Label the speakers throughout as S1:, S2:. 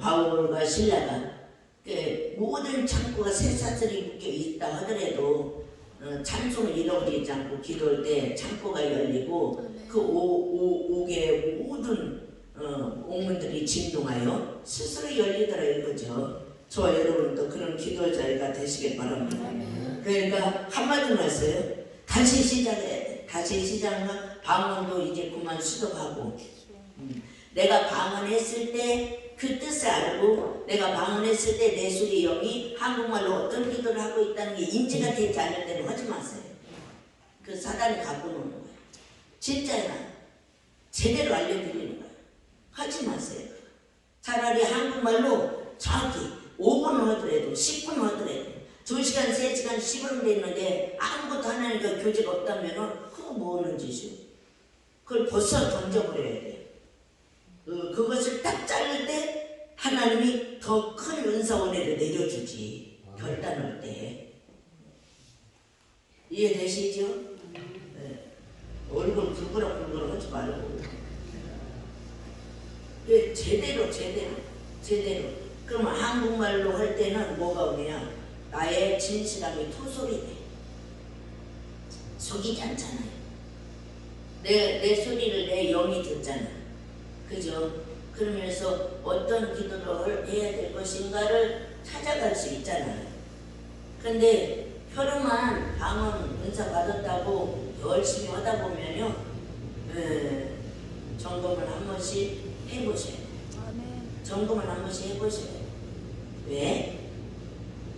S1: 바울과 신라가 모든 창고가 쇠사슬이 묶여 있다 하더라도 찬송을 잃어버리지 않고 기도할 때 창고가 열리고 그 옥의 모든 옥문들이 진동하여 스스로 열리더라 이거죠. 저와 여러분도 그런 기도 자리가 되시길 바랍니다. 그러니까 한마디로 했어요. 다시 시작해야 돼. 다시 시작하면 방언도 이제 그만 수도하고 내가 방언했을 때 그 뜻을 알고 내가 방언했을 때 내 속의 영이 한국말로 어떤 기도를 하고 있다는 게 인지가 되지 않을 때는 하지 마세요. 그 사단이 갖고 노는 거예요. 진짜야. 제대로 알려드리는 거예요. 하지 마세요. 차라리 한국말로 정확히 5분 하더라도 10분 하더라도 2시간, 3시간, 10분 됐는데 아무것도 하나님과 교제가 없다면 그거 뭐하는 짓이요? 그걸 벌써 던져버려야 돼요. 그것을 딱 자를 때 하나님이 더 큰 은사원회를 내려주지. 결단할 때. 이해되시죠? 네. 얼굴 붉으락붉으락 하지 말고 제대로 그러면 한국말로 할 때는 뭐가 오냐? 나의 진실함이 토솔이 돼. 속이지 않잖아요. 내 소리를 내 영이 듣잖아. 그죠? 그러면서 어떤 기도를 해야 될 것인가를 찾아갈 수 있잖아요. 근데 혈음한 방언 은사 받았다고 열심히 하다 보면요, 점검을 한 번씩 해보셔야 돼요. 점검을 한 번씩 해보셔야 돼요.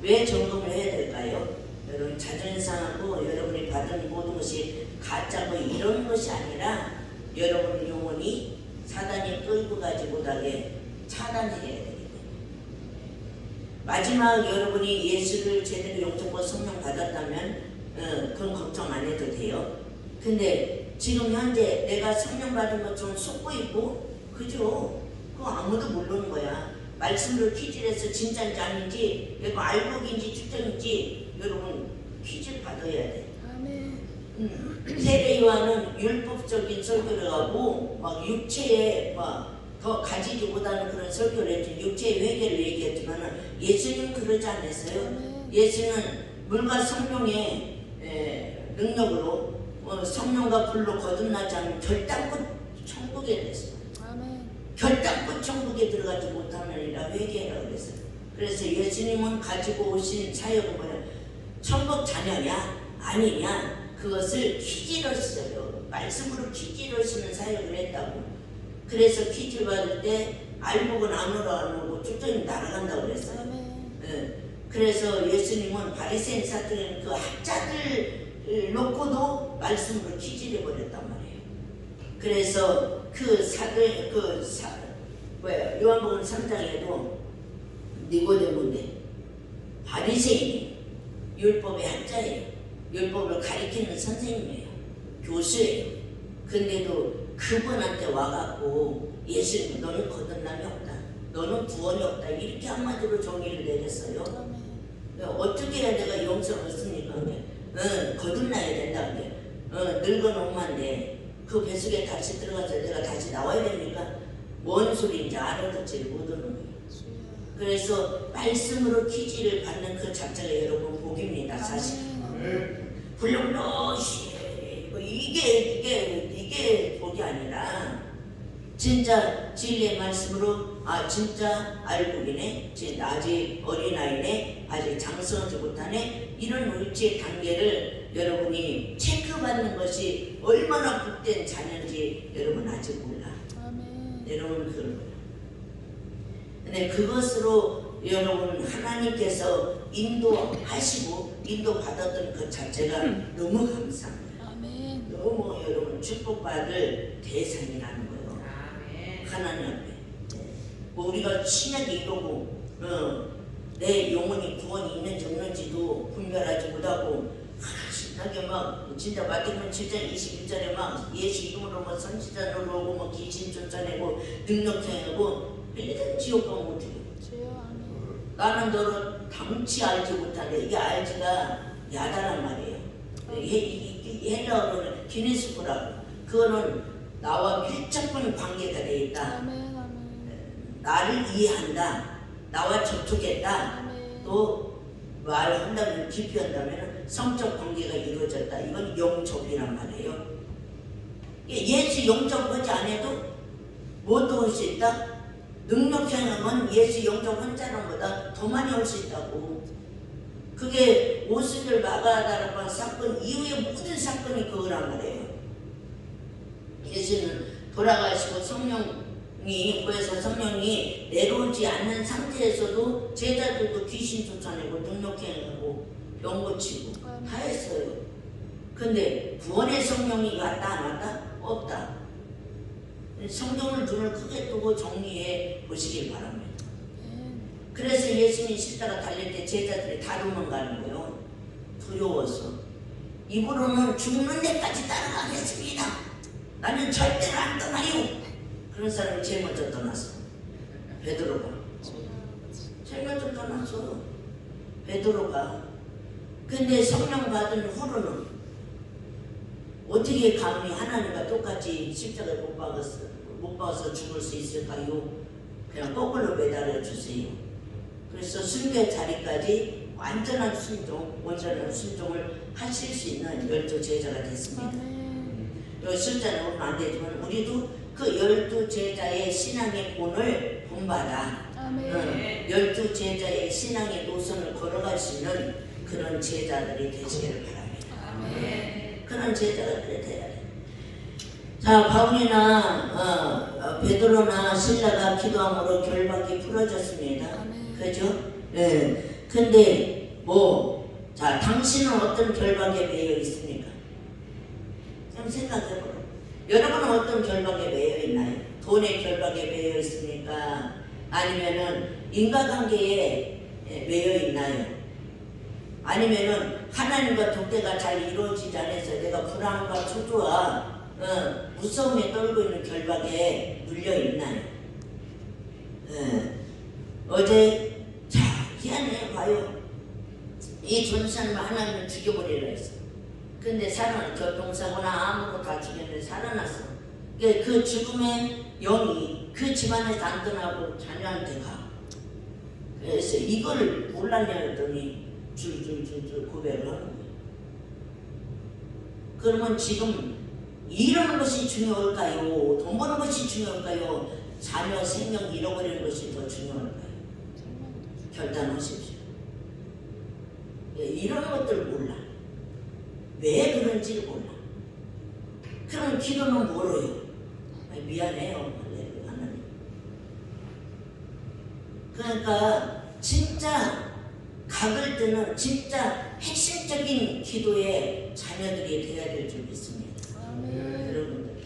S1: 왜 점검을 해야 될까요? 여러분 자존심 상하고 여러분이 받은 모든 것이 가짜고 이런 것이 아니라 여러분 영혼이 사단이 끌고 가지 못하게 차단해야 되기 때문에 마지막 여러분이 예수를 제대로 영접과 성령 받았다면 그건 걱정 안 해도 돼요. 근데 지금 현재 내가 성령 받은 것처럼 속고 있고 그죠? 그거 아무도 모르는 거야. 말씀으로 퀴즈를 해서 진짜인지 아닌지 내가 알곡인지 추정인지 여러분 퀴즈를 받아야 돼. 세례 요한은 율법적인 설교를 하고 막 육체에 막 더 가지지 못하는 그런 설교를 했지. 육체의 회개를 얘기했지만 예수는 그러지 않았어요. 예수는 물과 성령의 능력으로 성령과 불로 거듭나지 않으면 결단코 천국에 됐어요. 결단코 천국에 들어가지 못하느니라 회개라고 그랬어요. 그래서 예수님은 가지고 오신 사역은 뭐냐? 천국 자녀냐 아니냐 그것을 퀴즈로 써요. 말씀으로 퀴즈로 쓰는 사역을 했다고. 그래서 퀴즈 받을 때 알복은 안 오고 쭉쭉 날아간다고 그랬어요. 그래서 예수님은 바리새인 사들은 그 학자들 놓고도 말씀으로 퀴즈를 해버렸단 말이에요. 그래서 요한복음 3장에도 니고데모인데 바리새인이 율법의 학자예요. 율법을 가리키는 선생님이에요. 교수예요. 근데도 그분한테 와갖고 예수님 너는 거듭남이 없다. 너는 구원이 없다. 이렇게 한마디로 정의를 내렸어요. 어떻게 해야 내가 영생을 얻습니까? 거듭나야 된다. 늙은 엄마인데 그 뱃속에 다시 들어가서 내가 다시 나와야 됩니까? 뭔 소리인지 알아듣지 못하는 거예요. 그래서 말씀으로 퀴즈를 받는 그 자체가 여러분 복입니다. 사실. 불렁러시 이게 복이 아니라 진짜 진리의 말씀으로 진짜 알복이네, 아직 어린아이네, 아직 장성하지 못하네 이런 의지의 단계를 여러분이 체크받는 것이 얼마나 복된 자녀인지 여러분 아직 몰라. 여러분 그걸 몰라. 근데 그것으로 여러분 하나님께서 인도하시고 인도받았던 그 자체가 너무 감사합니다. 너무 여러분 축복받을 대상이라는 거예요. 하나님 앞에. 우리가 신약이 이러고 내 영혼이 구원이 있는지 없는지도 분별하지 못하고 신나게 막 진짜 마태복음 7장 21절에 막 예수 이름으로 뭐 선지자 노릇하고 뭐 귀신 쫓아내고 능력 행하고 이런 지옥 가면 어떻게 나는 너를 당치 알지 못하는데 이게 알지가 야다란 말이에요. 헬라어로는 기네스코라고. 그거는 나와 밀접한 관계가 되어 있다. 나를 이해한다, 나와 접촉했다,
S2: 아멘.
S1: 또 말한다면 깊이 한다면 성적 관계가 이루어졌다. 이건 영접이란 말이에요. 예수 영접하지 않아도 뭐도 할 수 있다? 능력 행함은 예수 영접한 사람보다 더 많이 할 수 있다고. 그게 오순절 마가다라는 사건 이후의 모든 사건이 그거란 말이에요. 예수는 돌아가시고 성령이 보여서 성령이 내려오지 않는 상태에서도 제자들도 귀신 쫓아내고 능력 행하고 병 고치고 다 했어요. 근데 구원의 성령이 왔다 안 왔다? 없다. 성경을 눈을 크게 뜨고 정리해 보시길 바랍니다. 그래서 예수님이 십자가 달릴 때 제자들이 다 도망가는 거예요. 두려워서. 입으로는 죽는 데까지 따라가겠습니다. 나는 절대로 안 떠나요. 그런 사람이 제일 먼저 떠났어. 베드로가. 제일 먼저 떠났어. 베드로가. 근데 성령 받은 후로는 어떻게 감히 하나님과 똑같이 십자가에 못 박아서 죽을 수 있을까요? 그냥 거꾸로 매달려 주세요. 그래서 순교의 자리까지 완전한 순종, 온전한 순종을 하실 수 있는 12 제자가 됐습니다. 여기 숫자는 오면 안 되지만 우리도 그 12 제자의 신앙의 본을 본받아 12 제자의 신앙의 노선을 걸어갈 수 있는 그런 제자들이 되시기를 바랍니다. 그런 제자들이 돼야 돼. 자, 바울이나 베드로나 신라가 기도함으로 결박이 풀어졌습니다. 그죠? 네. 근데 자, 당신은 어떤 결박에 매여 있습니까? 좀 생각해보라. 여러분은 어떤 결박에 매여 있나요? 돈의 결박에 매여 있습니까? 아니면은 인과관계에 매여 있나요? 아니면은 하나님과 독대가 잘 이루어지지 않아서 내가 불안과 초조와 무서움에 떨고 있는 결박에 물려 있나요? 어제 희한해 봐요. 이 전사는 하나님을 죽여버리려 했어. 근데 교통사고나 아무것도 다 죽였는데 살아났어. 그 죽음의 영이 그 집안에서 안 떠나고 자녀한테 가. 그래서 이걸 몰랐냐 했더니 줄줄줄줄 고백을 하는 거예요. 그러면 지금 이러는 것이 중요할까요? 돈 버는 것이 중요할까요? 자녀 생명 잃어버리는 것이 더 중요할까요? 결단하십시오. 이런 것들 몰라. 왜 그런지를 몰라. 그럼 기도는 뭐로요? 미안해요. 하나님. 그러니까 진짜 각을 뜨는 진짜 핵심적인 기도의 자녀들이 되어야 될 줄 믿습니다. 여러분들.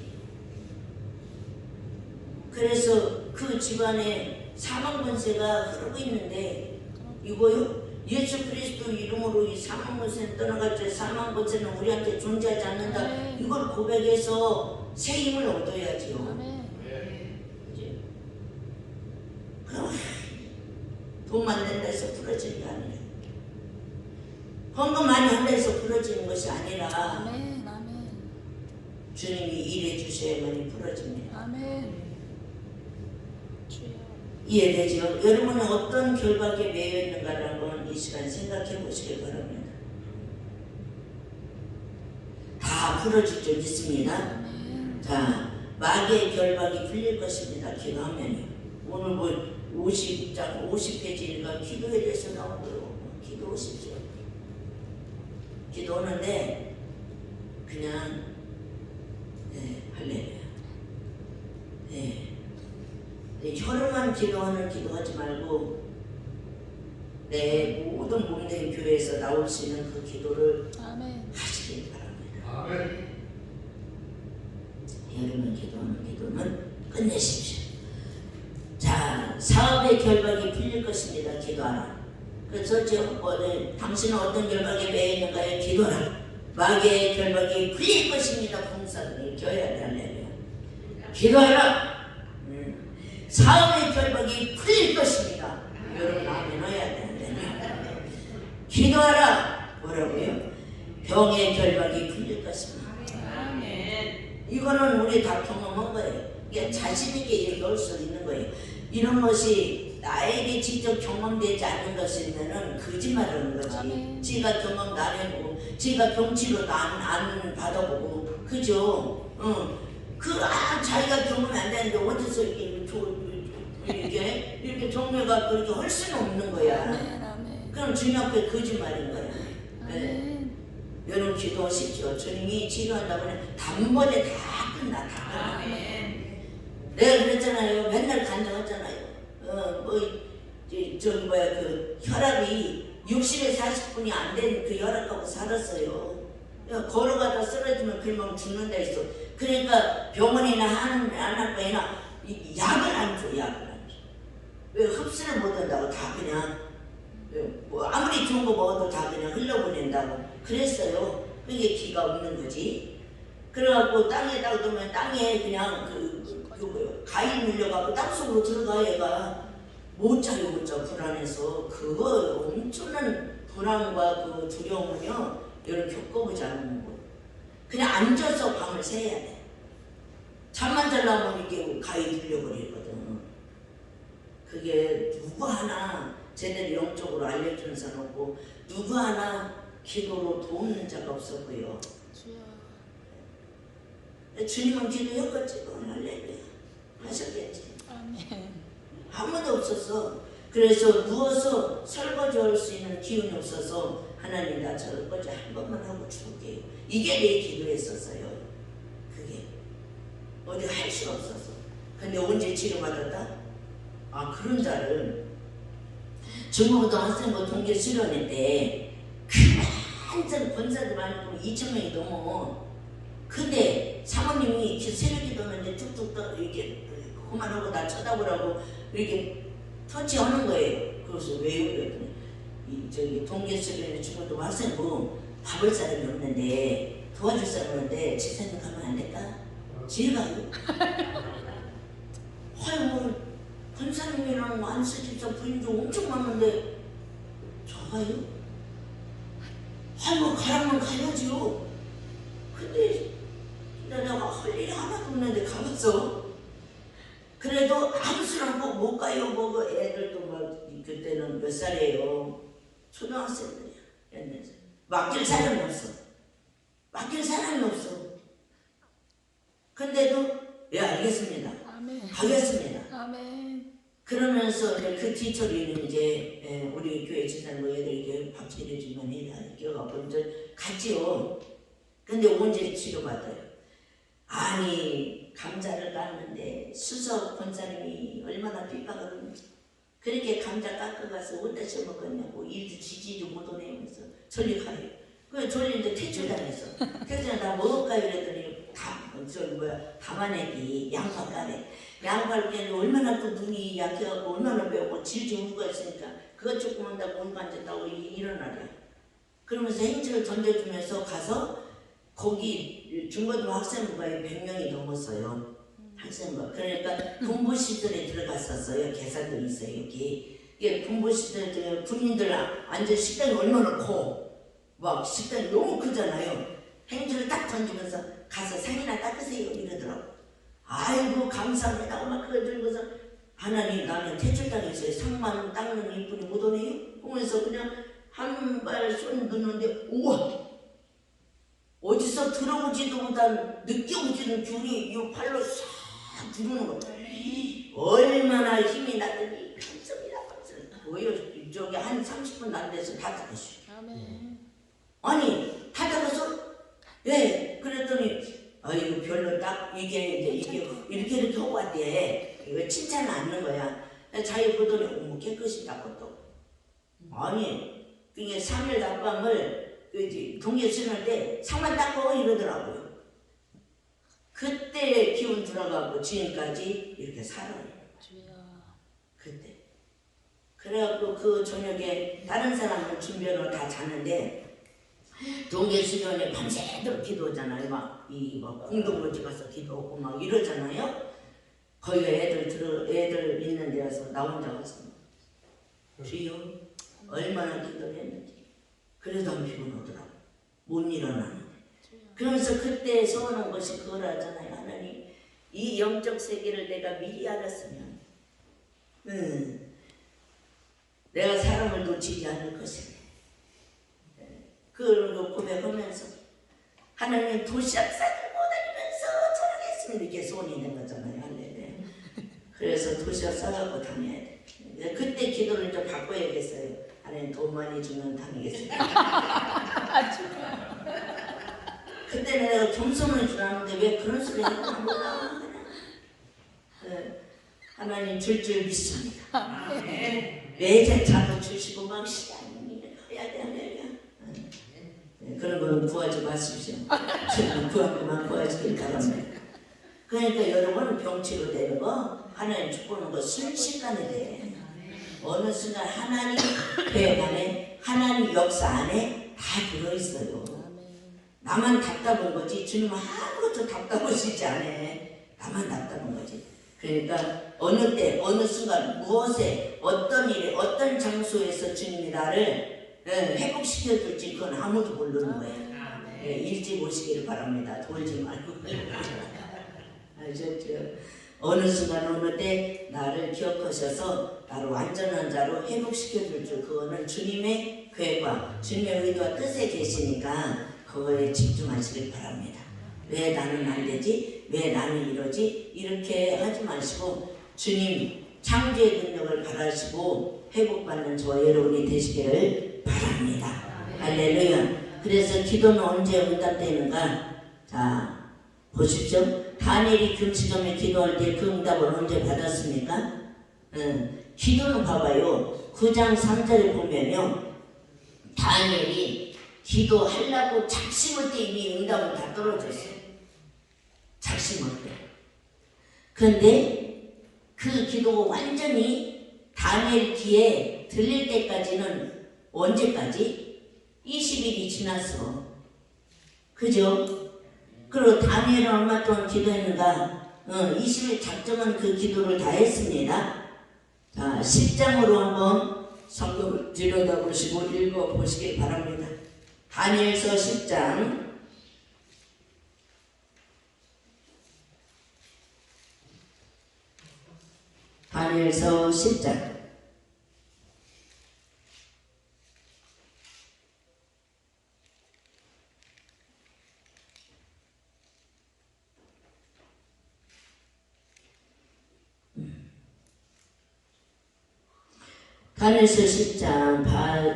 S1: 그래서 그 집안에 사망 권세가 흐르고 있는데 이거요? 예수 그리스도 이름으로 이 사망 권세는 떠나갈 때 사망 권세는 우리한테 존재하지 않는다. 이걸 고백해서 새 힘을 얻어야지요. 그럼 돈 만든다 해서 부러지는 게 아니라 헌금 많이 한다 해서 부러지는 것이 아니라 주님이 일해 주셔야만이 부러집니다. 이해되죠? 여러분은 어떤 결박에 매여 있는가라는 건 이 시간 생각해 보시길 바랍니다. 다 풀어질 줄 믿습니다. 자, 마귀의 결박이 풀릴 것입니다. 기도하면요. 오늘 50페이지니까 기도에 대해서 나오고요. 기도하십시오. 기도하는데 그냥 할렐루야. 혀로만 기도하지 말고 내 모든 몸된 교회에서 나올 수 있는 그 기도를 하시길 바랍니다. 여러분 기도하는 기도는 끝내십시오. 자, 사업의 결박이 풀릴 것입니다. 기도하라. 그래서 당신은 어떤 결박에 매여 있는가요? 기도하라. 마귀의 결박이 풀릴 것입니다. 봉사들이 교회야 할렐루야. 기도하라. 사업의 결박이 풀릴 것입니다. 여러분 아멘 해야 돼. 기도하라. 뭐라고요? 병의 결박이 풀릴 것입니다. 이거는 우리 다 경험한 거예요. 이게 자신 있게 얘기할 수 있는 거예요. 이런 것이 나에게 직접 경험되지 않는 것이면은 거짓말하는 거지.
S2: 아멘.
S1: 지가 경험도 안 해보고, 지가 병치료도 안 받아보고, 그죠? 자기가 경험이 안 되는데 어디서 이렇게 종류가 그렇게 할 수는 없는 거야.
S2: 아멘. 아멘.
S1: 그럼 주님 앞에 거짓말인 거야. 네.
S2: 아멘.
S1: 여러분 기도하십시오. 주님이 치료한다고 하면 단번에 다 끝나. 다 끝나. 내가 그랬잖아요. 맨날 간증했잖아요. 그 혈압이 60에 40분이 안 된 그 혈압하고 살았어요. 걸어가다 쓰러지면 그만 죽는다 했어. 그러니까 병원이나 안 할 거나 약을 안 줘. 약을 안 줘. 왜 흡수를 못 한다고 다 그냥 뭐 아무리 좋은 거 먹어도 다 그냥 흘려보낸다고 그랬어요. 그게 기가 없는 거지. 그래갖고 땅에다가 두면 땅에 그냥 가위 물려갖고 땅속으로 들어가. 얘가 못 자요. 못 자. 불안해서. 그거 엄청난 불안과 그 두려움은요 여러분 겪어보지 않는 거. 그냥 앉아서 밤을 새야 돼. 잠만 자려면 이게 가위 들려버리거든. 그게 누구 하나 제대로 영적으로 알려주는 사람 없고 누구 하나 기도로 도우는 자가 없었고요. 주님은 기도했겠지. 할렐루야 하셨겠지.
S2: 아멘.
S1: 아무도 없었어. 그래서 누워서 설거지 할 수 있는 기운이 없어서 하나님 나 설거지 한 번만 하고 죽을게요. 이게 내 기도였었어요. 그게 어디 할 수 없었어. 근데 언제 치료받았다? 그런 자를 중고등학생부 동계 수련회 때 그만한 권사들 많고 2,000명이 넘어. 근데 사모님이 새벽 기도하는데 뚝뚝 이렇게 그만하고 나 쳐다보라고 이렇게 터치하는 거예요. 그래서 왜요? 그랬더니 동계 수련회 중고등 학생부 밥을 사람이 없는데 도와줄 사람이 없는데 집사님 가면 안 될까? 제가요? 아유 권사님이랑 안수 집사 부인도 엄청 많은데 저가요? 아유 가라면 가야지요. 근데 내가 할 일이 하나도 없는데 가봤어. 그래도 아무 수랑 못 가요. 뭐 애들도 막 그때는 몇 살이에요? 초등학생들이야. 옛날에 맡길 사람이 없어. 맡길 사람이 없어. 근데도 예 알겠습니다.
S2: 아멘.
S1: 가겠습니다.
S2: 아멘.
S1: 그러면서 그 뒤처리는 이제 우리 교회 집사님 뭐 애들 이렇게 밥 차려주면 이렇게 갖고 이제 갔지요. 근데 언제 치료받아요? 아니 감자를 깠는데 수석 권사님이 얼마나 핍박을 하면 그렇게 감자 깎아가서 어디다 셔먹었냐고 일도 지지도 못하면서 전리 가요. 그 전리 이제 퇴출당했어. 퇴출당 다 먹을까요? 이랬더니 담아내기 양파 까네. 양파를 깨는 얼마나 또 눈이 약해갖고 얼마나 매우고 질질 우가 있으니까 그것 조금 한다고 온 앉았다고 일어나래. 그러면서 행주를 던져주면서 가서 거기 중고등 학생부가 100명이 넘었어요. 학생부. 그러니까 군부시설에 들어갔었어요. 계산도 있어요. 여기. 이게 군부시설 군인들 앉은 식당이 얼마나 커. 막 식당이 너무 크잖아요. 행주를 딱 던지면서 가서 상이나 닦으세요 이러더라고. 아이고 감사합니다. 막 그거 들고서 하나님 나는 퇴출당했어요. 상만 닦는 일뿐이 못 오네요. 보면서 그냥 한 발 손 넣는데 우와 어디서 들어오지도 못한 느껴보지는 균이 이 팔로 싹 들어오는 거야. 얼마나 힘이 나더니 감사합니다. 뭐요? 저기 한 30분 안 돼서 다 닦았어요. 아니 다 닦았어? 예. 그랬더니 아이고 별로 딱 이게 이렇게 하고 왔대. 이거 칭찬을 않는 거야. 자기 보더니 어머 깨끗이 닦았다고. 아니 그게 3일 낮밤을 동계 수련할 때 상만 닦고 이러더라고요. 그때 기운 들어가고 지금까지 이렇게 살아요. 그때. 그래갖고 그 저녁에 다른 사람은 준비하러 다 잤는데 동계 수련회 밤새도록 기도하잖아요. 막 공동묘지 가서 기도하고 막 이러잖아요. 거기 애들 있는 데서 나 혼자 가서 주여 얼마나 기도를 했는지 그래도 안 피곤하더라고. 못 일어나는데. 그러면서 그때 소원한 것이 그거라잖아요. 하나님 이 영적 세계를 내가 미리 알았으면 내가 사람을 놓치지 않을 것이네. 그런 거 고백하면서 하나님 도시락 싸들고 다니면서 저러겠으면 이렇게 소원이 된 거잖아요. 할렐루야. 그래서 도시락 싸갖고 다녀야 돼. 그때 기도를 좀 바꿔야겠어요. 하나님 돈 많이 주면 다니겠습니다. 그때 내가 겸손을 주라는데 왜 그런 소리 하는 거야? 하나님 줄 믿습니다. 내 자도 주시고 막 시간이 해야 돼. 그런 건 구하지 마십시오. 주님 구하고만 구하시길 바랍니다. 그러니까 여러분 병치로 되는 거 하나님 축복하는 거 순식간에 돼. 어느 순간 하나님 계획 안에 하나님 역사 안에 다 들어있어요. 나만 답답한 거지 주님은 아무것도 답답하시지 않아. 나만 답답한 거지. 그러니까 어느 때 어느 순간 무엇에 어떤 일에 어떤 장소에서 주님이 나를 회복시켜줄지 그건 아무도 모르는 거예요. 일찍 오시기를 바랍니다. 돌지 말고. 어느 순간 어느 때 나를 기억하셔서 나를 완전한 자로 회복시켜줄 줄 그거는 주님의 계획과 주님의 의도와 뜻에 계시니까 그거에 집중하시길 바랍니다. 왜 나는 안 되지? 왜 나는 이러지? 이렇게 하지 마시고 주님 창조의 능력을 바라시고 회복받는 저와 여러분이 되시기를 바랍니다. 할렐루야. 그래서 기도는 언제 응답되는가? 자 보십시오. 다니엘이 금식하며 기도할 때 그 응답을 언제 받았습니까? 기도는 봐봐요. 9장 3절에 보면요. 다니엘이 기도하려고 작심할 때 이미 응답은 다 떨어졌어요. 작심할 때. 그런데 그 기도가 완전히 다니엘 귀에 들릴 때까지는 언제까지? 20일이 지났어. 그죠? 그리고 다니엘은 얼마 동안 기도했는가? 20일 작정한 그 기도를 다 했습니다. 자, 10장으로 한번 성경을 들여다보시고 읽어보시길 바랍니다. 다니엘서 10장 다니엘서 10장 다니엘서 10장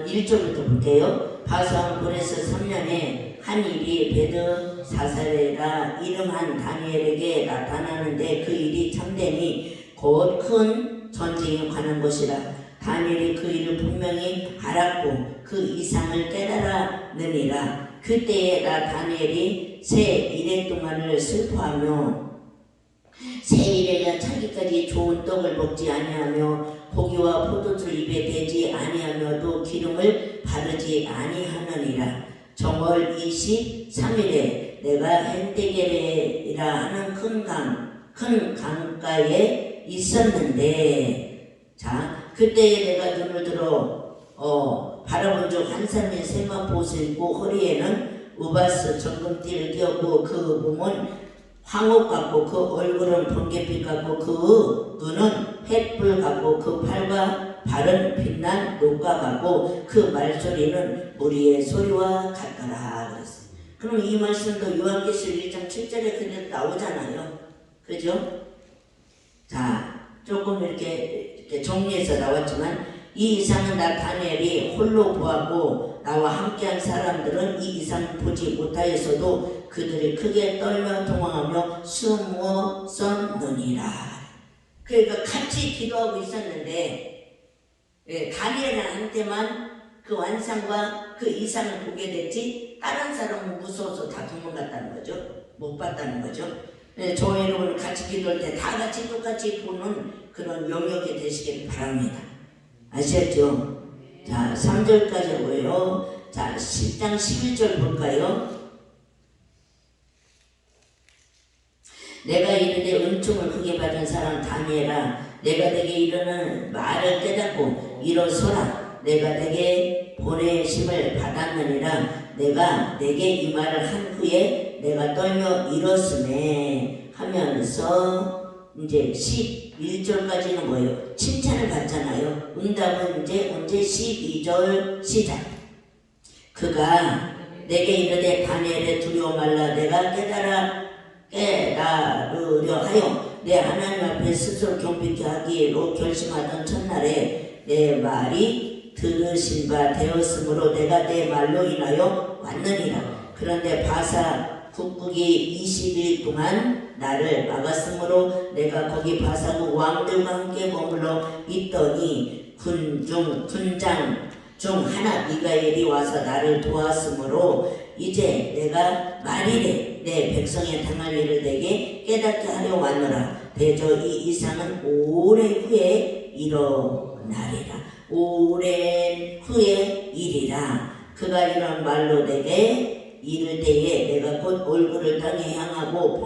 S1: 1절부터 볼게요. 바산 고레스 3년에 한 일이 베드사살에라 이름한 다니엘에게 나타나는데 그 일이 참되니 곧 큰 전쟁에 관한 것이라. 다니엘이 그 일을 분명히 알았고 그 이상을 깨달았느니라. 그때에 나 다니엘이 새 1년 동안을 슬퍼하며 새 일에야 차기까지 좋은 떡을 먹지 아니하며 고기와 포도주 입에 대지 아니하며도 기름을 바르지 아니하느니라. 정월 23일에 내가 헨데게레라 하는 큰 강가에 있었는데, 자 그때에 내가 눈을 들어 바라본 적 한 사람이 세마포옷을 입고 허리에는 우바스 정금띠를 띄었고 그 몸은 황옥 같고 그 얼굴은 번갯빛 같고 그 눈은 햇불 같고 그 팔과 발은 빛난 녹과 같고 그 말소리는 무리의 소리와 같더라 그랬어요. 그럼 이 말씀도 요한계시록 1장 7절에 그대로 나오잖아요. 그죠? 자 조금 이렇게 정리해서 나왔지만 이 이상은 나 다니엘이 홀로 보았고 나와 함께한 사람들은 이 이상 보지 못하였어도 그들이 크게 떨며 동황하며 숨었었느니라. 그러니까 같이 기도하고 있었는데 다니엘한테만 그 완상과 그 이상을 보게 됐지 다른 사람은 무서워서 다 도망갔다는 거죠. 못 봤다는 거죠. 저 여러분 같이 기도할 때 다 같이 똑같이 보는 그런 영역이 되시길 바랍니다. 아시겠죠? 자 3절까지 보여요. 자 10장 11절 볼까요? 내가 이르되 은총을 크게 받은 사람 다니엘아 내가 내게 이르는 말을 깨닫고 일어서라. 내가 내게 보내심을 받았느니라. 내가 내게 이 말을 한 후에 내가 떨며 일었으네 하면서 이제 11절까지는 뭐예요? 칭찬을 받잖아요. 응답은 이제 언제 12절 시작. 그가 내게 이르되 다니엘에 두려워 말라. 내가 깨달으려 하여 내 하나님 앞에 스스로 경배케 하기로 결심하던 첫날에 내 말이 들으신 바 되었으므로 내가 내 말로 인하여 왔느니라. 그런데 바사 국국이 20일 동안 나를 막았으므로 내가 거기 바사국 왕들과 함께 머물러 있더니 군장 중 하나 미가엘이 와서 나를 도왔으므로 이제 내가 말이래 내 백성에 당할 일을 내게 깨닫게 하려 왔노라. 대저 이 이상은 오래 후에 일어나리라. 오랜 후에 일이라. 그가 이런 말로 내게 이를 때에 내가 곧 얼굴을 땅에 향하고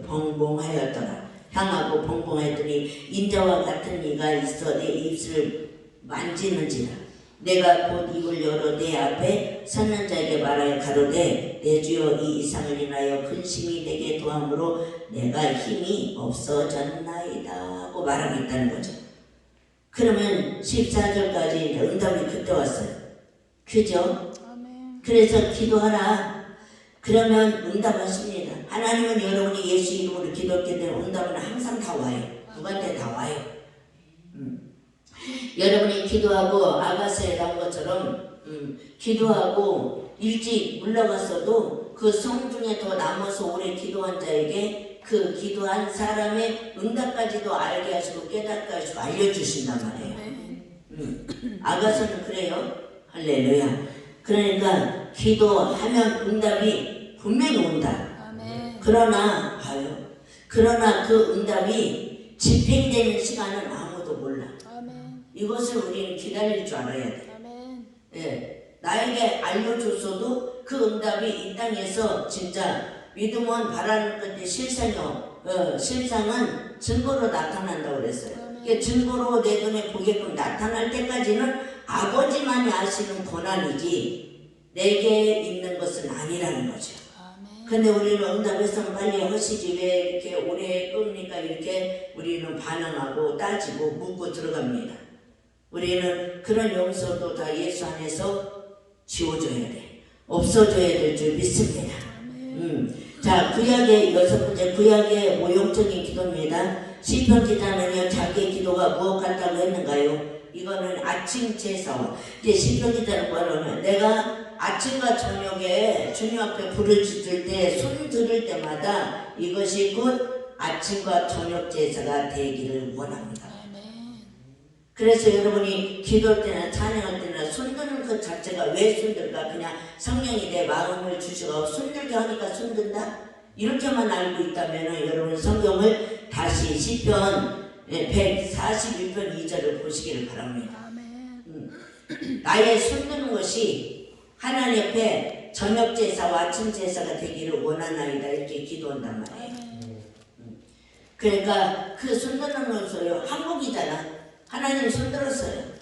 S1: 벙벙하였더라. 향하고 벙벙하였더니 인자와 같은 이가 있어 내 입술을 만지는지라. 내가 곧 입을 열어 내 앞에 섰는 자에게 말하여 가로되 내 주여 이 이상을 인하여 근심이 내게 도함으로 내가 힘이 없어졌나이다 하고 말하고 있다는 거죠. 그러면 14절까지 응답이 그때 왔어요. 그죠? 그래서 기도하라. 그러면 응답하십니다. 하나님은 여러분이 예수 이름으로 기도했기 때문에 응답은 항상 다 와요. 누구한테 다 와요. 여러분이 기도하고 아가서에 나온 것처럼 기도하고 일찍 물러갔어도 그 성 중에 더 남아서 오래 기도한 자에게 그 기도한 사람의 응답까지도 알게 하시고 깨닫게 하시고 알려주신단 말이에요. 아가서는 그래요. 할렐루야. 그러니까 기도하면 응답이 분명히 온다. 그러나 그러나 그 응답이 집행되는 시간은 아무도 몰라. 이것을 우리는 기다릴 줄 알아야 돼. 예, 나에게 알려줬어도 그 응답이 이 땅에서 진짜 믿음은 바라는 건데 실상은 증거로 나타난다고 그랬어요. 증거로 내 눈에 보게끔 나타날 때까지는 아버지만이 아시는 고난이지 내게 있는 것은 아니라는 거죠. 근데 우리는 응답했으면 빨리 하시지 왜 이렇게 오래 끕니까? 이렇게 우리는 반응하고 따지고 묻고 들어갑니다. 우리는 그런 용서도 다 예수 안에서 지워줘야 돼. 없어져야 될 줄 믿습니다. 자, 구약의 여섯 번째 구약의 모형적인 기도입니다. 시편 기자는요 자기의 기도가 무엇 같다고 했는가요? 이거는 아침 제사와 이제 시편 기자는 뭐라면 내가 아침과 저녁에 주님 앞에 부르짖을 때 손 들을 때마다 이것이 곧 아침과 저녁 제사가 되기를 원합니다. 그래서 여러분이 기도할 때나 찬양할 때나 손드는 것 자체가 왜 손들까? 그냥 성령이 내 마음을 주시고 손들게 하니까 손든다? 이렇게만 알고 있다면 여러분 성경을 다시 시편 141편 2절을 보시기를 바랍니다. 나의 손드는 것이 하나님 앞에 저녁 제사와 아침 제사가 되기를 원하나이다 이렇게 기도한단 말이에요. 그러니까 그 손드는 것을 한국이잖아. 하나님 손들었어요.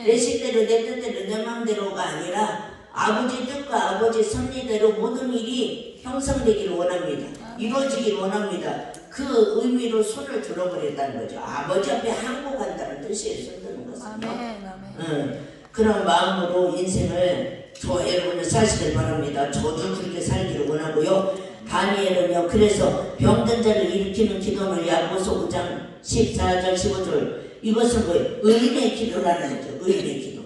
S1: 내 식대로 내 뜻대로 내 마음대로가 아니라 아버지 뜻과 아버지 섭리대로 모든 일이 형성되기를 원합니다. 이루어지기를 원합니다. 그 의미로 손을 들어버렸다는 거죠. 아버지 앞에 항복한다는 뜻이에요. 손드는 것은. 그런 마음으로 인생을 여러분은 사시길 바랍니다. 저도 그렇게 살기를 원하고요. 다니엘은요. 그래서 병든 자를 일으키는 기도는 야고보서 5장 14절 15절 이것은 뭐예요? 의인의 기도라는 거죠. 의인의 기도.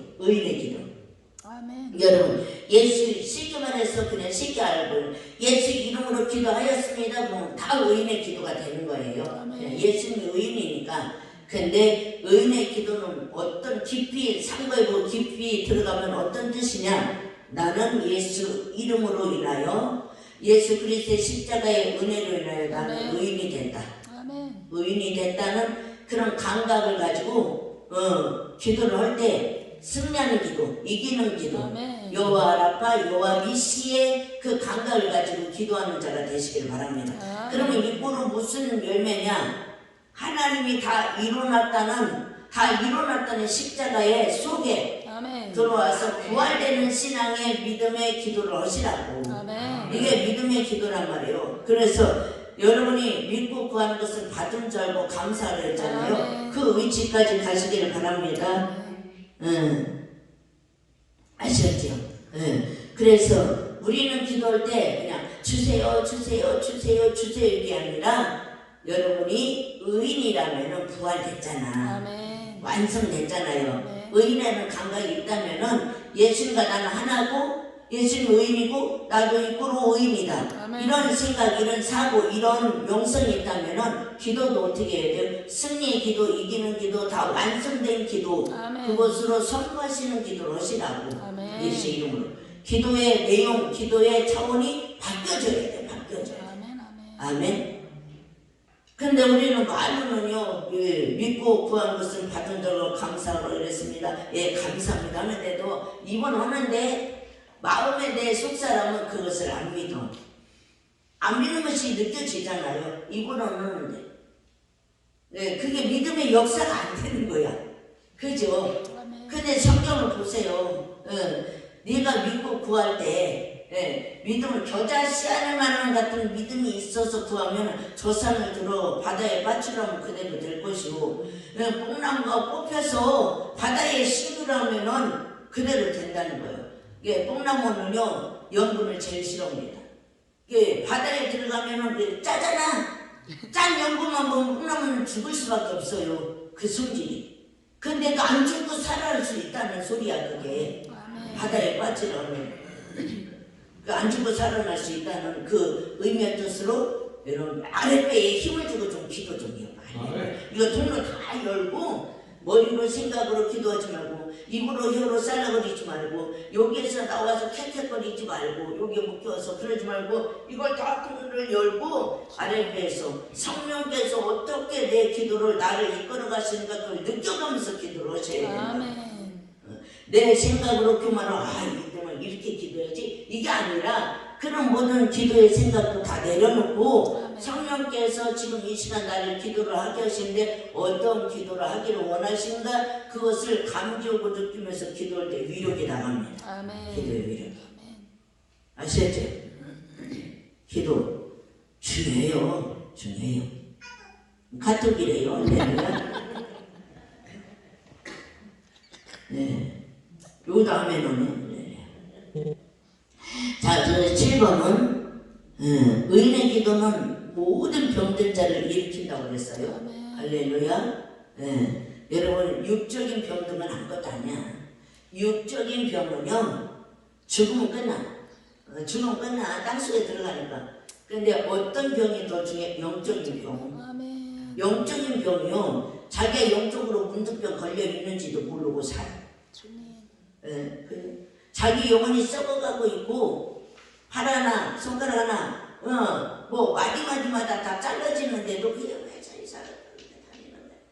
S1: 여러분 예수 쉽게 말해서 그냥 쉽게 알고 예수 이름으로 기도하였습니다. 그럼 다 의인의 기도가 되는 거예요. 예수님이 의인이니까. 근데 의인의 기도는 어떤 깊이 상고해보고 깊이 들어가면 어떤 뜻이냐? 나는 예수 이름으로 인하여 예수 그리스도의 십자가의 은혜로 인하여 나는 의인이 된다. 의인이 됐다는 그런 감각을 가지고 기도를 할 때 승리하는 기도, 이기는 기도, 여호와 라파, 여호와 니시의 그 감각을 가지고 기도하는 자가 되시길 바랍니다. 그러면 이거는 무슨 열매냐? 하나님이 다 이뤄놨다는 십자가의 속에 들어와서 부활되는 신앙의 믿음의 기도를 하시라고. 이게 믿음의 기도란 말이에요. 그래서 여러분이 믿고 구하는 것은 받은 줄 알고 감사를 했잖아요. 그 위치까지 가시기를 바랍니다. 아셨죠? 그래서 우리는 기도할 때 그냥 주세요, 주세요, 주세요, 주세요 이게 아니라 여러분이 의인이라면 부활됐잖아.
S2: 아멘.
S1: 완성됐잖아요.
S2: 네.
S1: 의인에는 감각이 있다면은 예수님과 나는 하나고 예수님 의인이고 나도 이꾸로 의인이다.
S2: 아멘.
S1: 이런 생각, 이런 사고, 이런 영성이 있다면은 기도도 어떻게 해야 돼요? 승리의 기도, 이기는 기도, 다 완성된 기도,
S2: 아멘.
S1: 그것으로 선포하시는 기도를 하시라고.
S2: 아멘.
S1: 예수 이름으로. 기도의 내용, 기도의 차원이 바뀌어져야 돼. 바뀌어져야 돼.
S2: 아멘. 아멘.
S1: 아멘. 근데 우리는 말로는요, 믿고 구한 것은 받은 대로 감사하고 그랬습니다. 예, 감사합니다 하는데도 입은 하는데 마음에 내 속사람은 그것을 안 믿어. 안 믿는 것이 느껴지잖아요. 입은 하는데. 네, 그게 믿음의 역사가 안 되는 거야. 그죠? 근데 성경을 보세요. 네가 믿고 구할 때 믿음을 겨자씨 하늘만한 같은 믿음이 있어서 구하면 저 산을 들어 바다에 빠뜨리면 그대로 될 것이고 뽕나무가 뽑혀서 바다에 심으라면은 그대로 된다는 거예요. 예, 뽕나무는요 염분을 제일 싫어합니다. 예, 바다에 들어가면은 짜잖아. 짠 염분만 먹으면 뽕나무는 죽을 수밖에 없어요. 그 성질이. 근데도 안 죽고 살아날 수 있다는 소리야 그게. 바다에 빠지라면 안 죽고 살아날 수 있다는 그 의미의 뜻으로 여러분 아랫배에 힘을 주고 좀 기도 좀 해요. 이거 돈을 다 열고 머리로 생각으로 기도하지 말고 입으로 혀로 쌀라거리지 말고 여기에서 나와서 캣캣거리지 말고 여기에 묶여서 그러지 말고 이걸 다 돈을 열고 아랫배에서 성령께서 어떻게 내 기도를 나를 이끌어 가시는가 그걸 느껴가면서 기도를 하셔야 된다.
S2: 아멘.
S1: 내 생각으로 그만은 이때만 이렇게 기도해야지 이게 아니라 그런 모든 기도의 생각도 다 내려놓고
S2: 아멘.
S1: 성령께서 지금 이 시간 나를 기도를 하게 하시는데 어떤 기도를 하기를 원하신가 그것을 감지하고 느끼면서 기도할 때 위력이 나갑니다.
S2: 아멘.
S1: 기도의 위력.
S2: 아멘.
S1: 아시겠죠? 기도 중요해요. 중요해요. 카톡이래요. 네. 요 다음에는 자, 저 7번은 의인의 기도는 모든 병든 자를 일으킨다고 그랬어요. 할렐루야. 여러분 육적인 병들면 아무것도 아니야. 육적인 병은요 죽으면 끝나. 죽으면 끝나. 땅속에 들어가니까. 근데 어떤 병이 더 중요해? 영적인 병.
S2: 아멘.
S1: 영적인 병이요 자기가 영적으로 문득병 걸려 있는지도 모르고 살아. 자기 영혼이 썩어가고 있고 팔 하나 손가락 하나 뭐 마디마디마다 다 잘라지는데도 그냥 왜 잘 살았는데 다니는데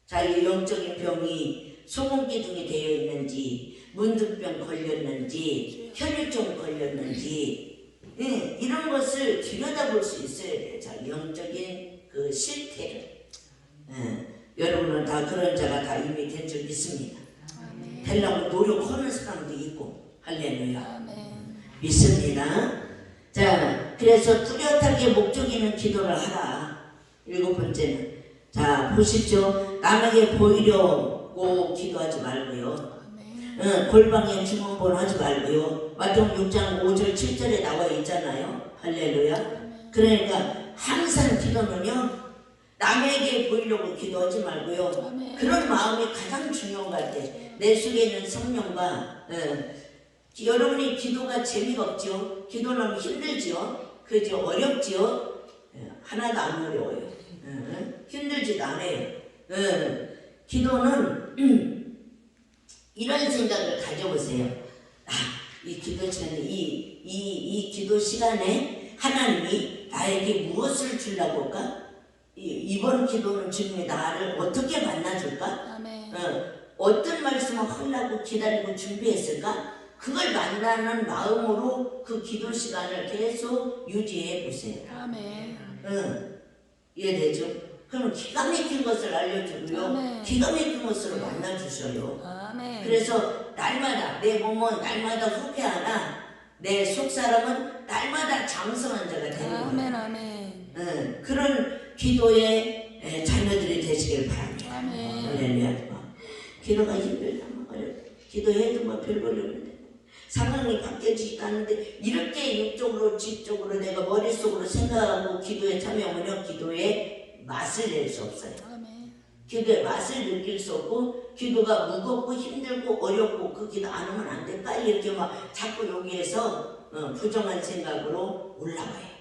S1: 자기 영적인 병이 소금기둥이 되어 있는지 문득병 걸렸는지 혈류증 걸렸는지 이런 것을 들여다볼 수 있어야 돼요. 자기 영적인 그 실태를 여러분은 다 그런 자가 다 이미 된 줄 믿습니다. 되려고 노력하는 사람도 있고 할렐루야.
S2: 아멘.
S1: 믿습니다. 자, 그래서 뚜렷하게 목적 있는 기도를 하라. 7번째는 자 보십시오. 남에게 보이려고 기도하지 말고요. 골방에 주문본 하지 말고요. 마태복음 6장 5절 7절에 나와 있잖아요. 할렐루야. 그러니까 항상 기도는요 남에게 보이려고 기도하지 말고요. 그런 마음이 가장 중요한 것 같아요. 내 속에 있는 성령과 여러분이 기도가 재미가 없죠. 기도는 힘들죠. 그죠? 어렵죠. 하나도 안 어려워요. 힘들지도 않아요. 기도는 이런 생각을 가져보세요. 이 기도 시간에 이 기도 시간에 하나님이 나에게 무엇을 주려고 할까? 이번 기도는 지금 나를 어떻게 만나줄까?
S2: 아멘.
S1: 어떤 말씀을 하려고 기다리고 준비했을까? 그걸 만나는 마음으로 그 기도 시간을 계속 유지해 보세요.
S2: 아멘.
S1: 이해되죠? 그럼 기가 막힌 것을 알려주고요.
S2: 아멘.
S1: 기가 막힌 것으로 만나주셔요.
S2: 아멘.
S1: 그래서 날마다 내 몸은 날마다 후회하나 내 속사람은 날마다 장성한 자가 되는 거예요.
S2: 아멘 아멘.
S1: 그런 기도의 자녀들이 되시길 바랍니다.
S2: 아멘.
S1: 할렐루야. 기도가 힘들다. 기도해도 뭐 별볼일 없는데 상황이 바뀌어지지도 않는데 이렇게 육적으로 지적으로 내가 머릿속으로 생각하고 기도에 참여하면 기도의 맛을 낼 수 없어요.
S2: 아멘.
S1: 기도의 맛을 느낄 수 없고 기도가 무겁고 힘들고 어렵고 그 기도 안 하면 안 돼. 빨리 이렇게 막 자꾸 여기에서 부정한 생각으로 올라가요.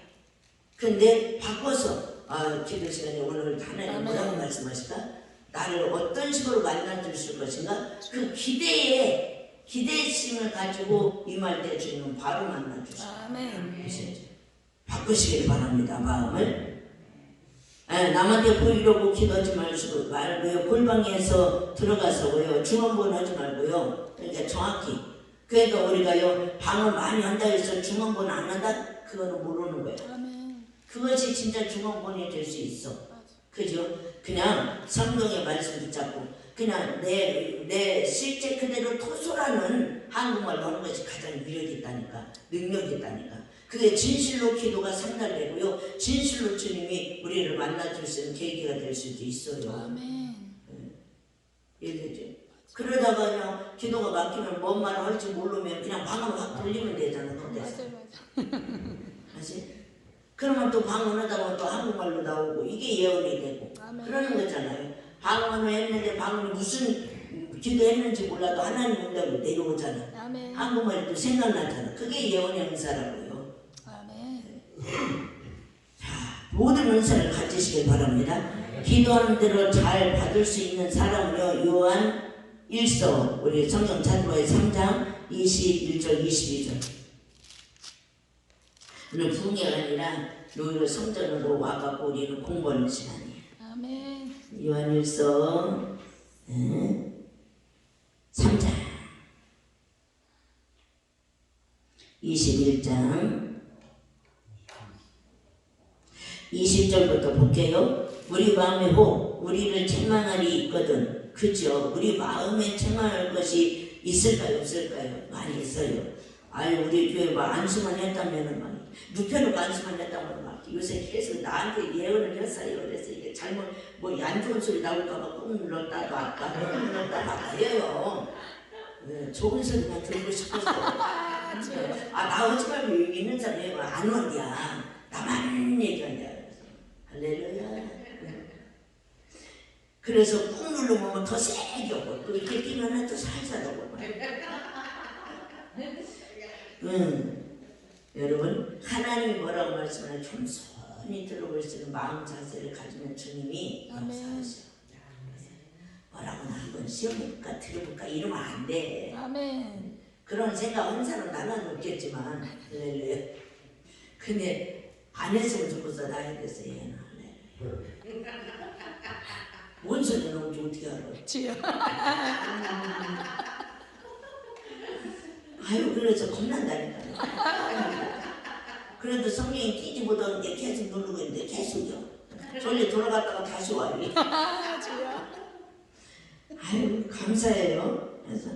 S1: 근데 바꿔서 기도 시간에 오늘 하나님 뭐라고 말씀하실까? 나를 어떤 식으로 만나주실 것인가? 그 기대심을 가지고 임할 때 주님은 바로 만나주시고
S2: 아멘.
S1: 바꾸시길 바랍니다. 마음을 남한테 보이려고 기도하지 말고요. 골방에서 들어가서고요. 중언부언 하지 말고요. 그러니까 정확히 그러니까 우리가요 방언 많이 한다 해서 중언부언 안 한다? 그거는 모르는 거예요.
S2: 아멘.
S1: 그것이 진짜 중언부언이 될 수 있어. 그죠? 그냥 성경의 말씀 붙잡고 그냥 내 실제 그대로 토솔하는 한국말로 하는 것이 가장 위력이 있다니까, 능력이 있다니까. 그게 진실로 기도가 상달되고요. 진실로 주님이 우리를 만나줄 수 있는 계기가 될 수도 있어요.
S2: 아멘.
S1: 이해되죠? 그러다가 그냥 기도가 막히면 뭔 말을 할지 모르면 그냥 방언 확 돌리면 되잖아.
S2: 맞아요.
S1: 맞지? 그러면 또 방언하다 보면 또 한국말로 나오고 이게 예언이 되고
S2: 아멘.
S1: 그러는 거잖아요. 방언을 했는데 방언이 무슨 기도했는지 몰라도 하나님 응답이 내려오잖아.
S2: 아멘.
S1: 한국말이 또 생각나잖아. 그게 예언의 은사라고요.
S2: 아멘.
S1: 모든 은사를 가지시길 바랍니다. 기도하는 대로 잘 받을 수 있는 사람은요. 요한 1서 우리 성경 찾아봐요. 3장 21절 22절 오늘 부흥회가 아니라 여기로 성전으로 와갖고 우리는 공부하는 시간이에요.
S2: 아멘.
S1: 요한일서 3장 21장 20절부터 볼게요. 우리 마음에 혹 우리를 책망하리 있거든. 그죠? 우리 마음에 책망할 것이 있을까요? 없을까요? 많이 있어요. 아유 우리 교회 뭐 안수만 했다면은 막 눕혀놓고 안수만 했다면 막 요새 계속 나한테 예언을 했어요. 그래서 이게 잘못 뭐 안 좋은 소리 나올까봐 꾹 눌렀다 놨다 꾹 눌렀다 막 그래요. 좋은 소리만 들고 싶어서 나오지 말고 여기 있는 사람이 안 온디야. 나만 얘기한다. 할렐루야. 그래서 꾹 누르면 더 세게 오고 또 이렇게 끼면 또 살살 오고 여러분 하나님이 뭐라고 말씀하나 겸손히 들어볼 수 있는 마음 자세를 가지면 주님이 역사하셔. 뭐라고 나 한번 시험해볼까 들어볼까 이러면 안 돼.
S2: 아멘.
S1: 그런 생각 하는 사람 나는 없겠지만 할렐루야. 근데 안 했으면 좋겠어. 나에 대해서 얘는 뭔 소리 나오는지 어떻게 알아?
S2: 주여.
S1: 아유 그래서 겁난다니까. 그래도 성령이 끼지 못하는 게 계속 누르고 있는데 계속요. 저리 돌아갔다가 다시 와요.
S2: 주여.
S1: 아유 감사해요. 그래서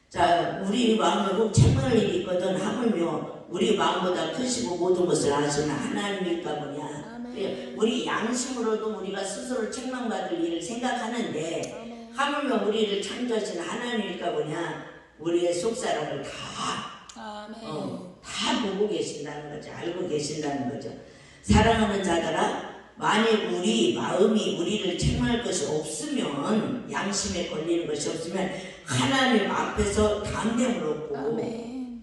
S1: 자 우리 마음에 꼭 책망할 일이 있거든. 하물며 우리 마음보다 크시고 모든 것을 아시는 하나님일까 보냐. 우리 양심으로도 우리가 스스로 책망받을 일을 생각하는데 하물며 우리를 창조하신 하나님일까 보냐. 우리의 속사람을 다 보고 계신다는 거죠. 알고 계신다는 거죠. 사랑하는 자들아 만일 우리 마음이 우리를 책망할 것이 없으면 양심에 걸리는 것이 없으면 하나님 앞에서 담대함을 얻고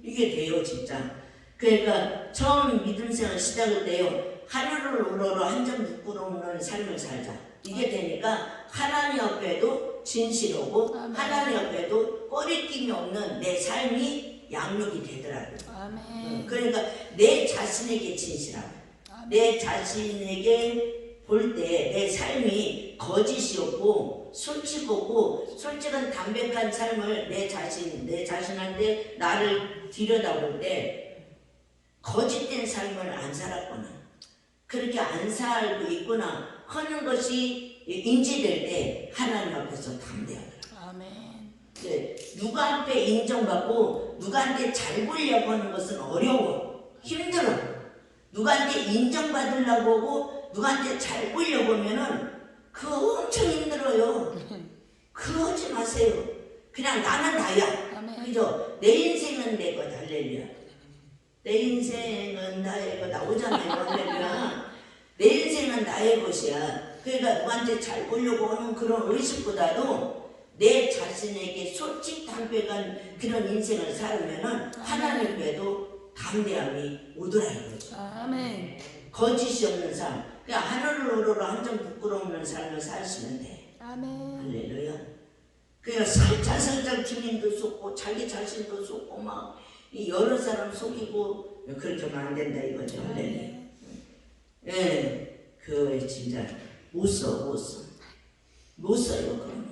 S1: 이게 돼요 진짜. 그러니까 처음 믿음 생활 시작할 때요. 하늘을 우러러 한 점 부끄러움없는 삶을 살자. 이게 되니까 하나님 앞에도 진실하고 하나님 앞에도 꺼리낌이 없는 내 삶이 양육이 되더라고요. 그러니까 내 자신에게 진실하고 내 자신에게 볼 때 내 삶이 거짓이 없고 솔직하고 솔직한 담백한 삶을 내 자신한테 나를 들여다볼 때 거짓된 삶을 안 살았구나. 그렇게 안 살고 있구나 하는 것이 인지될 때 하나님 앞에서 담대하더라. 누구한테 인정받고 누구한테 잘 보이려고 하는 것은 어려워. 힘들어. 누구한테 인정받으려고 하고 누구한테 잘 보이려고 하면은 그거 엄청 힘들어요. 그러지 마세요. 그냥 나는 나야.
S2: 아멘.
S1: 그죠? 내 인생은 내 것. 할렐루야. 내 인생은 나의 것 나오잖아요. 할렐루야. 내 인생은 나의 것이야. 그러니까 누구한테 잘 보려고 하는 그런 의식보다도 내 자신에게 솔직담백한 그런 인생을 살으면은 하나님께도 담대함이 오더라 이거죠.
S2: 아멘.
S1: 거짓이 없는 삶. 그냥 하늘을 오르러 한 점 부끄러움 없는 삶을 사시면 돼.
S2: 아멘.
S1: 할렐루야. 그냥 살짝 주님도 속고 자기 자신도 속고 막 여러 사람 속이고 그렇게 하면 안 된다 이거죠. 할렐루야. 예, 그 진짜 못 써요. 그러면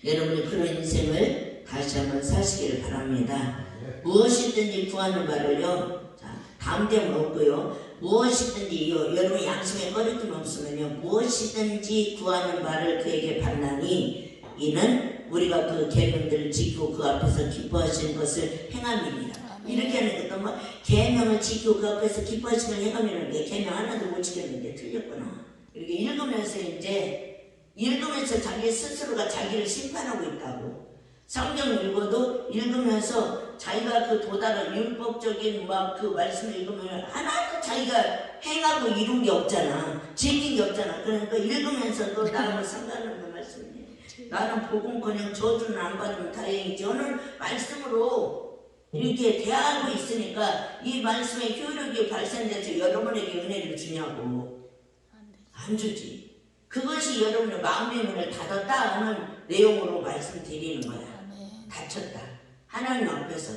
S1: 여러분이 그런 인생을 다시 한번 사시기를 바랍니다. 무엇이든지 구하는 바를요. 자, 다음 대목 없고요. 무엇이든지 여러분 양심에 꺼리낌 없으면요. 무엇이든지 구하는 바를 그에게 받나니 이는 우리가 그 계명들을 지키고 그 앞에서 기뻐하시는 것을 행함이니라. 이렇게 하는 것도 뭐 계명을 지키고 그 앞에서 기뻐하시는 행함이라는 게 계명 하나도 못 지켰는데 틀렸구나. 이렇게 읽으면서 읽으면서 자기 스스로가 자기를 심판하고 있다고. 성경 읽어도 읽으면서 자기가 그 도달한 율법적인 막 그 말씀을 읽으면 하나도 자기가 행하고 이룬 게 없잖아. 지킨 게 없잖아. 그러니까 읽으면서도 나하고 상관없는 말씀이에요. 나는 복음커녕 저주는 안 받으면 다행이지. 저는 말씀으로 이렇게 대하고 있으니까 이 말씀의 효력이 발산돼서 여러분에게 은혜를 주냐고. 안 주지. 그것이 여러분의 마음의 문을 닫았다 하는 내용으로 말씀드리는 거야. 닫혔다. 하나님 앞에서.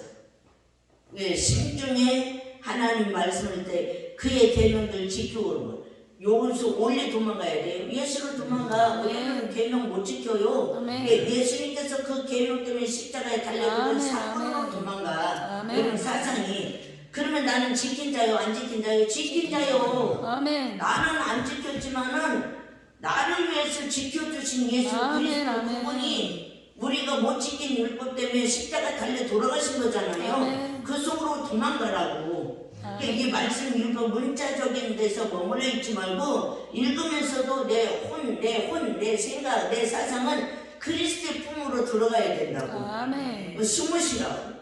S1: 왜 심중에 하나님 말씀을 때 그의 계명들을 지키고 그런 거. 여기서 원래 도망가야 돼요. 예수로 도망가. 우리는 계명 못 지켜요. 예수님께서 그 계명 때문에 십자가에 달려들면 사건으로 도망가. 이런 사상이. 그러면 나는 지킨 자요, 안 지킨 자요? 지킨 자요. 나는 안 지켰지만은 나를 위해서 지켜주신 예수 그리스도 그분이 우리가 못 지킨 율법 때문에 십자가 달려 돌아가신 거잖아요. 그 속으로 도망가라고. 이 말씀 율법 문자적인 데서 머물러 있지 말고 읽으면서도 내 생각, 내 사상은 그리스도의 품으로 들어가야 된다고. 숨으시라고.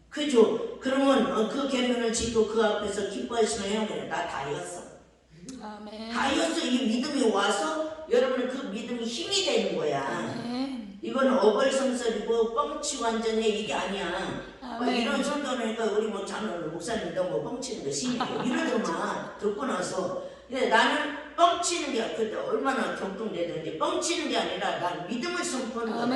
S1: 그죠? 그러면 그 계명을 지키고 그 앞에서 기뻐하시는 형님 나 다 이었어. 다 이었어. 이 믿음이 와서 여러분은 그 믿음이 힘이 되는 거야. 이건 어벌성설이고 뻥치고 완전히 이게 아니야. 이런 정도니까 우리 뭐 장로는 목사님도 뭐 뻥치는 거 신이에요. 이러더만 듣고 나서 근데 나는 뻥치는 게 그때 얼마나 격동되든지 뻥치는 게 아니라 난 믿음을 선포하는 거다.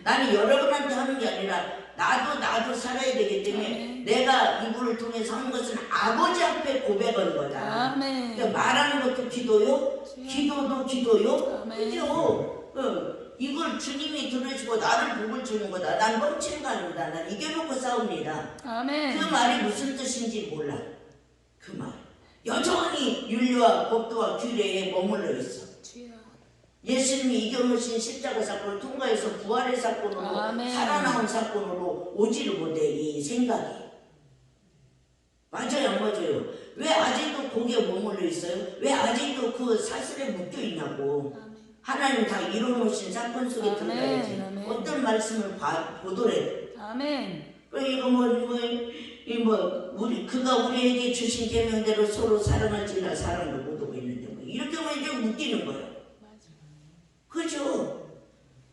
S1: 나는 여러분한테 하는 게 아니라 나도 살아야 되기 때문에 내가 이분을 통해서 하는 것은 아버지 앞에 고백하는 거다. 그러니까 말하는 것도 기도요. 기도도 기도요. 그죠? 이걸 주님이 들으시고 나를 복을 주는 거다. 난 뻥치는 거 아닙니다. 난 이겨놓고 싸웁니다. 그 말이 무슨 뜻인지 몰라. 그 말. 여전히 윤리와 법도와 규례에 머물러 있어. 예수님이 이겨놓으신 십자가 사건을 통과해서 부활의 사건으로 살아나온 사건으로 오지를 못해. 이 생각이. 맞아요 안 맞아요? 왜 아직도 거기에 머물러 있어요? 왜 아직도 그 사슬에 묶여 있냐고. 하나님 다 이뤄놓으신 사건 속에 들어가야지. 어떤 말씀을 보더래. 이거 그가 우리에게 주신 계명대로 서로 사랑할지라 사랑도 못하고 있는데 뭐 이렇게 하면 이제 웃기는 거예요. 그죠?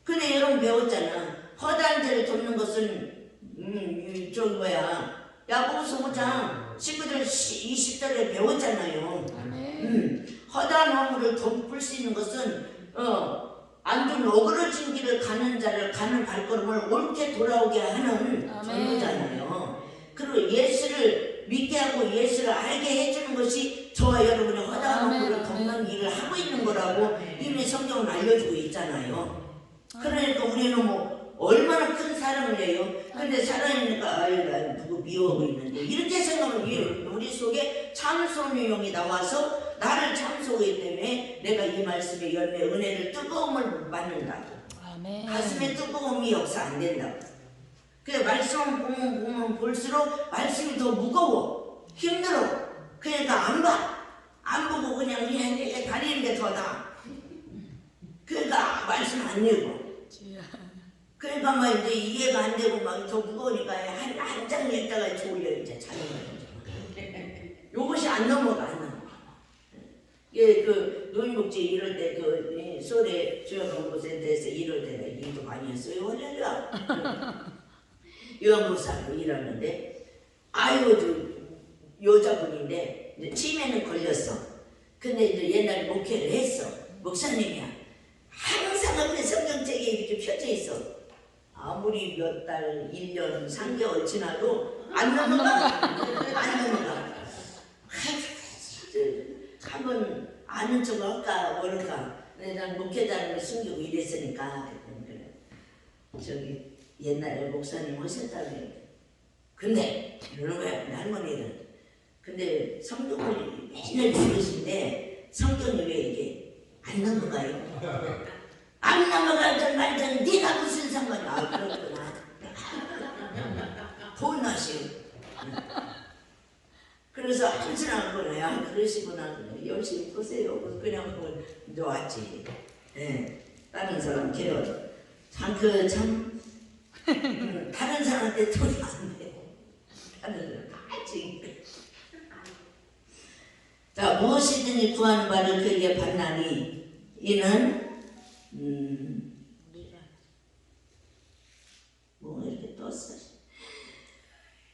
S1: 근데 여러분 배웠잖아. 허다한 죄를 돕는 것은 저기 뭐야 야고보서 5장 19절 20절에 배웠잖아요. 허다한 허물을 덮을 수 있는 것은 안전 어그러진 길을 가는 자를 가는 발걸음을 옳게 돌아오게 하는 정도잖아요. 그리고 예수를 믿게 하고 예수를 알게 해주는 것이 저와 여러분의 허다한 허물을 덮는 일을 하고 있는 거라고 이미 성경은 알려주고 있잖아요. 그러니까 우리는 뭐 얼마나 큰 사랑을 해요. 근데 살아있으니까 아유 난 누구 미워하고 있는데 이렇게 생각하면 우리 속에 참소의 영이 나와서 나를 참소하기 때문에 내가 이 말씀의 열매 은혜를 뜨거움을 받는다고.
S2: 아멘.
S1: 가슴에 뜨거움이 역사 안 된다고. 그래 말씀 보면 볼수록 말씀이 더 무거워. 힘들어. 그러니까 안 봐. 안 보고 그냥 다니는 게 더 나아. 그러니까 말씀 안 읽어.
S2: 주여.
S1: 그러니까 막 이제 이해가 안 되고 막 더 무거우니까 한 장 읽다가 졸려 이제 자는 거야. 요것이 안 넘어가. 예, 그 노인복지 이럴 때 그 소래 주요광고센터에서 이럴 때가 일도 많이 했어요. 할렐루야. 요한복사로 일하는데 아유 여자분인데 이제 치매는 걸렸어. 근데 이제 옛날에 목회를 했어. 목사님이야. 항상 앞에 성경책에 이렇게 펴져 있어. 아무리 몇 달, 1년, 3개월 지나도 안 넘어가. 안 넘어가. 한번 아는 척 할까 모를까. 난 목회자를 숨기고 이랬으니까. 그래. 저기 옛날에 목사님 하셨다며. 근데 이러는 거야 할머니는. 근데 성경을 맨날 주르신데 성경이 왜 이게 안 넘어가요? 안 넘어가든 말든 네가 무슨 상관이야. 아 그렇구나. 본나시. 그래서 한순한 거네요. 그러시구나. 열심히 보세요. 그냥 뭐 놓았지. 예. 다른 사람 괴로워. 참 다른 사람한테 돈이 안 돼. 다른 사람 다 알지. 자, 무엇이든지 구하는 바를 그에게 받나니 이는 뭐 이렇게 떴어.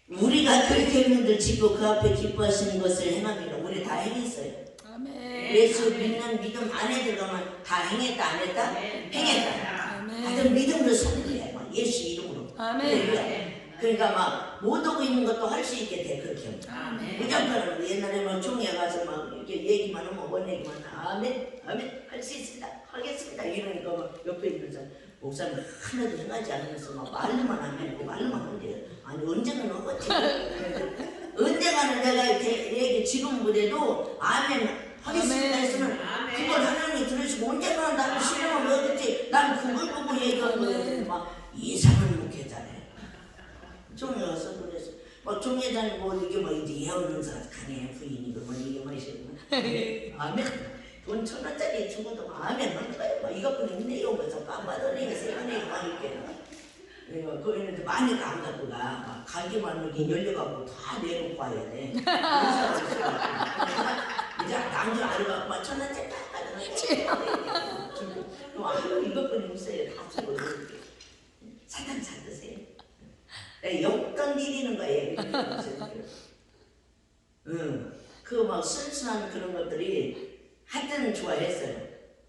S1: 우리가 그 계명들 짓고 그 앞에 기뻐하시는 것을 행합니다. 우리 다 행했어요.
S2: 아멘.
S1: 예수 믿는 믿음 안에 들어가면 다 행했다 안 했다? 행했다.
S2: 아멘.
S1: 하여튼 믿음으로 사는 거야. 막 예수 이름으로.
S2: 아멘.
S1: 그러니까 막 못 오고 있는 것도 할 수 있게 돼. 그렇게 하면.
S2: 아멘.
S1: 무조건 옛날에 막 종에 가서 막 이렇게 얘기만 하면 원 얘기만 하면 아멘 아멘 할 수 있습니다. 하겠습니다. 이러니까 막 옆에 있는 사람 목사님 하나도 행하지 않으면서 막 말로만 하면 말로만 하는데 아니 언젠가는 하겠지. 언젠가는 내가 이렇게 얘기 지금 그래도 아멘 하겠습니다 했으면 그걸 하나님이 들으시고 언젠가는 나를 실행을 하겠지. 난 그걸 보고 얘기하는 거예요. 막 이상한 목회자래. 종에 와서 그래서 막 종회장이 뭐 이게 뭐 이제 예언은 가네 부인이고 뭐 이게 뭐 이게 아멘 돈 1,000원짜리 주고도 아멘 하는 거예요. 막 이것뿐이 있네요. 그래서 깜빡하네 세번에 막 이렇게 거기는 많이 안 갖고 가. 가기만 이렇게 열려갖고 다 내놓고 와야 돼. 이제 남자 알아갖고 막 1,000원짜리 딱 가져가고 이것뿐이 없어요. 다 주고 사탕 잘 드세요. 용돈 드리는 거예요. 그 막 순수한 그런 것들이 하여튼 좋아했어요.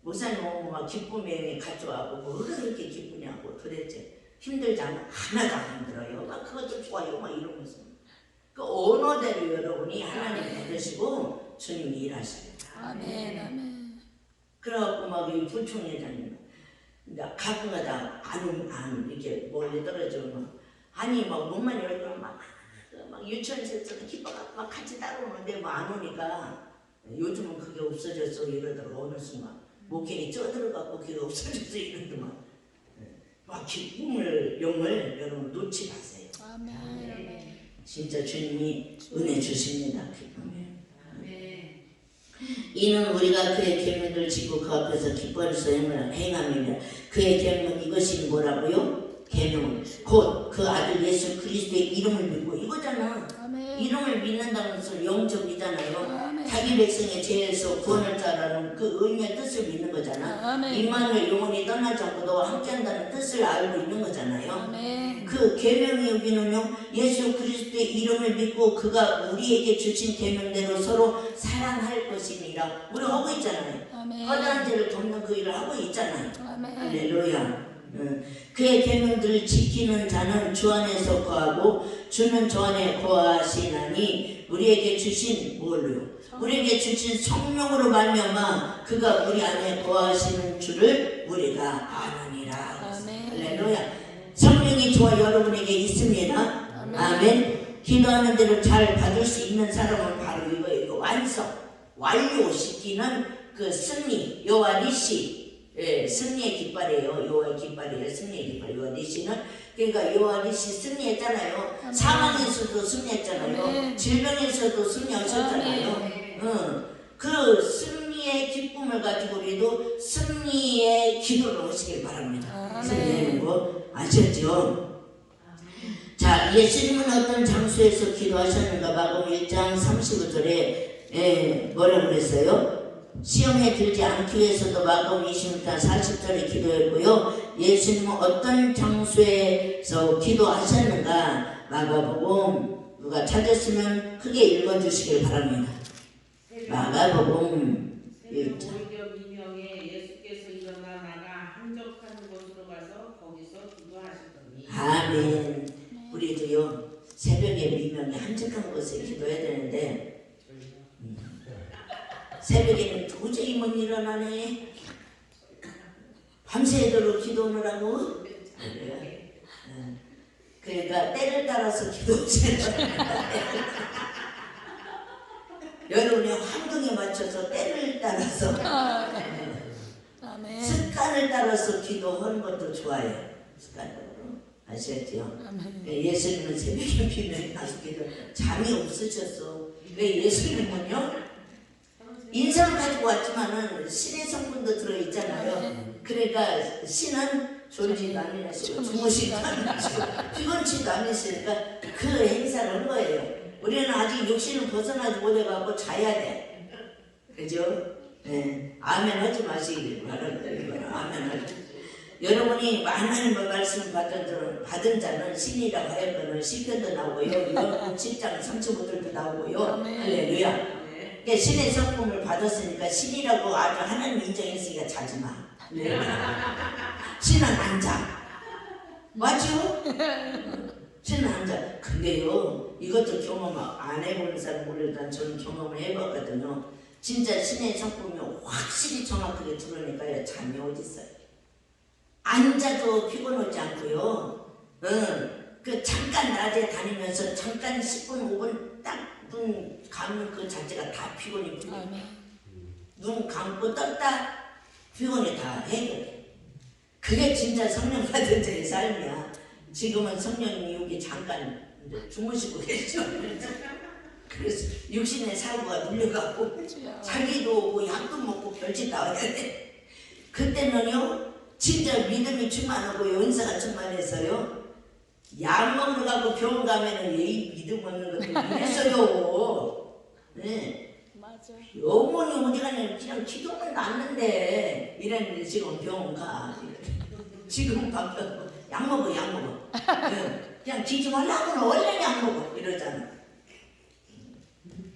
S1: 목사님 오면 막 기쁨에 가져와고 뭐가 그렇게 기쁘냐고 도대체 힘들지 않아? 하나도 안 힘들어요. 막 그것도 좋아요. 막 이러면서 그 언어대로 여러분이 하나님 받으시고 주님이 일하셔요.
S2: 아멘. 아멘.
S1: 그래갖고 막 이 부총회장님 가끔가다 안 이렇게 멀리 떨어지면 아니 막 몸만 열고 막 유치원에서 기뻐갖고 막 같이 따라오는데 뭐 안 오니까 요즘은 그게 없어졌어 이러다가 어느 순간 목회에 쪄들어갖고 그게 없어졌어 이러더만 막 기쁨을 영을 여러분 놓지 마세요.
S2: 아멘.
S1: 진짜 주님이 은혜 주십니다. 이는 우리가 그의 계명을 지고 그 앞에서 기뻐하면서 행함이며 그의 계명 이것이 뭐라고요? 계명 곧 그 아들 예수 그리스도의 이름을 믿고 이거잖아.
S2: 아멘.
S1: 이름을 믿는다는 것은 영접이잖아요.
S2: 아멘.
S1: 자기 백성의 죄에서 구원할 자라는 그 의미의 뜻을 믿는 거잖아.
S2: 아멘.
S1: 임마누엘 영원히 떠나지 않고 너와 함께한다는 뜻을 알고 있는 거잖아요.
S2: 아멘.
S1: 그 계명이 여기는요 예수 그리스도의 이름을 믿고 그가 우리에게 주신 계명대로 서로 사랑할 것이니라. 우리 하고 있잖아요.
S2: 아멘.
S1: 허다한 죄를 덮는 그 일을 하고 있잖아요.
S2: 아멘.
S1: 할렐루야. 그의 계명들을 지키는 자는 주 안에서 거하고 주는 저 안에 거하시나니 우리에게 주신 뭘로요? 우리에게 주신 성령으로 말미암아 그가 우리 안에 거하시는 줄을 우리가 아느니라. 할렐루야. 성령이 저와 여러분에게 있습니다. 아멘. 기도하는 대로 잘 받을 수 있는 사람은 바로 이거 완성 완료시키는 그 승리 여호와 니시 예, 승리의 깃발이에요. 여호와의 깃발이에요. 승리의 깃발. 여호와 니시는 그러니까 여호와 니시 승리했잖아요.
S2: 아멘.
S1: 사망에서도 승리했잖아요.
S2: 아멘.
S1: 질병에서도 승리하셨잖아요. 그 승리의 기쁨을 가지고 우리도 승리의 기도를 하시길 바랍니다. 승리하는 거 아셨죠? 자, 예수님은 어떤 장소에서 기도하셨는가? 마가복음 1장 35절에 뭐라고 그랬어요? 시험에 들지 않기 위해서도 마가복음 26장 40절에 기도했고요. 예수님은 어떤 장소에서 기도하셨는가? 마가복음 누가 찾았으면 크게 읽어주시길 바랍니다. 마가복음 1장.
S3: 오히려 미명에 예수께서 일어나 나가 한적한 곳으로 가서 거기서 기도하시더니.
S1: 아멘. 우리도요 새벽에 미명에 한적한 곳에 기도해야 되는데 새벽에는 도저히 못 일어나네. 밤새도록 기도하느라고. 그러니까 때를 따라서 기도하세요. 여러분의 환경에 맞춰서 때를 따라서
S2: 아멘.
S1: 습관을 따라서 기도하는 것도 좋아요. 습관으로. 아시겠죠? 예수님은 새벽에 비명이 나서 기도 잠이 없으셨어. 왜 예수님은요? 인성을 가지고 왔지만은 신의 성분도 들어있잖아요. 그러니까 신은 졸지도 않으시고 주무시도 않으시고 피곤치도 않으시니까 그 행사를 한 거예요. 우리는 아직 육신을 벗어나지 못해갖고 자야 돼. 그죠? 네. 아멘 하지 마시길 바랍니다. 아멘 하지. 여러분이 하나님의 말씀을 받은 자는 신이라고 하여서는 시편도 나오고요. 이거 10장 35절도 나오고요. 할렐루야. 그러니까 신의 성품을 받았으니까 신이라고 아주 하나님 인정했으니까 자지 마. 신은 안 자. 맞죠? 신은 안 자. 근데요, 이것도 경험 안 해보는 사람 모르지만 저는 경험을 해봤거든요. 진짜 신의 성품이 확실히 정확하게 드러내니까요. 잠이 어딨어요. 앉아도 피곤하지 않고요. 그 잠깐 낮에 다니면서 잠깐 10분, 5분 딱 눈 감는 그 자체가 다 피곤이 풀려. 눈 감고 떴다 피곤이 다 해결돼. 그게 진짜 성령 받은 자의 삶이야. 지금은 성령님이 여기 잠깐 주무시고 계셔. 그래서 육신의 사고가 눌려갖고 자기도 오고 약도 먹고 별짓 다 해야 돼. 그때는요 진짜 믿음이 충만하고 은사가 충만해서요 약 먹으러 가고 병원 가면은 이 믿음 없는 것도 이랬어요. 네.
S2: 맞아.
S1: 어머니 어디가냐 그냥 기도는 났는데 이랬는데 지금 병원 가. 지금 바뀌었고 약 먹어 약 먹어. 네. 그냥 기지 말라고는 원래 약 먹어 이러잖아.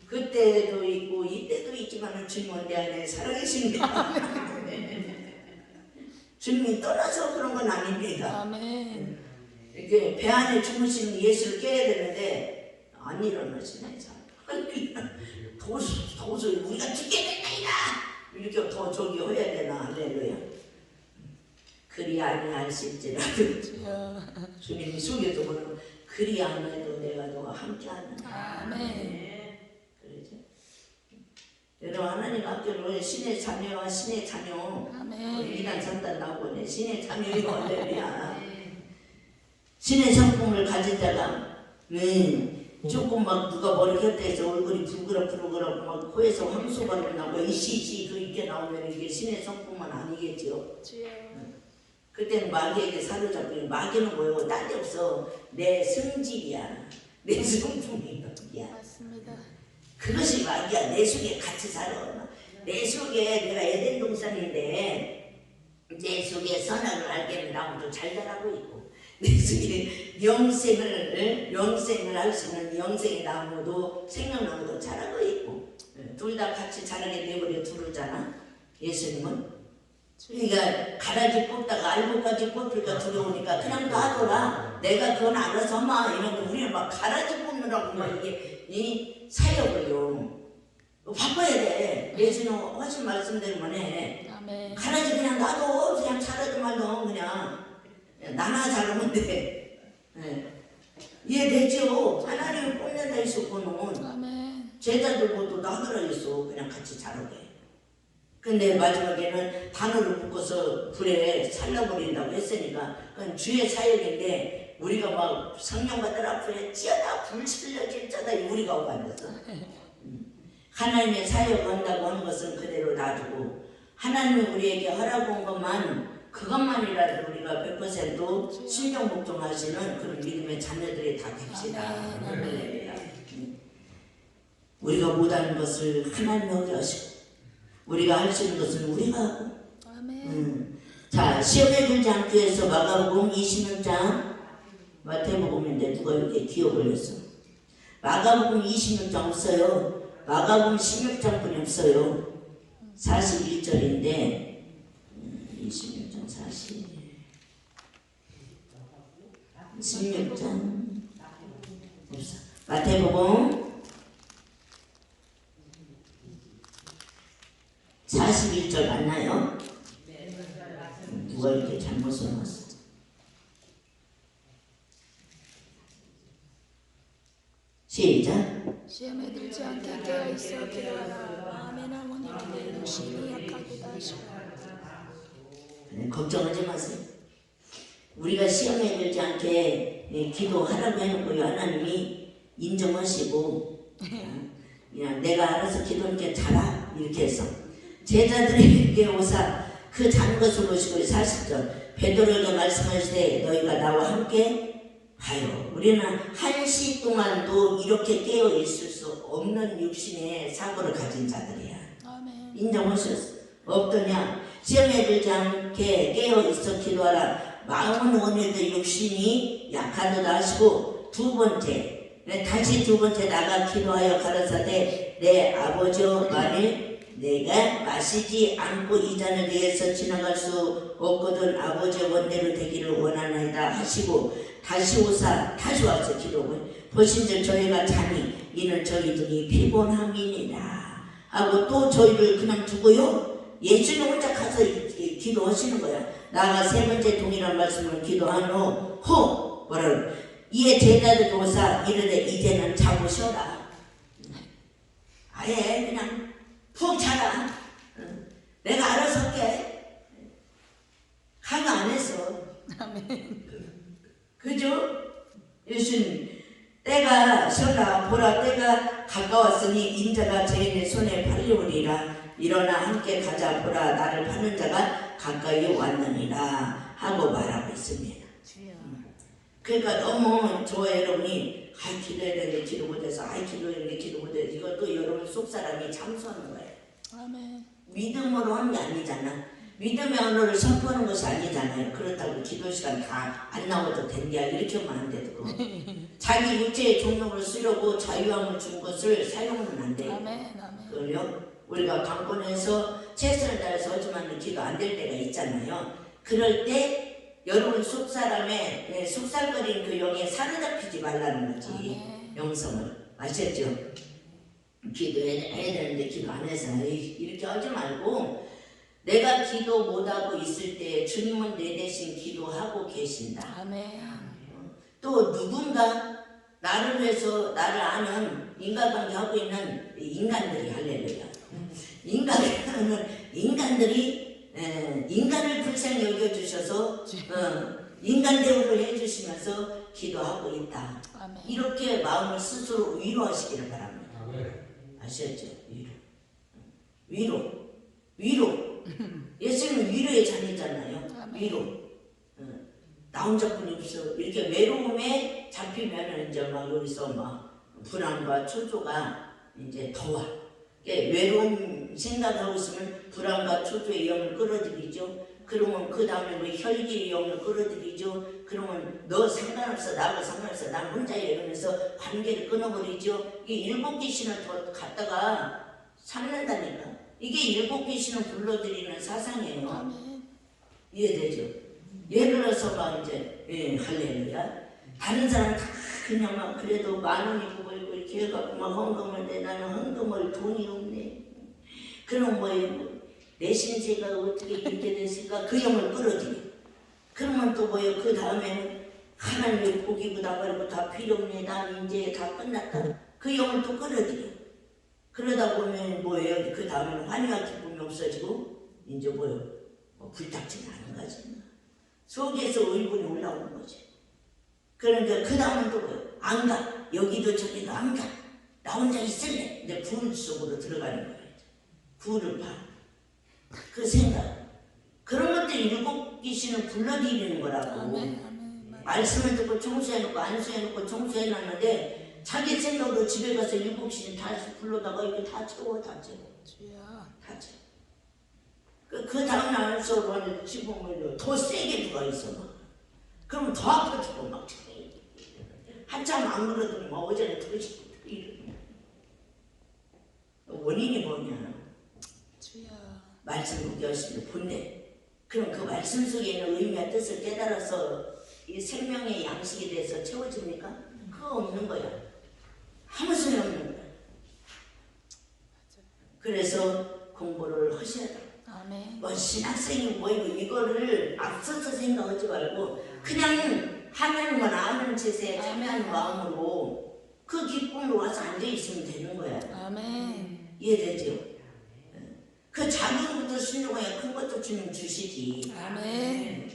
S1: 그때도 있고 이때도 있지만은 주님은 내 안에 살아계십니다. 주님이 떠나서 그런 건 아닙니다.
S2: 아멘.
S1: 이렇게 배 안에 주무시는 예수를 깨야 되는데 안 일어나시네. 도저히 우리가 죽겠겠나이다 이렇게 더 저기 해야 되나. 할렐루야. 그리 아니하실지라도 주님이 속에도 보면 그리 안 해도 내가 너와 함께하는.
S2: 아멘.
S1: 그러죠. 여러분 하나님 앞에로 신의 자녀와 신의 자녀.
S2: 아멘.
S1: 2단 3단 나오고 신의 자녀이고 할렐루야. 신의 성품을 가진 자가 조금 막 누가 머리 곁에서 얼굴이 부그럭부그럭 막 코에서 황소가 나고 이시시 그 있게 나오면 이게 신의 성품은 아니겠지요. 그때는 마귀에게 사로잡히는 마귀는 뭐예요? 딴 데 없어. 내 성질이야. 내 성품이야.
S2: 맞습니다.
S1: 그것이 마귀야. 내 속에 같이 살아. 내 속에 내가 에덴 동산인데 내 속에 선악을 알게는 나무도 잘 자라고 있고 내 속에 영생을 할 수 있는 영생의 나무도 생명나무도 자라고 있고 둘 다 같이 자라게 내버려 두르잖아. 예수님은 그러니까 가라지 뽑다가 알곡까지 뽑힐까 두려우니까 그냥 놔둬라. 내가 그건 알아서 마 이러는데 우리는 막 가라지 뽑느라고 막 이게 이 사역을요 바꿔야 돼. 예수님 하신 말씀대로만 해.
S2: 아멘.
S1: 가라지 그냥 놔둬. 그냥 자라지 말고 그냥 나나 자르면 돼. 네. 이해되죠? 하나님을 뽑는다 했었고는
S2: 아멘.
S1: 제자들 모두 놔두라 했어. 그냥 같이 자라게. 근데 마지막에는 바늘을 묶어서 불에 살려버린다고 했으니까 그건 주의 사역인데 우리가 막 성령받들 앞에 찌어다 불 살려질 자다 우리가 오고 앉았어. 하나님의 사역을 한다고 하는 것은 그대로 놔두고 하나님이 우리에게 허락한 것만 그것만이라도 우리가 100% 신경 복종하시는 그런 믿음의 자녀들이 다 됩시다. 할렐루야. 우리가 못하는 것을 하나님이 하게 하시고 우리가 할 수 있는 것은 우리가 하고 자 시험에 들지 않기 위해서 마가복음 26장 마태복음인데 누가 이렇게 기억 올렸어. 마가복음 26장 없어요. 마가복음 16장뿐이 없어요. 41절인데 26장 16장 없어. 마태복음 41절 맞나요? 누가 이렇게 잘못 써놨어? 시작.
S2: 시험에 들지 않게 깨어있어 기도하라. 마음의 어머니께 육신이 약하게 하시고.
S1: 걱정하지 마세요. 우리가 시험에 들지 않게 기도하라고 해놓고 하나님이 인정하시고 그냥 내가 알아서 기도하니까 잘하 이렇게 해서 제자들에게 오사 그 잔 것을 보시고 40절 베드로에게 말씀하시되 너희가 나와 함께 가요. 우리는 1시 동안도 이렇게 깨어 있을 수 없는 육신의 사고를 가진 자들이야.
S2: 아멘.
S1: 인정하셨어. 없더냐? 시험에 들지 않게 깨어 있어 기도하라. 마음은 원해도 육신이 약하도다 하시고 두 번째 다시 두 번째 나가 기도하여 가라사대 내 아버지여 만일 내가 마시지 않고 이 잔을 위해서 지나갈 수 없거든 아버지의 원대로 되기를 원하나이다 하시고 다시 오사 다시 와서 기도하고 보신즉 저희가 자니 이는 저희들이 피곤함이니라 하고 또 저희를 그냥 두고요 예수님 혼자 가서 기도하시는 거야. 나가 세 번째 동일한 말씀을 기도한 후 뭐라고 이에 제자들 오사 이르되 이제는 자고 쉬어라. 아예 그냥 푹 자라. 내가 알아서 할게. 강요 안 했어. 그죠? 예수님 때가 쉬어라 보라 때가 가까웠으니 인자가 죄인의 손에 팔려오리라. 일어나 함께 가자 보라 나를 파는 자가 가까이 왔느니라 하고 말하고 있습니다. 그러니까 너무 저와 여러분이 기도해야 되는데 기도 못해서 기도해야 되는데 기도 못해서 이것도 여러분 속사람이 참소하는 거예요.
S2: 아멘.
S1: 믿음으로 하는 게 아니잖아. 믿음의 언어를 선포하는 것이 아니잖아요. 그렇다고 기도 시간 다 안 나와도 된다 이렇게 하면 안 되고 자기 육체의 종목을 쓰려고 자유함을 준 것을 사용하면 안 돼요.
S2: 아멘.
S1: 그럼요. 우리가 강권에서 최선을 다해서 하지만 기도 안 될 때가 있잖아요. 그럴 때 여러분 속사람의 속살거리는 그 영에 사로잡히지 말라는 거지. 영성을 아셨죠? 기도해야 되는데 기도 안 해서 이렇게 하지 말고 내가 기도 못하고 있을 때 주님은 내 대신 기도하고 계신다.
S2: 아멘.
S1: 또 누군가 나를 위해서 나를 아는 인간관계 하고 있는 인간들이 할렐루야. 인간들이 인간을 불쌍히 여겨주셔서 인간 대우를 해주시면서 기도하고 있다.
S2: 아멘.
S1: 이렇게 마음을 스스로 위로하시기를 바랍니다. 아셨죠? 위로. 예수님은 위로의 잔이잖아요. 위로. 나 혼자뿐이 없어. 이렇게 외로움에 잡히면은 이제 막 여기서 막 불안과 초조가 이제 더 와. 외로움 생각하고 있으면 불안과 초조의 영을 끌어들이죠. 그러면 그 다음에 뭐 혈기의 영을 끌어들이죠. 그러면 너 상관없어, 나하고 상관없어, 난 혼자야 이러면서 관계를 끊어버리죠. 이게 7 귀신을 더 갖다가 삼는다니까. 이게 7 귀신을 불러들이는 사상이에요.
S2: 아멘.
S1: 이해되죠? 예를 들어서 막 이제 할렐루야. 다른 사람 다 그냥 막 그래도 10,000원이 보이고 이렇게 해갖고 막 헌금을 내 나는 헌금을 돈이 없네. 그럼 뭐예요? 내 신세가 어떻게 이렇게 됐을까? 그 영을 끌어들여. 그러면 또 뭐예요? 그 다음에는 하나님의 복이고 나발이고 다 필요 없네. 난 이제 다 끝났다. 그 영을 또 끌어들여. 그러다 보면 뭐예요? 그 다음에는 환희와 기쁨이 없어지고 이제 뭐예요? 불닥치는 하는 거지. 속에서 의분이 올라오는 거지. 그러니까 그 다음은 또 뭐예요? 안 가. 여기도 저기도 안 가. 나 혼자 있을래. 이제 불 속으로 들어가는 거예요. 불을 봐. 그 생각. 그런 것들 일곱 귀신을 불러들이는 거라고.
S2: 아멘.
S1: 말씀을 듣고 청소해놓고 안수해놓고 청소해놨는데 자기 생각으로 집에 가서 일곱 귀신 다 불러다가 이거 다 채워.
S2: 주여.
S1: 다 채워. 그 다음날 안수로 집으면 더 세게 들어가 있어. 막. 그러면 더 아파지고 막 한참 안 그러더니 막 어제는 더 싶고 이러냐. 원인이 뭐냐?
S2: 주여.
S1: 말씀 묵였으면 본래. 그럼 그 말씀 속에 있는 의미와 뜻을 깨달아서 이 생명의 양식에 대해서 채워집니까? 그거 없는 거야. 아무 소용 없는 거야. 그래서 공부를 하셔야 돼.
S2: 아멘.
S1: 뭐 신학생이 뭐이고 이거를 앞서서 생각하지 말고 그냥 하나님만 아는 채세 참여하는 마음으로 그 기쁨으로 와서 앉아있으면 되는 거야.
S2: 아멘.
S1: 이해되죠? 그 작은 것도 순종해야 큰 것도 주님 주시지.
S2: 아멘.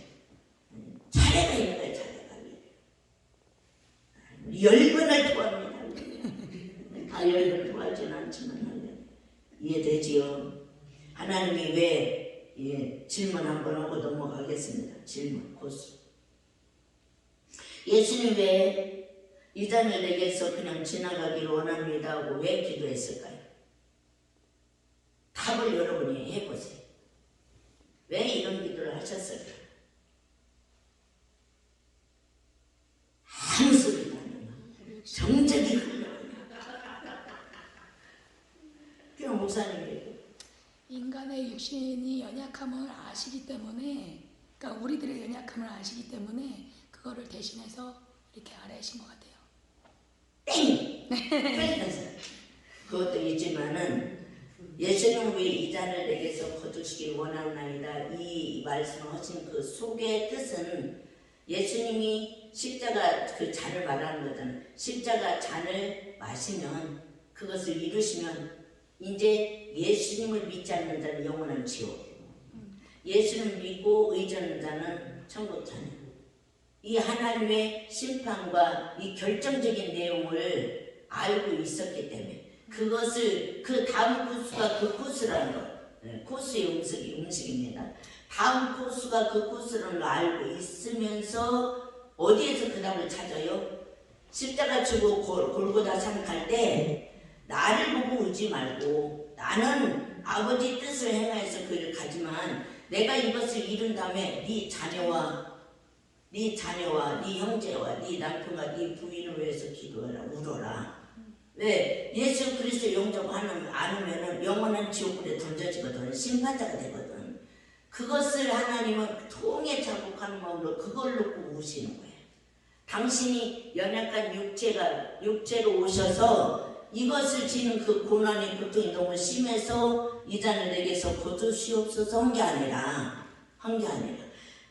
S1: 차례가 있는 거야. 차례가. 열번을 구합니다. 다 열번 구하지는 않지만 이해되지요? 하나님이 왜 질문 한번 하고 넘어가겠습니다. 질문 고수. 예수님 왜 이 잔을 내게서 그냥 지나가기를 원합니다 하고 왜 기도했을까요? 답을 여러분이 해보세요. 왜 이런 기도를 하셨을까? 아무 소리도 안 나요. 정적이 흘러요. 그럼 목사님이
S2: 인간의 육신이 연약함을 아시기 때문에, 그러니까 우리들의 연약함을 아시기 때문에 그거를 대신해서 이렇게 아뢰신 것 같아요.
S1: 땡! 그것도 있지만은 예수님은 왜 이 잔을 내게서 거두시길 원하나이다 이 말씀을 하신 그 속의 뜻은 예수님이 십자가 그 잔을 말하는 거잖아요. 십자가 잔을 마시면 그것을 이루시면 이제 예수님을 믿지 않는 자는 영원한 지옥, 예수를 믿고 의지하는 자는 천국 자녀. 이 하나님의 심판과 이 결정적인 내용을 알고 있었기 때문에 그것을 그 다음 코스가 그 코스라는 거, 코스의 음식입니다. 다음 코스가 그 코스라는 걸 알고 있으면서 어디에서 그 답을 찾아요? 십자가 지고 골고다 산 갈 때 나를 보고 울지 말고 나는 아버지 뜻을 행하여서 그 일을 가지만 내가 이것을 이룬 다음에 네 자녀와 네 형제와 네 남편과 네 부인을 위해서 기도해라. 울어라. 왜? 예수 그리스도 영접 않으면 영원한 지옥불에 던져지거든. 심판자가 되거든. 그것을 하나님은 통에 자복하는 마음으로 그걸 놓고 우시는 거예요. 당신이 연약한 육체로 오셔서 이것을 지는 그 고난의 고통이 너무 심해서 이 잔을 내게서 거두시옵소서 한 게 아니라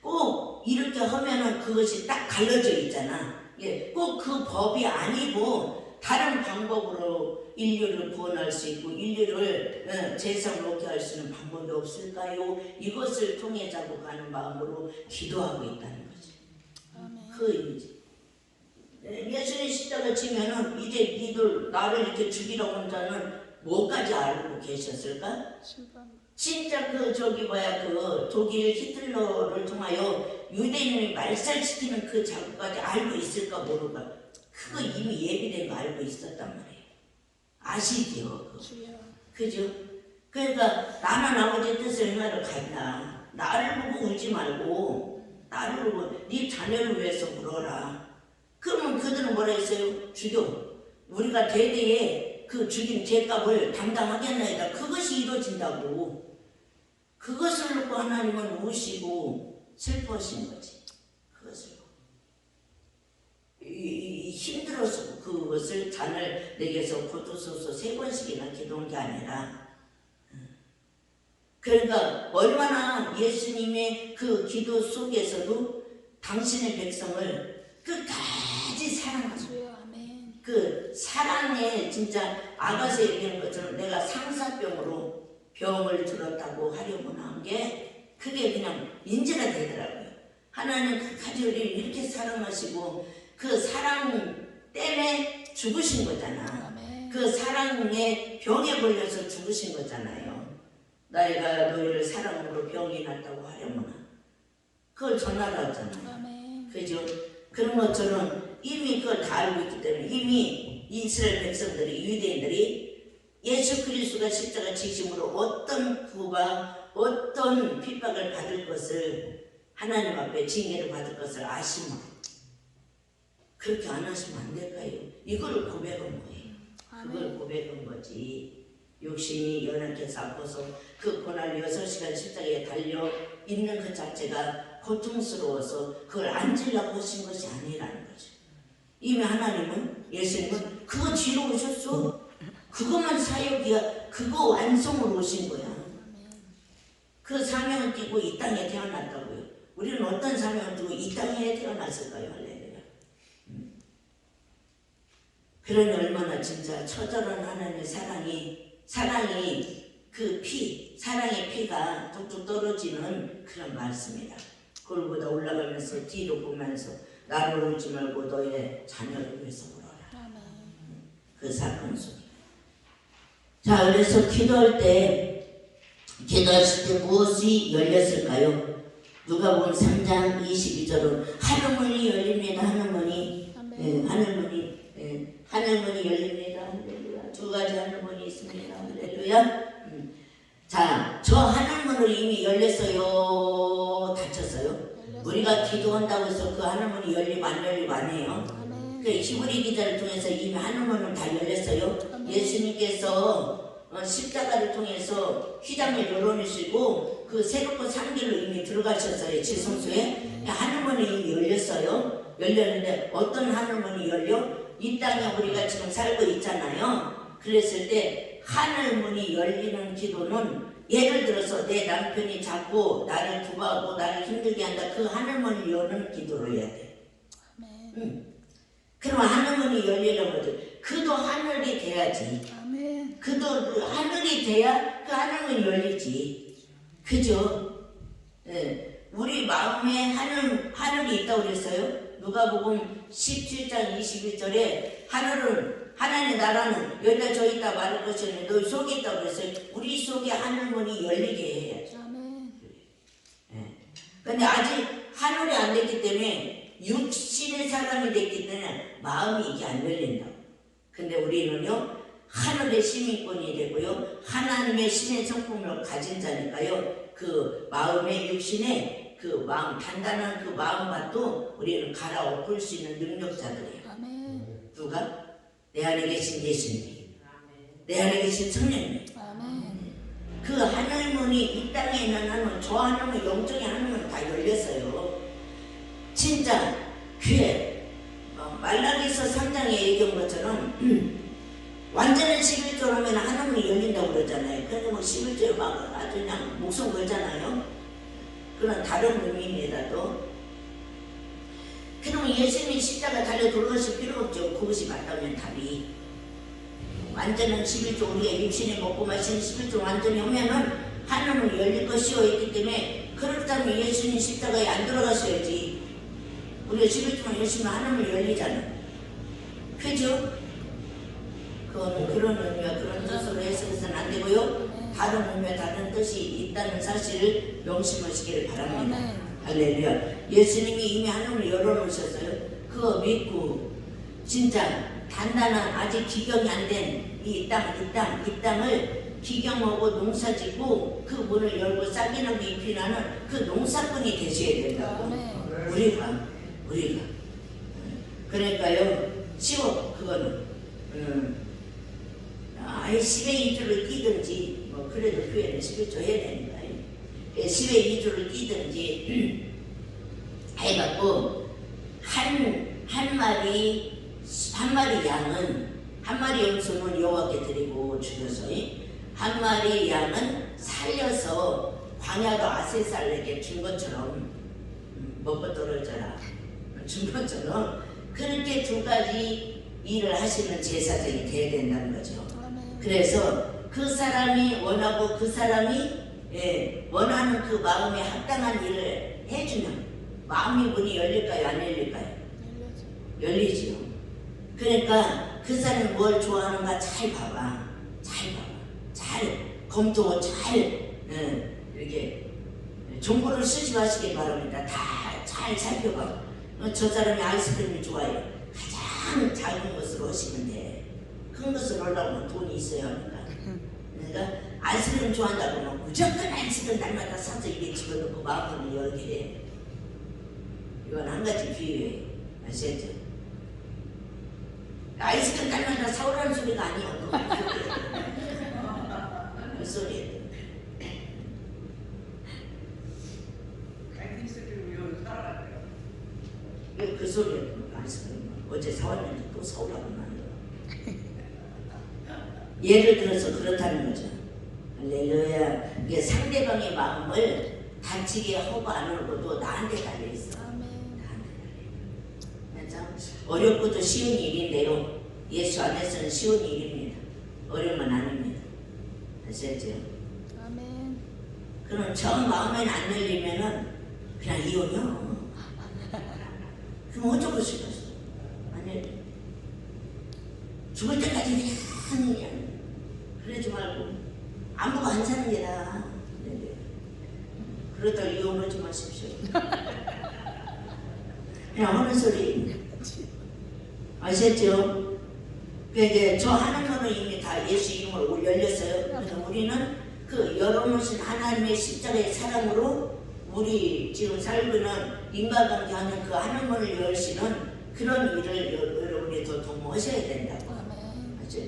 S1: 꼭 이렇게 하면은 그것이 딱 갈라져 있잖아. 꼭 그 법이 아니고 다른 방법으로 인류를 구원할 수 있고 인류를 세상 놓게 할 수 있는 방법이 없을까요? 이것을 통해 자복하는 마음으로 기도하고 있다는 거지.
S2: 아멘.
S1: 그 의미지. 예수님 십자가 지면은 이제 니들 나를 이렇게 죽이라고 한 자는 뭐까지 알고 계셨을까? 진짜 그 독일 히틀러를 통하여 유대인을 말살시키는 그 작업까지 알고 있을까 모를까? 그거 이미 예비된 거 알고 있었단 말이에요. 아시지요? 그죠? 그러니까 나는 아버지의 뜻을 행하러 간다. 나를 보고 울지 말고 나를 보고 네 자녀를 위해서 울어라. 그러면 그들은 뭐라 했어요? 죽여. 우리가 대대에 그 죽인 죄값을 담당하겠나이다. 그것이 이루어진다고. 그것을 놓고 하나님은 우시고 슬퍼하신 거지. 그것을 힘들어서 그것을 잔을 내게서 거두소서 3번씩이나 기도한 게 아니라, 그러니까 얼마나 예수님의 그 기도 속에서도 당신의 백성을 끝까지 사랑하는, 그 사랑에 진짜 아가서 얘기하는 것처럼 내가 상사병으로 병을 들었다고 하려고 한 게 그게 그냥 인지가 되더라고요. 하나님 끝까지 우리를 이렇게 사랑하시고 그 사랑 때문에 죽으신 거잖아.
S2: 아멘.
S1: 그 사랑에 병에 걸려서 죽으신 거잖아요. 나이가 너희를 사랑으로 병이 났다고 하려구나. 그걸 전하라잖아.
S2: 아멘.
S1: 그죠? 그런 것처럼 이미 그걸 다 알고 있기 때문에 이미 이스라엘 백성들이 유대인들이 예수 그리스도가 십자가 지심으로 어떤 구가 어떤 핍박을 받을 것을 하나님 앞에 징계를 받을 것을 아시면 그렇게 안 하시면 안 될까요? 이걸 고백한 거예요. 그걸 고백한 거지. 욕심이 연약해서 아파서 그 고난 6시간 십자가에 달려 있는 그 자체가 고통스러워서 그걸 앉으려고 하신 것이 아니라는 거죠. 이미 하나님은 예수님은 그거 뒤로 오셨어. 그것만 사역이야. 그거 완성으로 오신 거야. 그 사명을 띠고 이 땅에 태어났다고요. 우리는 어떤 사명을 띠고 이 땅에 태어났을까요? 할렐루야. 그러니 얼마나 진짜 처절한 하나님의 사랑이 그 사랑의 피가 뚝뚝 떨어지는 그런 말씀이다. 골보다 올라가면서 뒤로 보면서 나를 울지 말고 너의 자녀를 위해서 울어라. 그 사건 속에. 자, 그래서 기도하실 때 무엇이 열렸을까요? 누가복음 3장 22절은 하늘문이 열립니다. 하늘문이 하늘문이 열립니다. 할렐루야. 두 가지 하늘문이 있습니다. 할렐루야. 자, 저 하늘문을 이미 열렸어요? 닫혔어요? 우리가 기도한다고 해서 그 하늘문이 열리고 안 열리고 아니에요. 그 히브리 기자를 통해서 이미 하늘문은 다 열렸어요. 예수님께서 십자가를 통해서 휘장을 열어내시고 그 새롭고 산 길로 이미 들어가셨어요. 지성소에. 하늘문이 이미 열렸어요. 열렸는데 어떤 하늘문이 열려? 이 땅에 우리가 지금 살고 있잖아요. 그랬을 때 하늘문이 열리는 기도는 예를 들어서 내 남편이 자꾸 나를 구하고 나를 힘들게 한다. 그 하늘문을 여는 기도로 해야 돼. 그럼 하늘문이 열리려거든. 그도 하늘이 돼야지.
S2: 아멘.
S1: 그도 하늘이 돼야 그 하늘문이 열리지. 그죠? 예. 우리 마음에 하늘이 있다고 그랬어요. 누가복음 17장 21절에 하나님의 나라는 여기다 저 있다 말할 것이었는데 너희 속에 있다고 그랬어요. 우리 속에 하늘문이 열리게 해야죠.
S2: 아멘.
S1: 근데 아직 하늘이 안 됐기 때문에 육신의 사람이 됐기 때문에 마음이 이게 안 열린다고. 근데 우리는요 하늘의 시민권이 되고요 하나님의 신의 성품을 가진 자니까요 그 마음의 육신의 그 마음 단단한 그 마음만도 우리는 갈아엎을 수 있는 능력자들이에요.
S2: 아멘.
S1: 누가? 내 안에 계신 예수님, 내 안에 계신 성령님.
S2: 아멘.
S1: 그 하늘문이 이 땅에 있는 하늘문, 저 하늘문, 영적인 하늘문 다 열렸어요. 진짜 귀에 말라기서 3장에 얘기한 것처럼 완전한 11조로 하면 하늘문이 열린다고 그러잖아요. 그런데 뭐 11조에 막 아주 그냥 목숨 걸잖아요. 그런 다른 의미입니다. 또 그러면 예수님이 십자가 달려 돌아가실 필요 없죠. 그것이 맞다면 답이 완전한 11조 우리가 육신에 먹고 마시는 11조 완전히 하면은 하늘문이 열릴 것이요 했기 때문에 그렇다면 예수님 십자가에 안 들어가셔야지. 우리가 11조만 열심히 하늘문이 열리잖아. 그죠? 그거는 그런 의미와 그런 뜻으로 해석해서는 안 되고요. 다른 의미와 다른 뜻이 있다는 사실을 명심하시기를 바랍니다. 할렐루야. 예수님이 이미 하늘을 열어놓으셨어요. 그거 믿고 진짜 단단한 아직 기경이 안 된 이 땅을 기경하고 농사짓고 그 문을 열고 싹이나무 잎이 나는 그 농사꾼이 되셔야 된다고. 우리가 그러니까요 쉬워. 그거는 아예 10의 2주를 뛰든지 뭐 그래도 교회는 11조 해야 되니까 10의 2주를 뛰든지 해갖고 한 마리 양은 한 마리 염소는 여호와께 드리고 죽여서 한 마리 양은 살려서 광야도 아세살에게 준 것처럼 먹고 떨어져라 준 것처럼 그렇게 두 가지 일을 하시는 제사장이 돼야 된다는 거죠.
S2: 아멘.
S1: 그래서 그 사람이 원하고 그 사람이 원하는 그 마음에 합당한 일을 해주면 마음의 문이 열릴까요? 안 열릴까요? 열리지요. 그러니까 그 사람이 뭘 좋아하는가 잘 봐봐. 잘 검토 이렇게 정보를 쓰지 마시기 바랍니다. 다 잘 살펴봐. 저 사람이 아이스크림이 좋아해요. 가장 작은 것으로 하시면 돼. 큰 것을 하려면 돈이 있어야 하니까. 그러니까 아이스크림 좋아한다고 하면 무조건 아이스크림 날마다 사서 입에 집어넣고 마음을 열게 해. 이건 한 가지 비유예요. 아시겠죠? 아이스크림 날마다 사오라는 소리가 아니야. 그 소리예요. 그 소리예요. 아이스크림 어제 사왔는데 또 사오라고 하는 예를 들어서 그렇다는 거죠. 할렐루야. 이게 상대방의 마음을 다치게 하고 안 하고도 나한테 달려있어. 어렵고도 쉬운 일인데요. 예수 안에서는 쉬운 일입니다. 어려운 건 아닙니다. 아시겠죠?
S2: 아멘.
S1: 그럼 처음 마음에는 안 열리면은 그냥 이혼이요. 그럼 어쩌고 싶었어? 안 열려. 죽을 때까지 그냥 그러지 말고 안 보고 안 사는 게 나아. 그러다 이혼하지 마십시오. 그냥 하는 소리. 아시겠죠? 이제 저 하는 거는 이미 다 예수 이름으로 열렸어요. 그래서 우리는 그 열어놓으신 하나님의 십자가의 사랑으로 우리 지금 살고 있는 인간관계 하는 그 하는 것을 열시는 그런 일을 여러분이 더 도모하셔야 된다고.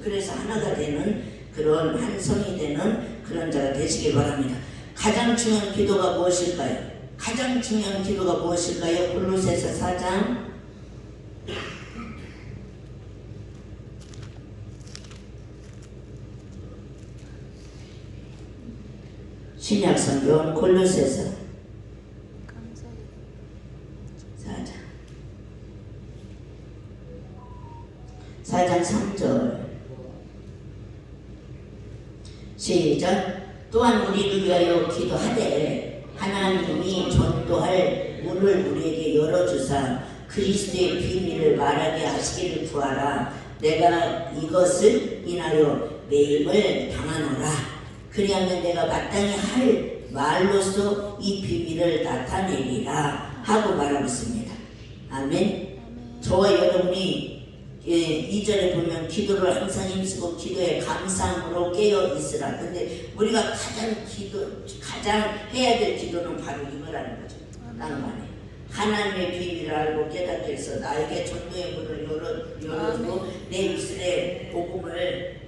S1: 그래서 하나가 되는 그런 한 성이 되는 그런 자가 되시길 바랍니다. 가장 중요한 기도가 무엇일까요? 가장 중요한 기도가 무엇일까요? 골로새서 4장 신약성경 골로새서 4장 3절 시작. 또한 우리를 위하여 기도하되 하나님이 전도할 문을 우리에게 열어주사 그리스도의 비밀을 말하게 하시기를 구하라. 내가 이것을 인하여 매임을 당하노라. 그리하면 내가 마땅히 할 말로서 이 비밀을 나타내리라 하고 말하고 있습니다. 아멘. 저와 여러분이 2절에 보면 기도를 항상 힘쓰고 기도에 감사함으로 깨어 있으라. 근데 우리가 가장 해야 될 기도는 바로 이거라는 거죠. 라는 말이에요. 하나님의 비밀을 알고 깨닫게 해서 나에게 전도의 문을 열어주고 내 입술에 복음을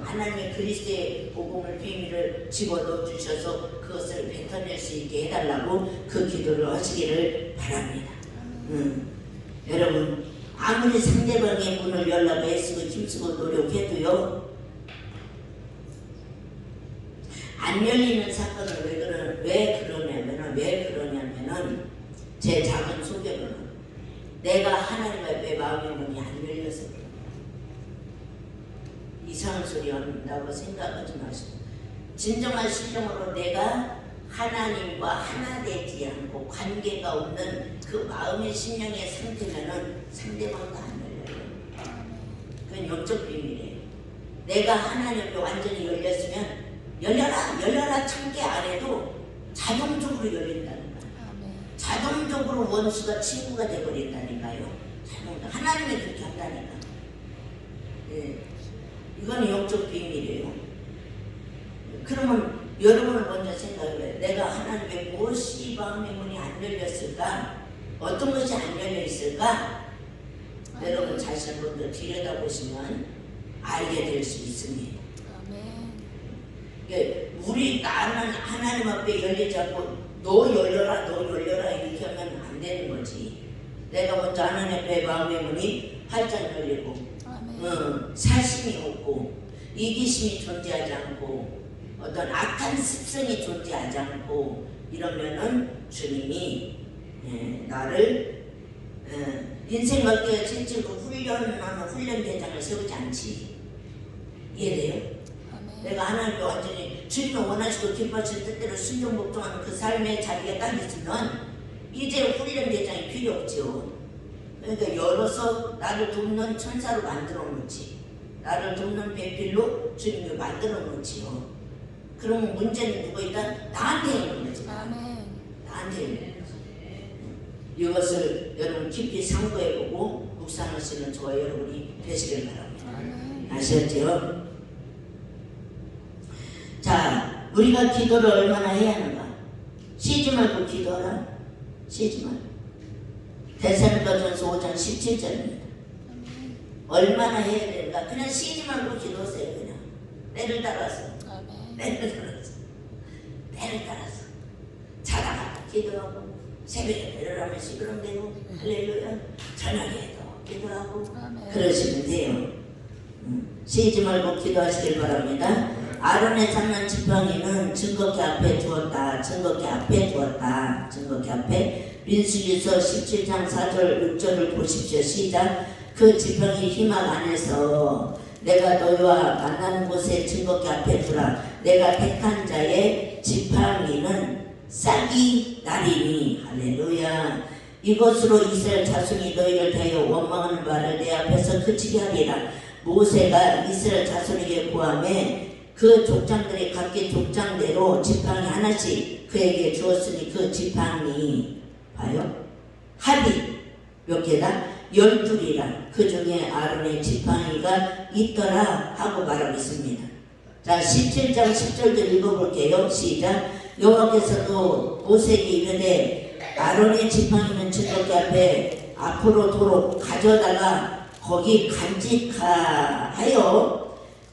S1: 하나님의 그리스도의 복음을 비밀을 집어넣어 주셔서 그것을 뱉어낼 수 있게 해달라고 그 기도를 하시기를 바랍니다. 여러분 아무리 상대방의 문을 열라고 애쓰고 힘쓰고 노력해도요 안 열리는 사건을 왜 그러냐면은 제 작은 소견은 내가 하나님 앞에 마음의 문이 안 열려서 그래요. 이상한 소리 한다고 생각하지 마시고 진정한 심정으로 내가 하나님과 하나 되지 않고 관계가 없는 그 마음의 심령의 상태면은 상대방도 안 열려요. 그건 영적 비밀이에요. 내가 하나님께 완전히 열렸으면 열려라 참게 안 해도 자동적으로 열린다는 거예요. 자동적으로 원수가 친구가 돼버린다니까요. 하나님이 그렇게 한다니까. 이건 영적 비밀이에요. 그러면 여러분을 먼저 생각해요. 내가 하나님의 무엇이 마음의 문이 안 열렸을까? 어떤 것이 안 열려 있을까? 여러분 자신을 먼저 들여다보시면 알게 될 수 있습니다. 나는 하나님 앞에 열리지 않고 너 열려라 이렇게 하면 안 되는 거지. 내가 먼저 하나님 앞에 마음의 문이 활짝 열리고 사심이 없고 이기심이 존재하지 않고 어떤 악한 습성이 존재하지 않고 이러면은 주님이 나를 인생 갈때 실제로 훈련 대장을 세우지 않지. 이해돼요?
S2: 아멘.
S1: 내가 하나님께 완전히 주님을 원하시고 기뻐하시는 뜻대로 순종복종하는 그 삶의 자리에 딱 있으면 이제 훈련 대장이 필요 없죠. 그러니까 열어서 나를 돕는 천사로 만들어 놓지. 나를 돕는 배필로 주님을 만들어 놓지요. 그러면 문제는 누구 있다? 나한테 있는 거지.
S2: 아멘.
S1: 나한테 있는 거지. 이것을 여러분 깊이 상고해보고 묵상하시는 저와 여러분이 되시길 바랍니다.
S2: 아멘.
S1: 아셨죠? 자, 우리가 기도를 얼마나 해야 하는가? 쉬지 말고 기도하라. 쉬지 말고. 데살로니가전서 5장 17절입니다. 얼마나 해야 되는가? 그냥 쉬지 말고 기도하세요. 그냥 때를 따라서.
S2: 아멘.
S1: 때를 따라서. 때를 따라서. 자다가 기도하고 새벽에 일어나면 시끄럼대고 할렐루야. 저녁에도 기도하고
S2: 아멘.
S1: 그러시면 돼요. 쉬지 말고 기도하시길 바랍니다. 아론의 장난 지팡이는 증거기 앞에 두었다. 증거기 앞에 두었다. 증거기 앞에. 민수기서 17장 4절 6절을 보십시오. 시작. 그 지팡이 희망 안에서 내가 너희와 만나는 곳에 증거기 앞에 두라. 내가 택한 자의 지팡이는 싹이 나리니. 할렐루야. 이것으로 이스라엘 자손이 너희를 대하여 원망하는 말을 내 앞에서 그치게 하리라. 모세가 이스라엘 자손에게 구하매 그 족장들이 각기 족장대로 지팡이 하나씩 그에게 주었으니 그 지팡이 봐요. 합이 몇 개다? 12이라. 그 중에 아론의 지팡이가 있더라 하고 말하고 있습니다. 자, 17장 10절도 읽어볼게요. 시작. 여호와께서도 모세에게 이르되 아론의 지팡이는 증거기 앞에 앞으로 도로 가져다가 거기 간직하여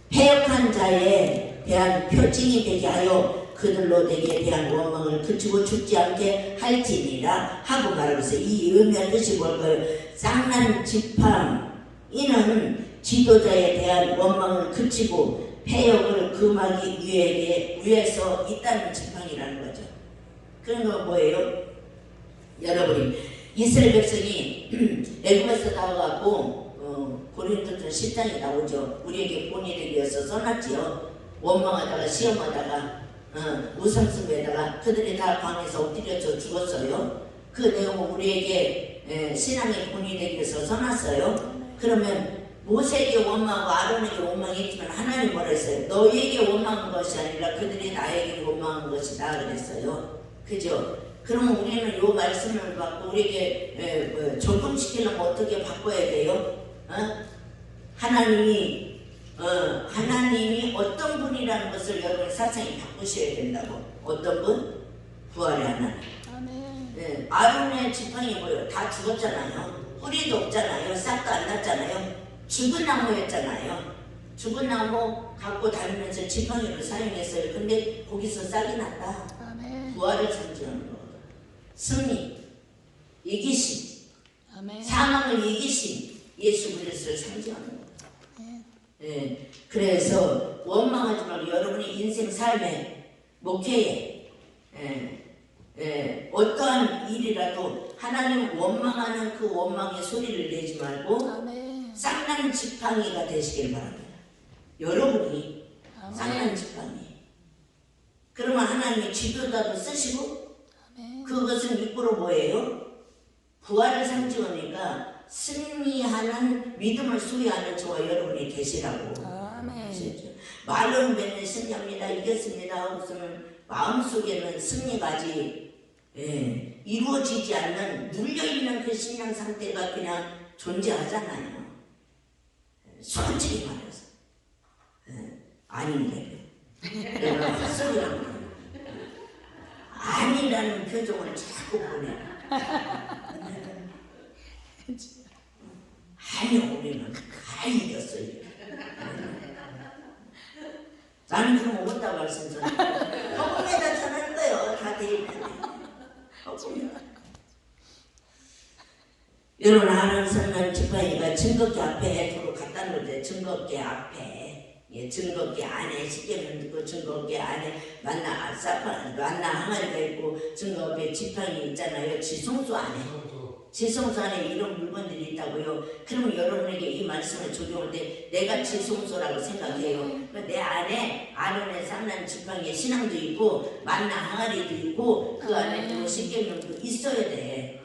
S1: 패역한 자에 대한 표징이 되게 하여 그들로 내게 대한 원망을 그치고 죽지 않게 할지니라 하고 말하고 있어요. 이 의미의 뜻이 뭘까요? 쌍난 지팡이는 지도자에 대한 원망을 그치고 패역을 금하기 위해서 있다는 지팡이라는 거죠. 그런 건 뭐예요? 여러분이 이스라엘 백성이 애굽에서 나와갖고 고린도전 10장에 나오죠. 우리에게 본이 되기 위해서 써놨지요. 원망하다가 시험하다가 우상숭배에다가 그들이 다 광에서 엎드려져 죽었어요. 그 내용은 우리에게 신앙의 본이 되기 위해서 써놨어요. 그러면 모세에게 원망하고 아론에게 원망했지만 하나님 뭐라 했어요? 너희에게 원망한 것이 아니라 그들이 나에게 원망한 것이다 그랬어요. 그죠? 그러면 우리는 이 말씀을 받고 우리에게 적응시키려면 어떻게 바꿔야 돼요? 하나님이 어떤 분이라는 것을 여러분 사상이 바꾸셔야 된다고. 어떤 분? 부활의 하나님.
S2: 아멘.
S1: 아론의 지팡이 뭐예요? 다 죽었잖아요. 뿌리도 없잖아요. 싹도 안 났잖아요. 죽은 나무였잖아요. 죽은 나무 갖고 다니면서 지팡이를 사용했어요. 근데 거기서 싹이 났다.
S2: 아멘.
S1: 부활을 상징하는 거거든. 승리, 이기심,
S2: 아멘.
S1: 사망을 이기심, 예수 그리스도를 상징하는 거예요. 예, 그래서 원망하지 말고 여러분의 인생 삶에 목회에 어떠한 일이라도 하나님 원망하는 그 원망의 소리를 내지 말고
S2: 아멘.
S1: 쌍난 지팡이가 되시길 바랍니다. 여러분이
S2: 아멘.
S1: 쌍난 지팡이. 그러면 하나님의 지도자도 쓰시고
S2: 아멘.
S1: 그것은 입구로 뭐예요? 부활을 상징하니까 승리하는 믿음을 소유하는 저와 여러분이 되시라고.
S2: 아멘.
S1: 말로는 맨날 승리합니다. 이겼습니다. 하고서는 마음속에는 승리가 아직 이루어지지 않는 눌려있는 그 신앙 상태가 그냥 존재하잖아요. 솔직히 말해서 아닌데 내가 헛소리라고 아니라는 표정을 자꾸 보내. 아니요, 우리는 다 이겼어요. 나는 그럼 못다 말씀드려요. 허공에다 전하는 거예요. 다 돼 있는데. 허공에. 여러분 아는 선한 지팡이가 증거기 앞에 도로 갖다 놓을 증거기 앞에, 증거기 안에 십계명 듣고 증거기 안에 만나 항아리가 있고 증거기 지팡이 있잖아요. 지성소 안에. 지성소 안에 이런 물건들이 있다고요. 그러면 여러분에게 이 말씀을 적용할 때 내가 지성소라고 생각해요. 내 안에 아론의 쌍난 지팡이의 신앙도 있고 만나 항아리도 있고 그 안에 또 십계명도 있어야 돼.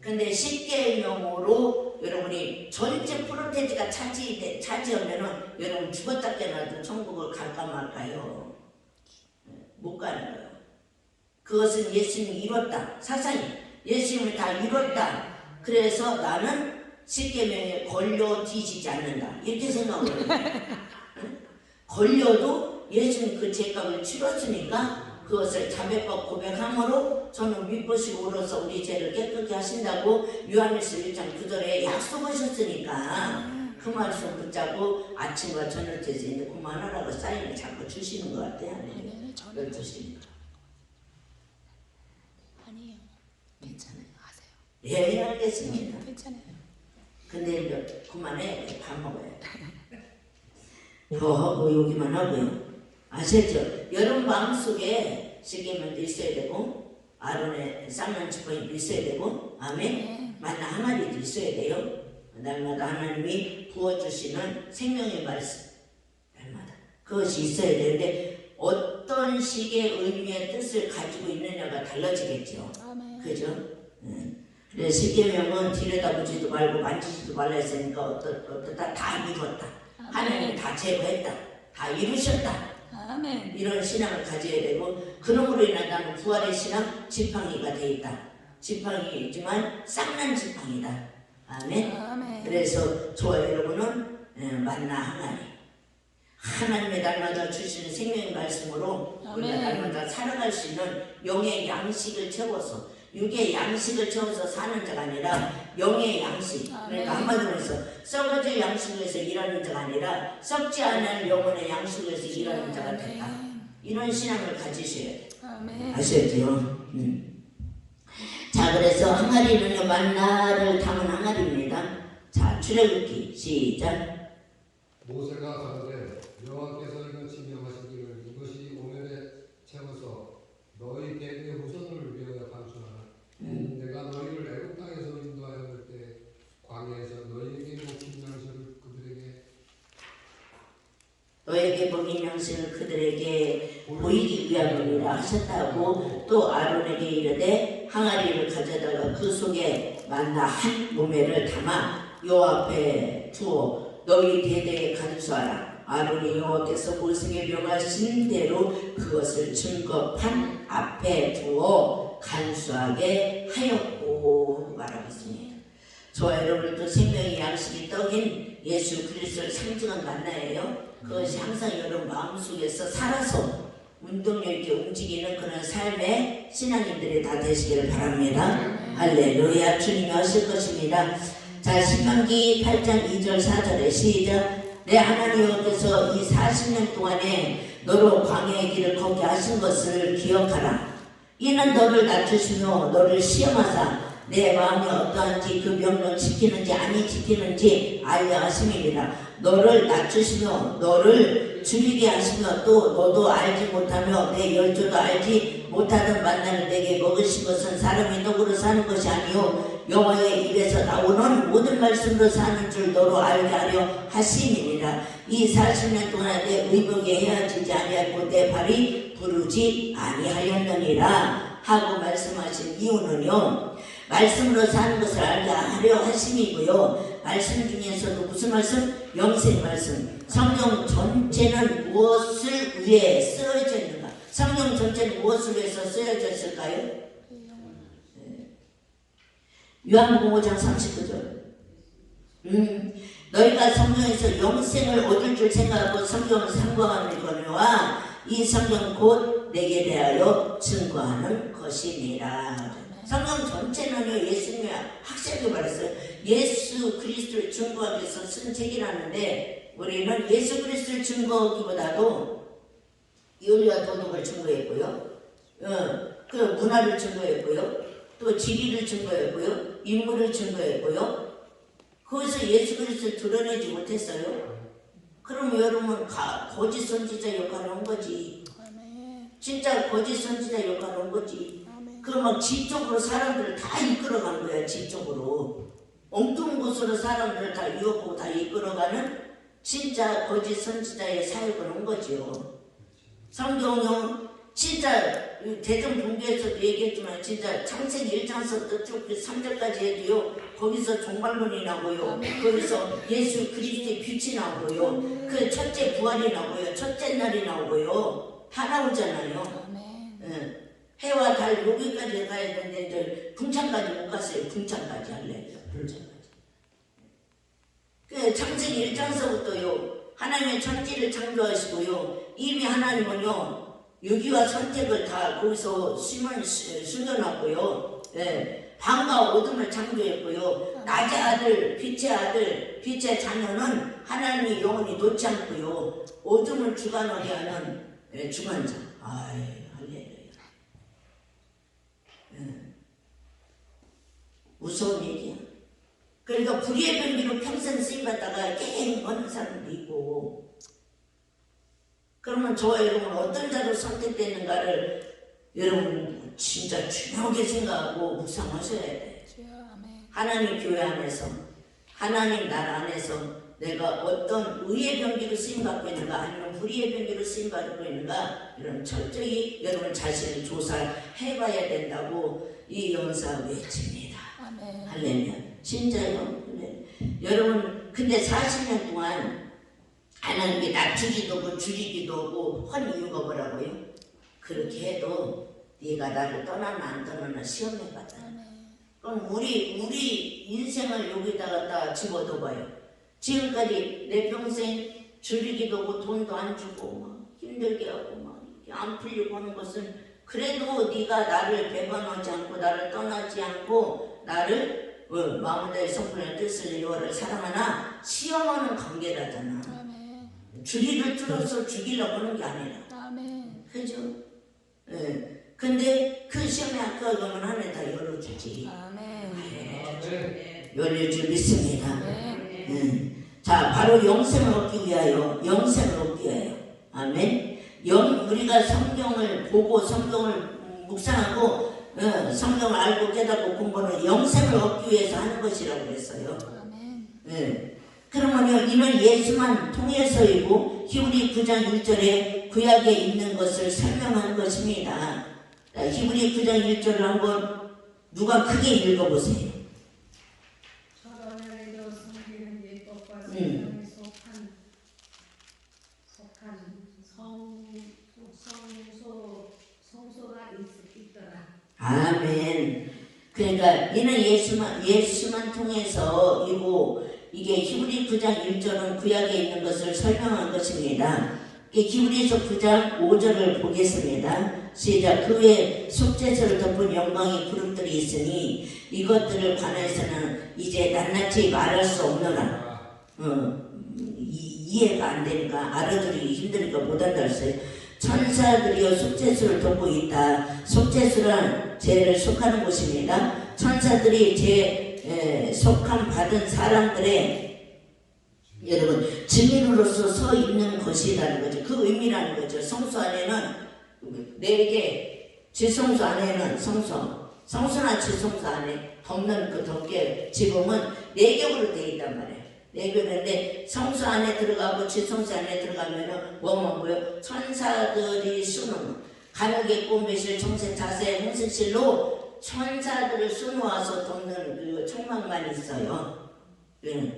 S1: 근데 십계명으로 여러분이 전체 프로테지가 차지하면은 여러분 죽었다 깨어나도 천국을 갈까 말까요? 못 가는 거예요. 그것은 예수님이 이뤘다. 사상이 예수님을 다 이뤘다. 그래서 나는 십계명에 걸려 뒤지지 않는다. 이렇게 생각을 해요. 걸려도 예수님 그 죄값을 치렀으니까 그것을 자백과 고백함으로 저는 믿으시고 오로서 우리 죄를 깨끗게 하신다고 요한일서 1장 9절에 약속하셨으니까 그 말씀 붙잡고 아침과 저녁 때서 이제 그만하라고 사인을 자꾸 주시는 것 같아요.
S2: 네, 저는
S1: 12시.
S2: 아니에요. 괜찮아요. 하세요.
S1: 예, 알겠습니다.
S2: 괜찮아요.
S1: 근데 이제 그만해. 밥 먹어야 돼. 더 하고 여기만 하고요. 아셨죠? 여러분 마음속에 십계명도 있어야 되고 아론의 쌍난 지팡이도 있어야 되고 아멘. 만나 항아리도 있어야 돼요. 날마다 하나님이 부어주시는 생명의 말씀 날마다 그것이 있어야 되는데 어떤 식의 의미의 뜻을 가지고 있느냐가 달라지겠죠.
S2: 아멘.
S1: 그죠? 그래서 십계명은 들여다보지도 말고 만지지도 말라 했으니까 어떻다 다 이뤘다. 하나님이 다 제거했다. 다 이루셨다.
S2: 아멘.
S1: 이런 신앙을 가져야 되고 그러므로 인한 나는 부활의 신앙 지팡이가 돼 있다. 지팡이지만 쌍난 지팡이다. 아멘.
S2: 아멘.
S1: 그래서 저와 여러분은 만나 항아리 하나님의 날마다 주시는 생명의 말씀으로 우리가 날마다 살아갈 수 있는 영의 양식을 채워서 육의 양식을 채워서 사는 자가 아니라 영의 양식. 그러니까 한마디로 해서 썩어질 양식에서 일하는 자가 아니라 썩지 않을 영혼의 양식에서 일하는 자가 됐다. 이런 신앙을 가지셔야 돼요. 아셨죠? 자, 그래서 항아리는 만나를 담은 항아리입니다. 자, 출애굽기 시작.
S4: 모세가 가로되 여호와께서 이같이 명하시기를 이것이 오늘에 채워서 너희 대대 후손을 위하여 감수하라. 내가 너희를 애굽 땅에서 인도하였을 때 광야에서 너희에게 먹힌 양식을
S1: 너에게 먹인 양식을 그들에게 보이기 위함이라 하셨다고 또 아론에게 이르되 항아리를 가져다가 그 속에 만나 한 모매를 담아 여호와 앞에 두어 너희 대대에 간수하라. 아론이 여호와께서 모세에게 명하신 대로 그것을 증거판 앞에 두어 간수하게 하였고 말하고 있습니다. 저와 여러분도 생명의 양식이 떡인 예수 그리스도를 상징한 만나예요. 그것이 항상 여러분 마음속에서 살아서 운동력 있게 움직이는 그런 삶의 신앙인들이 다 되시기를 바랍니다. 할렐루야. 주님이 하실 것입니다. 자, 신명기 8장 2절 4절에 시작. 내 하나님 여호와께서 이 40년 동안에 너로 광야의 길을 걷게 하신 것을 기억하라. 이는 너를 낮추시며 너를 시험하사 내 마음이 어떠한지 그 명령 지키는지 아니 지키는지 알려 하심이니라. 너를 낮추시며 너를 줄이게 하시며 또 너도 알지 못하며 내 열조도 알지 못하던 만나를 내게 먹으신 것은 사람이 떡으로 사는 것이 아니요 여호와의 입에서 나오는 모든 말씀으로 사는 줄 너로 알게 하려 하심이니라. 이 40년 동안 내 의복에 헤어지지 아니하고 내 발이 부르지 아니하였느니라 하고 말씀하신 이유는요, 말씀으로 사는 것을 알게 하려 하심이고요. 말씀 중에서도 무슨 말씀? 영생 말씀. 성경 전체는 무엇을 위해 쓰여져 있는가? 성경 전체는 무엇을 위해서 쓰여져 있을까요? 요한복음 5장 39절. 너희가 성경에서 영생을 얻을 줄 생각하고 성경을 상고하거니와 이 성경 곧 내게 대하여 증거하는 것이니라. 성경 전체는요, 예수님이 확실하게 말했어요. 예수 그리스도를 증거하기 위해서 쓴 책이라는데 우리는 예수 그리스도를 증거하기보다도 윤리와 도덕을 증거했고요, 그 문화를 증거했고요, 또 지리를 증거했고요, 인물을 증거했고요. 거기서 예수 그리스도를 드러내지 못했어요. 그럼 여러분 거짓 선지자 역할을 한 거지. 진짜 거짓 선지자 역할을 한 거지.
S2: 아멘.
S1: 그 막 지적으로 사람들을 다 이끌어간 거야. 지적으로 엉뚱한 곳으로 사람들을 다 유혹하고 다 이끌어가는 진짜 거짓 선지자의 사역을 한 거지요. 성경은 진짜 대전분교에서도 얘기했지만 진짜 창세기 1장서부터 쭉 3절까지 해도요. 거기서 종말론이 나고요. 거기서 예수 그리스도의 빛이 나오고요. 그 첫째 부활이 나오고요. 첫째 날이 나오고요. 다 나오잖아요.
S2: 아멘.
S1: 예. 해와 달 여기까지 가야 되는데 이제 궁창까지 못 갔어요. 궁창까지 할래요. 궁창까지. 그 창세기 1장서부터요. 하나님의 천지를 창조하시고요. 이미 하나님은요. 유기와 선택을 다 거기서 숨겨놨고요. 예. 밤과 어둠을 창조했고요. 낮의 아들, 빛의 자녀는 하나님이 영원히 놓지 않고요. 어둠을 주관하게 하는 주관자. 아이, 할렐루야. 무서운 얘기야. 그러니까 불의의 병기로 평생 쓰임받다가 게임 하는 사람도 있고. 그러면 저와 여러분 어떤 자로 선택되는가를 여러분 진짜 중요하게 생각하고 묵상하셔야 돼.
S2: 주여 아멘.
S1: 하나님 교회 안에서, 하나님 나라 안에서 내가 어떤 의의 병기로 쓰임받고 있는가 아니면 불의의 병기로 쓰임받고 있는가 이런 철저히 여러분 자신을 조사해봐야 된다고 이 연사 외칩니다.
S2: 아멘.
S1: 할렐루야. 진짜요? 네. 여러분 근데 40년 동안 하나님께 낮추기도 하고 줄이기도 하고 한 이유가 뭐라고요? 그렇게 해도 네가 나를 떠나나 안 떠나나 시험해봤다. 그럼 우리 인생을 여기다가 다 집어넣어봐요. 지금까지 내 평생 줄이기도 하고 돈도 안 주고 막 힘들게 하고 막 안 풀리고 하는 것은 그래도 네가 나를 배반하지 않고 나를 떠나지 않고 나를 마음의 성품의 뜻을 이루어를 사랑하나 시험하는 관계라잖아.
S2: 아멘.
S1: 줄이를 줄여서 죽이려고 하는 게 아니라.
S2: 아멘.
S1: 그죠? 예. 근데 그 시험에 합격하면 하나님 다 열어주지.
S2: 아멘.
S1: 열려줄 믿습니다.
S2: 아멘.
S1: 자, 바로 영생을 얻기 위하여, 영생을 얻기 위하여. 아멘. 우리가 성경을 보고 성경을 묵상하고 성경을 알고 깨닫고 공부는 영생을 얻기 위해서 하는 것이라고 그랬어요.
S2: 아멘.
S1: 예. 그러면요, 이는 예수만 통해서이고 히브리 9장 1절에 구약에 있는 것을 설명하는 것입니다. 히브리 9장 1절을 한번 누가 크게 읽어보세요.
S3: 저러나에도 섬기는 율법과 세상에 속한 성소가 있더라.
S1: 아멘. 그러니까 이는 예수만 통해서이고 이게 히브리 9장 1절은 구약에 있는 것을 설명한 것입니다. 히브리서 9장 5절을 보겠습니다. 시작. 그 외에 속죄서를 덮은 영광의 그룹들이 있으니 이것들을 관해서는 이제 낱낱이 말할 수 없노라. 이해가 안 되니까 알아들기 힘드니까 못한다 했어요. 천사들이여 속죄수를 덮고 있다. 속죄수란 죄를 속하는 곳입니다. 천사들이 죄 속함 받은 사람들의 여러분 증인으로서 서 있는 것이라는 거죠. 그 의미라는 거죠. 성소 안에는 내게 지성소 안에는 성소나 지성소 안에 덮는 그 덮개 지붕은 4겹으로 되어 있단 말이에요. 4겹인데 성소 안에 들어가고 지성소 안에 들어가면은 뭐만 보여? 천사들이 수놓은 간혹의 꿈매실 청색 자세 홍색실로 천사들을 수놓아서 덮는 그 청망만 있어요.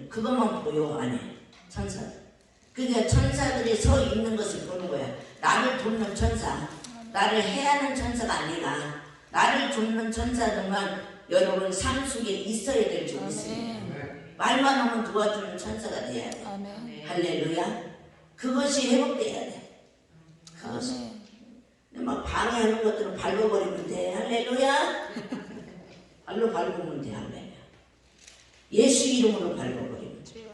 S1: 그것만 보여 안에 천사들. 그러니까 천사들이 서 있는 것을 보는 거야. 나를 돕는 천사, 나를 해하는 천사가 아니라 나를 돕는 천사들만 여러분 삶 속에 있어야 될 줄 믿습니다. 말만 하면 도와주는 천사가 돼야 돼.
S2: 아멘.
S1: 할렐루야. 그것이 회복돼야 돼. 그것이.
S2: 아멘.
S1: 막 방해하는 것들은 밟아버리면 돼. 할렐루야. 발로 밟으면 돼. 할렐루야. 예수 이름으로 밟아버리면 돼.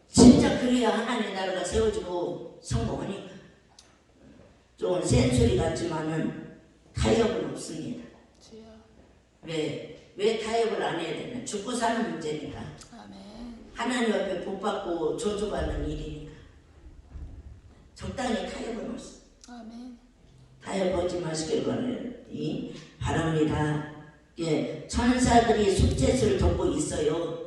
S1: 진짜 그래야 하나님의 나라가 세워지고 성공하니까. 좀 센소리 같지만은 타협은 없습니다. 왜 타협을 안 해야 되나? 죽고 사는 문제니까.
S2: 아멘.
S1: 하나님 앞에 복받고 저주받는 일이니까. 적당히 타협은 없어.
S2: 아멘.
S1: 타협하지 마시길 바라요. 하시기 바랍니다. 예, 천사들이 속죄수를 돕고 있어요.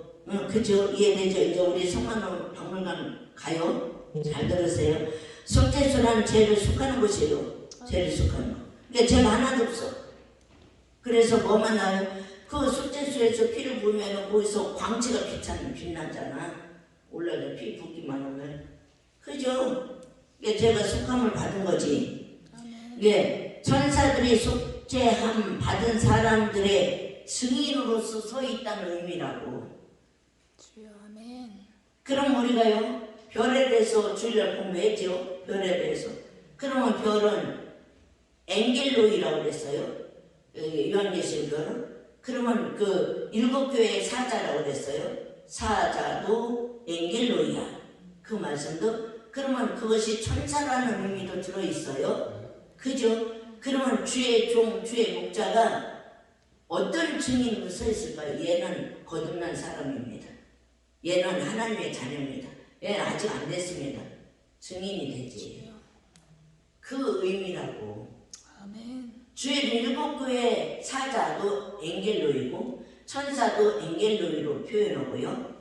S1: 그죠? 이해되죠? 이제 우리 성만원 박물관 가요? 잘 들으세요. 속죄수라는 죄를 속하는 곳이에요. 죄를 속하는 거. 그러니까 죄가 하나도 없어. 그래서 뭐만 나요? 그 속죄수에서 피를 부으면 거기서 광채가 빛나잖아. 올라가 피 붓기만 하면. 그죠? 이게 제가 속함을 받은 거지. 이게 천사들이 속죄함 받은 사람들의 증인으로서 서 있다는 의미라고.
S2: 주여 아멘.
S1: 그럼 우리가요 별에 대해서 주일날 공부했죠. 별에 대해서. 그러면 별은 엔겔로이라고 그랬어요. 요한계시록 별은. 그러면 그 일곱 교회의 사자라고 그랬어요. 사자도 엔겔로이야. 그 말씀도. 그러면 그것이 천사라는 의미도 들어있어요. 그죠? 그러면 주의 종, 주의 목자가 어떤 증인으로 서 있을까요? 얘는 거듭난 사람입니다. 얘는 하나님의 자녀입니다. 얘는 아직 안 됐습니다. 증인이 되지. 그 의미라고.
S2: 아멘.
S1: 주의 일곱 교회 사자도 엔겔로이고 천사도 엔겔로이로 표현하고요.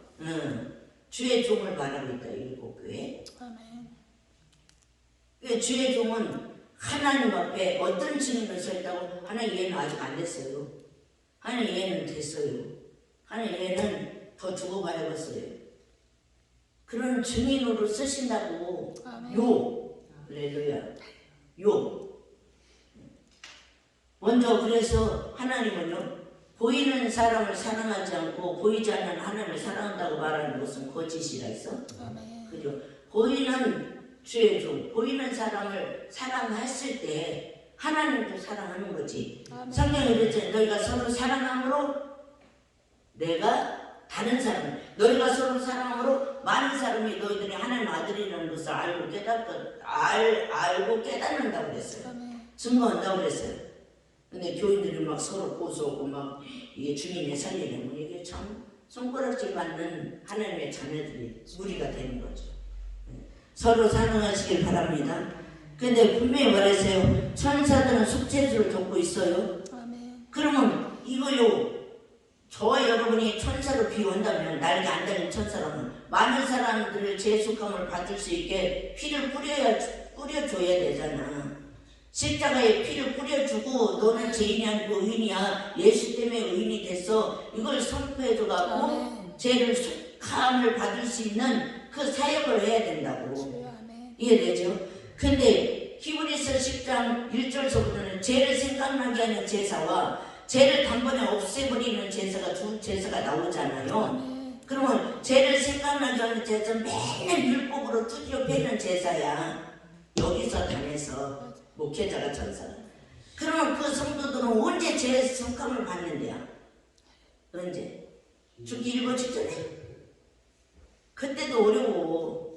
S1: 주의 종을 말하고 있다. 일곱 교회.
S2: 아멘.
S1: 주의 종은 하나님 앞에 어떤 증인을 서 있다고? 하나님 얘는 아직 안 됐어요. 하나님 얘는 됐어요. 하나님 얘는 더 두고 봐야겠어요. 그런 증인으로 쓰신다고.
S2: 아멘.
S1: 요. 할렐루야. 요. 먼저 그래서 하나님은요 보이는 사람을 사랑하지 않고 보이지 않는 하나님을 사랑한다고 말하는 것은 거짓이라 했어.
S2: 아멘.
S1: 그죠? 보이는 주의 종, 보이는 사람을 사랑했을 때 하나님도 사랑하는 거지.
S2: 아멘.
S1: 성경에 그랬잖아요. 너희가 서로 사랑함으로 내가 다른 사람, 너희가 서로 사랑함으로 많은 사람이 너희들이 하나님 아들이라는 것을 알고 깨닫는다고 그랬어요.
S2: 아멘.
S1: 증거한다고 그랬어요. 근데 교인들이 막 서로 고소하고 막 이게 주님의 살리는 이게 참 손가락질 받는 하나님의 자녀들이 무리가 되는 거죠. 서로 사랑하시길 바랍니다. 근데 분명히 말했어요. 천사들은 속죄수를 돕고 있어요.
S2: 아멘.
S1: 그러면 이거요. 저와 여러분이 천사로 비유한다면 날개 안 달린 천사라면 많은 사람들을 제 속함을 받을 수 있게 피를 뿌려줘야 되잖아. 십자가에 피를 뿌려주고 너는 죄인이 아니고 의인이야. 예수 때문에 의인이 됐어. 이걸 선포해줘갖고 죄를 속함을 받을 수 있는 그 사역을 해야 된다고.
S2: 주여 아멘.
S1: 이해되죠? 근데 히브리서 10장 1절서부터는 죄를 생각나게 하는 제사와 죄를 단번에 없애버리는 제사가 두 제사가 나오잖아요.
S2: 아멘.
S1: 그러면 죄를 생각나게 하는 제사는 맨날 율법으로 두드려 패는 제사야. 여기서 당해서 목회자가 천사가. 그러면 그 성도들은 언제 죄 속함을 받는데요? 언제? 죽기 일보 직전에? 그때도 어려워.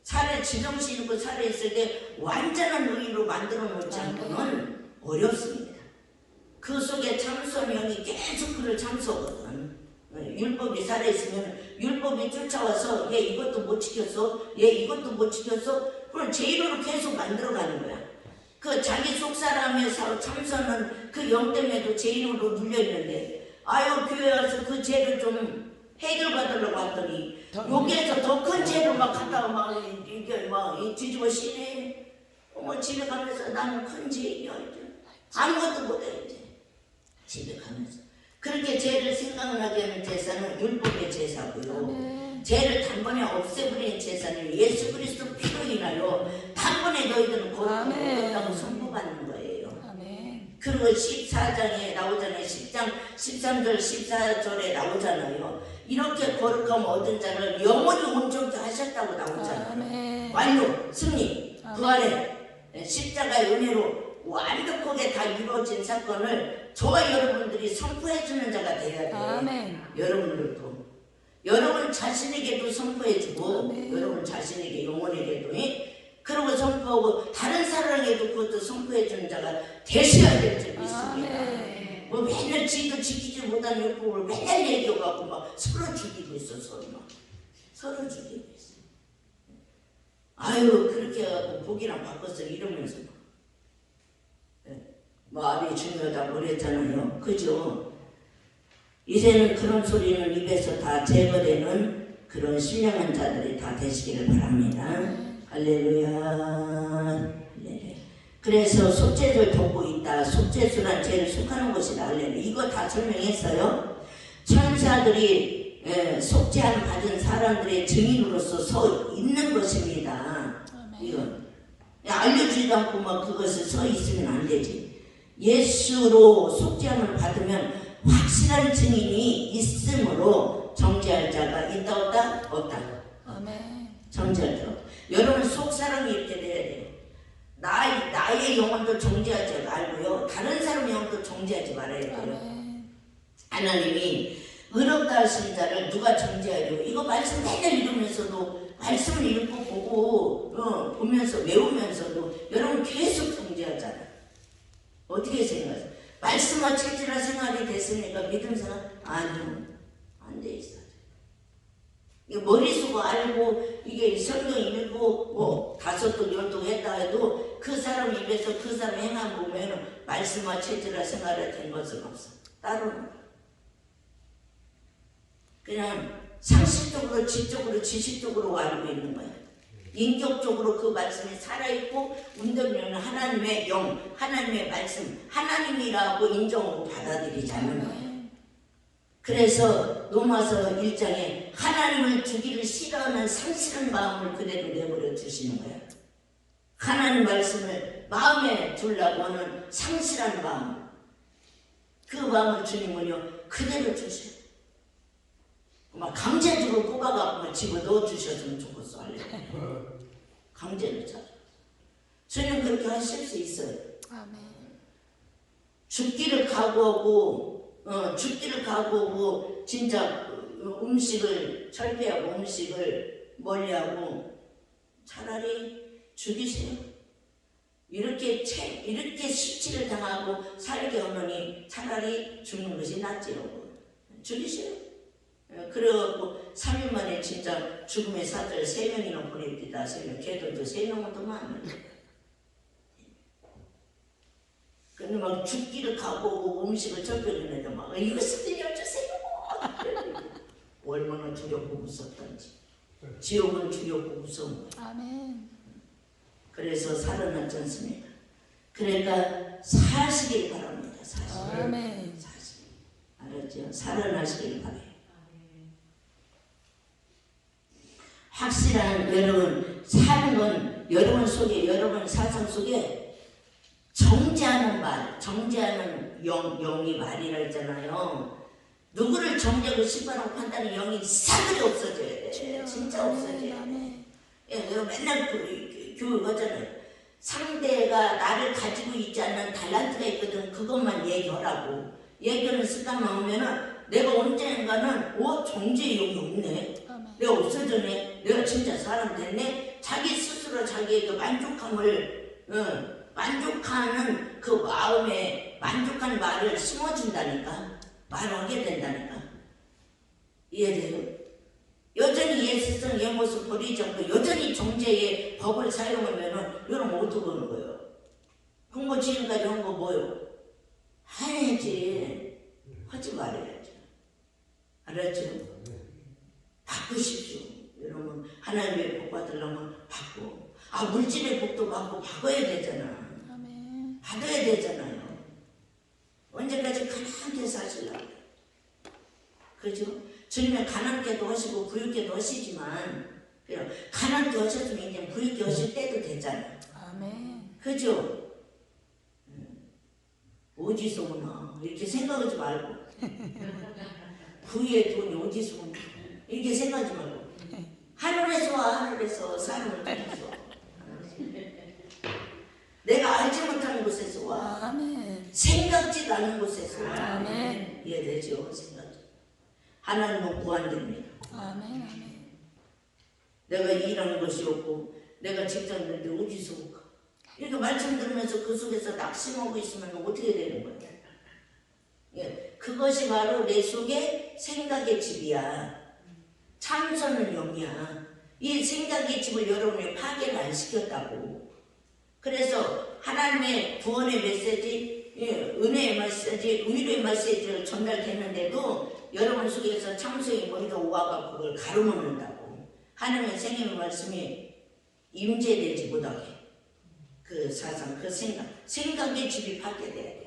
S1: 살에 지정신 있고 살에 있을 때 완전한 의의로 만들어 놓지 않고는 어렵습니다. 그 속에 참소한 영이 계속 그를 참소하거든. 율법이 살아있으면 율법이 쫓아와서 얘 이것도 못 지켰어, 얘 이것도 못 지켰어. 그럼 죄인으로 계속 만들어가는 거야. 그 자기 속사람의 참선은 그 영 때문에도 죄인으로 눌려있는데 아유 교회 와서 그 죄를 좀 해결받으려고 왔더니 여기에서 더 큰 죄를 막 갖다가 막 이게 막 뒤집어 씌네. 집에 가면서 나는 큰 죄인이야 이제 아무것도 못해 이제 집에 가면서. 그렇게 죄를 생각나게 하는 제사는 율법의 제사고요. 죄를 단번에 없애버리는 제사는 예수 그리스도 피로 인하여 단번에 너희들은 거룩하고 선포받는 거예요.
S2: 아멘.
S1: 그리고 14장에 나오잖아요. 10장 13절 14절에 나오잖아요. 이렇게 거룩함 얻은 자를 영원히 온전케 하셨다고 나오잖아요.
S2: 아멘.
S1: 완료, 승리, 부활의 십자가의 은혜로 완벽하게 다 이루어진 사건을 저와 여러분들이 선포해주는 자가 돼야 돼.
S2: 아멘.
S1: 여러분들도. 여러분 자신에게도 선포해주고
S2: 아멘.
S1: 여러분 자신에게 영혼에게도 그러고 선포하고 다른 사람에게도 그것도 선포해주는 자가 되셔야 될 줄 믿습니다.
S2: 아멘.
S1: 뭐 맨날 지도 지키지 못하는 율법을 맨날 얘기해갖고 막 서로 죽이고 있어. 서로 죽이고 있어. 아유 그렇게 해갖고 복이나 바꿨어 이러면서 말이 중요하다고 그랬잖아요. 그죠? 이제는 그런 소리는 입에서 다 제거되는 그런 신령한 자들이 다 되시기를 바랍니다. 할렐루야. 네. 그래서 속죄를 돕고 있다. 속죄수란 죄를 속하는 것이다. 할렐루야. 이거 다 설명했어요. 천사들이 속죄함 받은 사람들의 증인으로서 서 있는 것입니다. 이건 알려주지도 않고 막 그것을 서 있으면 안 되지. 예수로 속죄함을 받으면 확실한 증인이 있으므로 정죄할 자가 있다 없다? 없다.
S2: 아멘.
S1: 정죄할 자. 여러분 속 사람이 이렇게 돼야 돼요. 나의 영혼도 정죄하지 말고요. 다른 사람의 영혼도 정죄하지 말아야 돼요.
S2: 아멘.
S1: 하나님이 의롭다 하신 자를 누가 정죄하려고. 이거 말씀 맨날 읽으면서도 말씀을 읽고 보고 보면서 외우면서도 여러분 계속 정죄하잖아요. 어떻게 생각하세요? 말씀과 체질화 생활이 됐으니까 믿음 생활? 아니요. 안 돼 있어요. 머릿속으로 알고 이게 성경 읽고 뭐 5도 10도 했다 해도 그 사람 입에서 그 사람 행함 보면 말씀과 체질화 생활이 된 것은 없어. 따로는. 그냥 상식적으로, 지적으로, 지식적으로 알고 있는 거야. 인격적으로 그 말씀이 살아있고 운동되는 하나님의 영, 하나님의 말씀, 하나님이라고 인정하고 받아들이지 않는 거예요. 그래서 로마서 1장에 하나님을 주기를 싫어하는 상실한 마음을 그대로 내버려 두시는 거예요. 하나님 말씀을 마음에 두려고 하는 상실한 마음, 그 마음을 주님은요 그대로 주셔요. 막 강제적으로 뽑아갖고 집어넣어 주셨으면 좋겠어. 강제로 자. 주님 그렇게 하실 수 있어요.
S2: 아멘.
S1: 죽기를 각오하고 진짜 음식을 철폐하고 음식을 멀리하고 차라리 죽이세요. 이렇게 수치를 당하고 살게 하느니 차라리 죽는 것이 낫지요. 죽이세요. 그래갖고 3일 만에 진짜 죽음의 사자를 3명이나 보냅니다. 3명. 걔들도 3명은 더 많아요. 근데 막 죽기를 각오하고 음식을 절벽에다 막 이것을 여주세요. 얼마나 두렵고 무섭던지. 지옥은 두렵고 무서운 거예요.
S2: 아멘.
S1: 그래서 살아났지 않습니까? 그러니까 사시길 바랍니다. 사시길.
S2: 아멘.
S1: 알았죠? 살아나시길 바래요. 확실한 여러분 사는 건 여러분 속에 여러분 사상 속에 정죄하는 말, 정죄하는 영이 말이라 했잖아요. 누구를 정죄하고 심판하고 판단하는 영이 사들이 없어져야 돼. 진짜 없어져야 돼. 내가 맨날 교육 하잖아요. 상대가 나를 가지고 있지 않는 달란트가 있거든. 그것만 얘기하라고. 얘기하는 습관만 오면은 내가 언젠가는 정죄의 영이 없네. 내가 없어졌네. 내가 진짜 사람 됐네. 자기 스스로 자기의 그 만족함을 만족하는 그 마음에 만족한 말을 심어준다니까. 말하게 된다니까. 이해돼요? 여전히 예수성 예모습 버리지 않고 여전히 정죄의 법을 사용하면은 여러분 어떻게 하는 거예요? 그거 지금까지 한 거 뭐요? 해야지. 하지 말아야지. 알았죠? 바꾸십시오. 여러분 하나님의 복 받으려면 바꿔. 물질의 복도 받고 바꿔야 되잖아.
S2: 아멘.
S1: 받아야 되잖아요. 언제까지 가난하게 사시려고. 그죠? 주님은 가난하게도 하시고 부유하게도 하시지만 가난하게 하셨으면 이제 부유하게 하실 때도 되잖아요.
S2: 아멘.
S1: 그죠? 어디서 오나 이렇게 생각하지 말고 부유의 돈이 어디서 오나 이렇게 생각하지 말고 하늘에서 와. 하늘에서 사람을 통해서 내가 알지 못하는 곳에서 와.
S2: 아멘.
S1: 생각지도 않은 곳에서 와.
S2: 아멘.
S1: 이해되죠? 생각. 하나님은 무한됩니다.
S2: 아멘. 아멘.
S1: 내가 일하는 것이 없고 내가 직장 있는데 어디서 올까? 이렇게 말씀 들으면서 그 속에서 낙심하고 있으면 어떻게 되는 거예요? 예, 그것이 바로 내 속에 생각의 집이야. 참선은 영이야. 이 생각의 집을 여러분이 파괴를 안 시켰다고. 그래서 하나님의 구원의 메시지 은혜의 메시지, 위로의 메시지를 전달됐는데도 여러분 속에서 참소의 머리가 오가가 그걸 가로막는다고. 하나님의 생명의 말씀이 임재되지 못하게 그 사상, 그 생각의 집이 받게 돼야 돼요.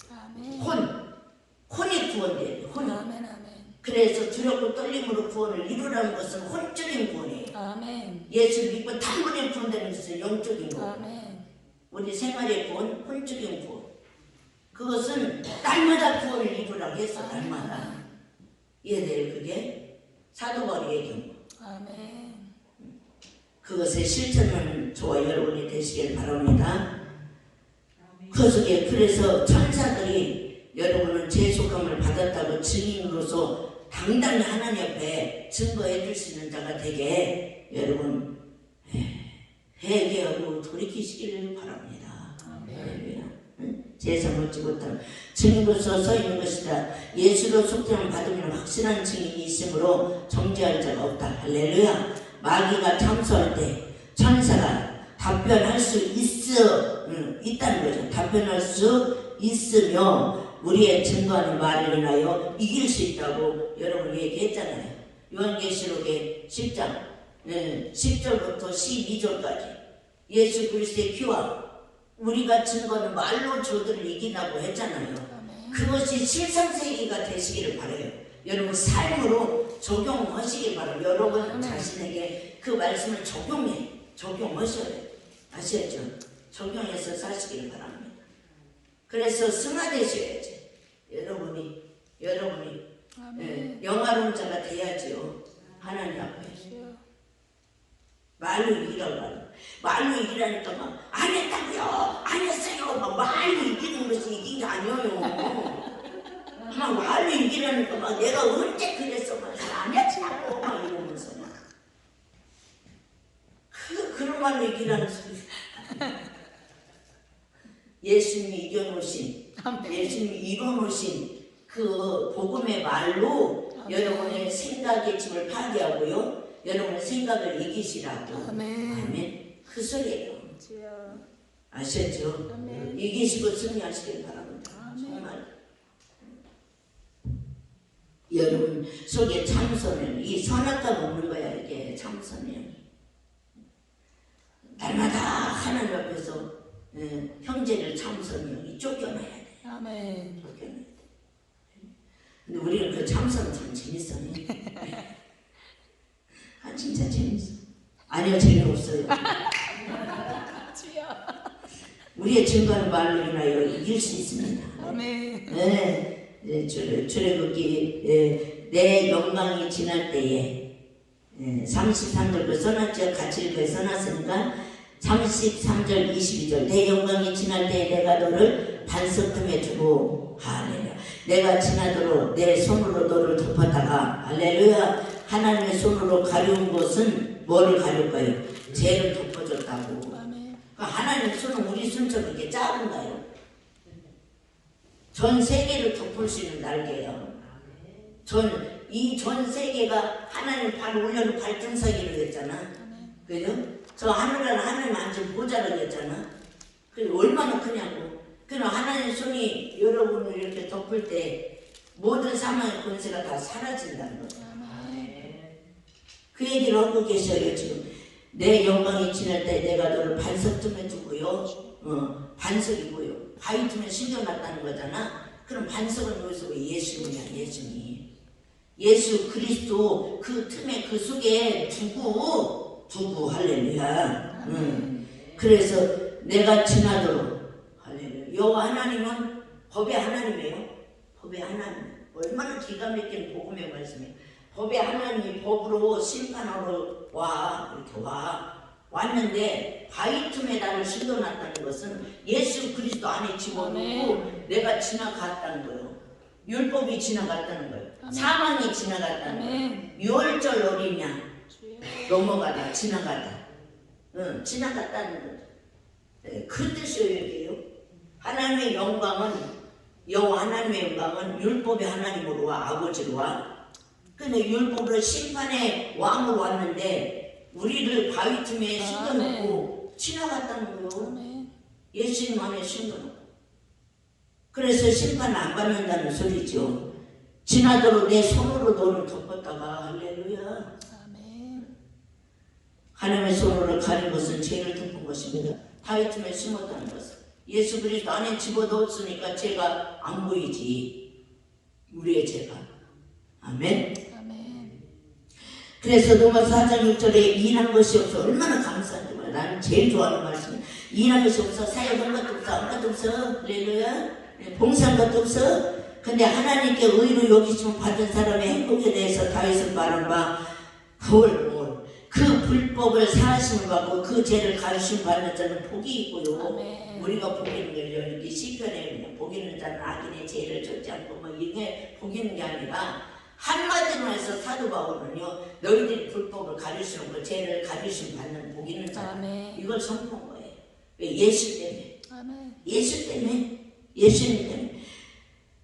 S2: 아멘.
S1: 혼이 구원돼야 돼요. 혼.
S2: 아멘. 아멘.
S1: 그래서 두렵고 떨림으로 구원을 이루라는 것은 혼적인 구원이에요.
S2: 아멘.
S1: 예수를 믿고 단번에 구원되는 것은 영적인 구원.
S2: 아멘.
S1: 우리 생활의 구원, 혼적인 구원. 그것은 날마다 구원을 이루라고 했어. 날마다. 이해돼요? 그게 사도 바울의 경우.
S2: 아멘.
S1: 그것의 실천은 저와 여러분이 되시길 바랍니다. 그 속에 그래서 천사들이 여러분은 죄속함을 받았다고 증인으로서 당당히 하나님 앞에 증거해 줄 수 있는 자가 되게 여러분 회개하고 돌이키시기를 바랍니다. 할렐루야. 제사 먹지 못한 증인으로서 서 있는 것이다. 예수로 속죄함을 받으면 확실한 증인이 있으므로 정죄할 자가 없다. 할렐루야. 마귀가 참소할 때 천사가 답변할 수 있다는 거죠. 답변할 수 있으며 우리의 증거하는 말을 인하여 이길 수 있다고 여러분 얘기했잖아요. 요한계시록의 10장 10절부터 12절까지 예수 그리스도의 피와 우리가 증거하는 말로 저들을 이긴다고 했잖아요. 그것이 실상세계가 되시기를 바라요. 여러분 삶으로 적용하시길 바라요. 여러분 자신에게 그 말씀을 적용하셔야 돼요. 아시겠죠? 적용해서 사시길 바랍니다. 그래서 승화되셔야죠. 여러분이 영화로운 자가 돼야지요. 하나님 앞에 말로 이기라고 말로 이기라니까 막 안 했다고요, 안 했어요. 막 말로 이기는 것이 이긴 게 아니에요. 막 말로 이기라니까 막 내가 언제 그랬어, 막 안 했다고 막 이러면서 막 그런 말로 이기라는 소리. 예수님이 이겨놓으신, 예수님이 이뤄놓으신 그 복음의 말로 여러분의 생각의 짐을 파괴하고요, 여러분의 생각을 이기시라고. 아멘. 그 소리예요. 아셨죠? 이기시고 승리하시길 바랍니다. 정말 여러분 속에 참선은 이 선악과 먹는 거야. 이게 참선이에요. 날마다 하나님 앞에서 형제를 참선이 쫓겨나야 돼.
S2: 아멘.
S1: 쫓겨나야 돼. 근데 우리는 그 참선 참 재밌어요. 아 진짜 재밌어. 아니요, 재미없어요. 우리의 증거하는 말로 인하여 이길 수 있습니다.
S2: 아멘.
S1: 네, 출애굽기 내 영광이 지날 때에 33절 그 써놨죠. 같이 읽어 써놨으니까 33절 22절 내 영광이 지날 때에 내가 너를 반석 틈에 두고 할렐루야. 내가 지나도록 내 손으로 너를 덮었다가 할렐루야. 하나님의 손으로 가려운 것은 뭐를 가릴까요? 죄를 덮어줬다고. 하나님의 손은 우리 손처럼 이렇게 작은가요? 전 세계를 덮을 수 있는 날개예요. 이 전 세계가 하나님 발 올려놓은 발등사기로 했잖아. 그죠? 저 하늘나라 하나님 앉은 보좌로 했잖아. 그래 얼마나 크냐고. 그럼 하나님의 손이 여러분을 이렇게 덮을 때 모든 사망의 권세가 다 사라진다는 거예요. 그 얘기를 하고 계셔요. 지금 내 영광이 지날 때 내가 너를 반석 틈에 두고요. 반석이고요. 바위 틈에 숨겨놨다는 거잖아. 그럼 반석은 여기서 예수님이야. 예수 그리스도 그 틈에 그 속에 두고 할렐루야. 그래서 내가 지나도록 할렐루야. 여호와 하나님은 법의 하나님이에요. 법의 하나님. 얼마나 기가 막힌 복음의 말씀이에요. 법의 하나님이 법으로 심판하러 이렇게 왔는데 바위 틈에 나를 숨겨놨다는 것은 예수 그리스도 안에 집어넣고 내가 지나갔다는 거예요. 율법이 지나갔다는 거예요. 아멘. 사망이 지나갔다는 거예요. 유월절 어린 양 넘어가다 지나가다 지나갔다는 거죠. 그 뜻이에요. 하나님의 영광은 여호와 하나님의 영광은 율법의 하나님으로 와 아버지로 와. 근데 율법으로 심판의 왕으로 왔는데 우리를 바위 틈에 숨겨놓고 지나갔다는 거예요. 예수님 안에 숨겨놓고. 그래서 심판 안 받는다는 소리죠. 지나도록 내 손으로 너를 덮었다가 할렐루야.
S2: 아멘.
S1: 하나님의 손으로 가린 것은 죄를 덮은 것입니다. 다이틈에 심었다는 것은 예수 그리스도 안에 집어넣었으니까 죄가 안 보이지. 우리의 죄가. 아멘.
S2: 아멘.
S1: 그래서 로마서 4장 6절에 일한 것이 없어. 얼마나 감사한지 몰라. 나는 제일 좋아하는 말씀이 일한 것이 없어. 사역한 것도 없어. 아무것도 없어. 할렐루야. 봉사한 것도 없어. 근데 하나님께 의로 여기심 받은 사람의 행복에 대해서 다윗은 말한 바 그 불법을 사하심을 받고 그 죄를 가르침 받는 자는 복이 있고요.
S2: 아멘.
S1: 우리가 복 있는 걸 이렇게 시편에 그냥 복 있는 자는 악인의 죄를 쫓지 않고 뭐 이게 복 있는 게 아니라 한마디로 해서 사도 바울은요, 너희들이 불법을 가르치는 거 죄를 가르침 받는 복 있는 자
S2: 아멘.
S1: 이걸 선포한 거예요. 왜? 예수 때문에.
S2: 아멘.
S1: 예수 때문에. 예수님 때문에.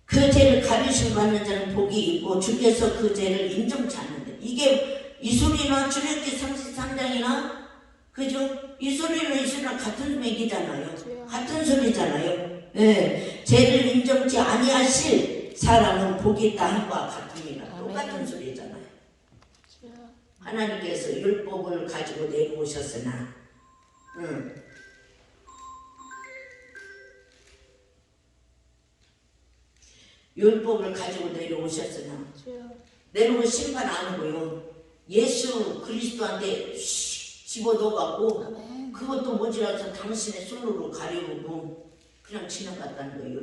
S1: 그 죄를 가르침 받는 자는 복이 있고 주께서 그 죄를 인정치 않는데 이게 이 소리나 출애굽기 33장이나 그죠? 이 소리랑 같은 얘기잖아요. 같은 소리잖아요. 예, 죄를 인정치 아니하실 사람은 복이 있다 한과 같습니다. 똑같은 소리잖아요. 하나님께서 율법을 가지고 내려오셨으나 율법을 가지고 내려오셨으나 내려오고 심판 안 하고요. 예수 그리스도한테 집어넣어갖고
S2: 아멘.
S1: 그것도 모자라서 당신의 손으로 가리우고 그냥 지나갔다는 거예요.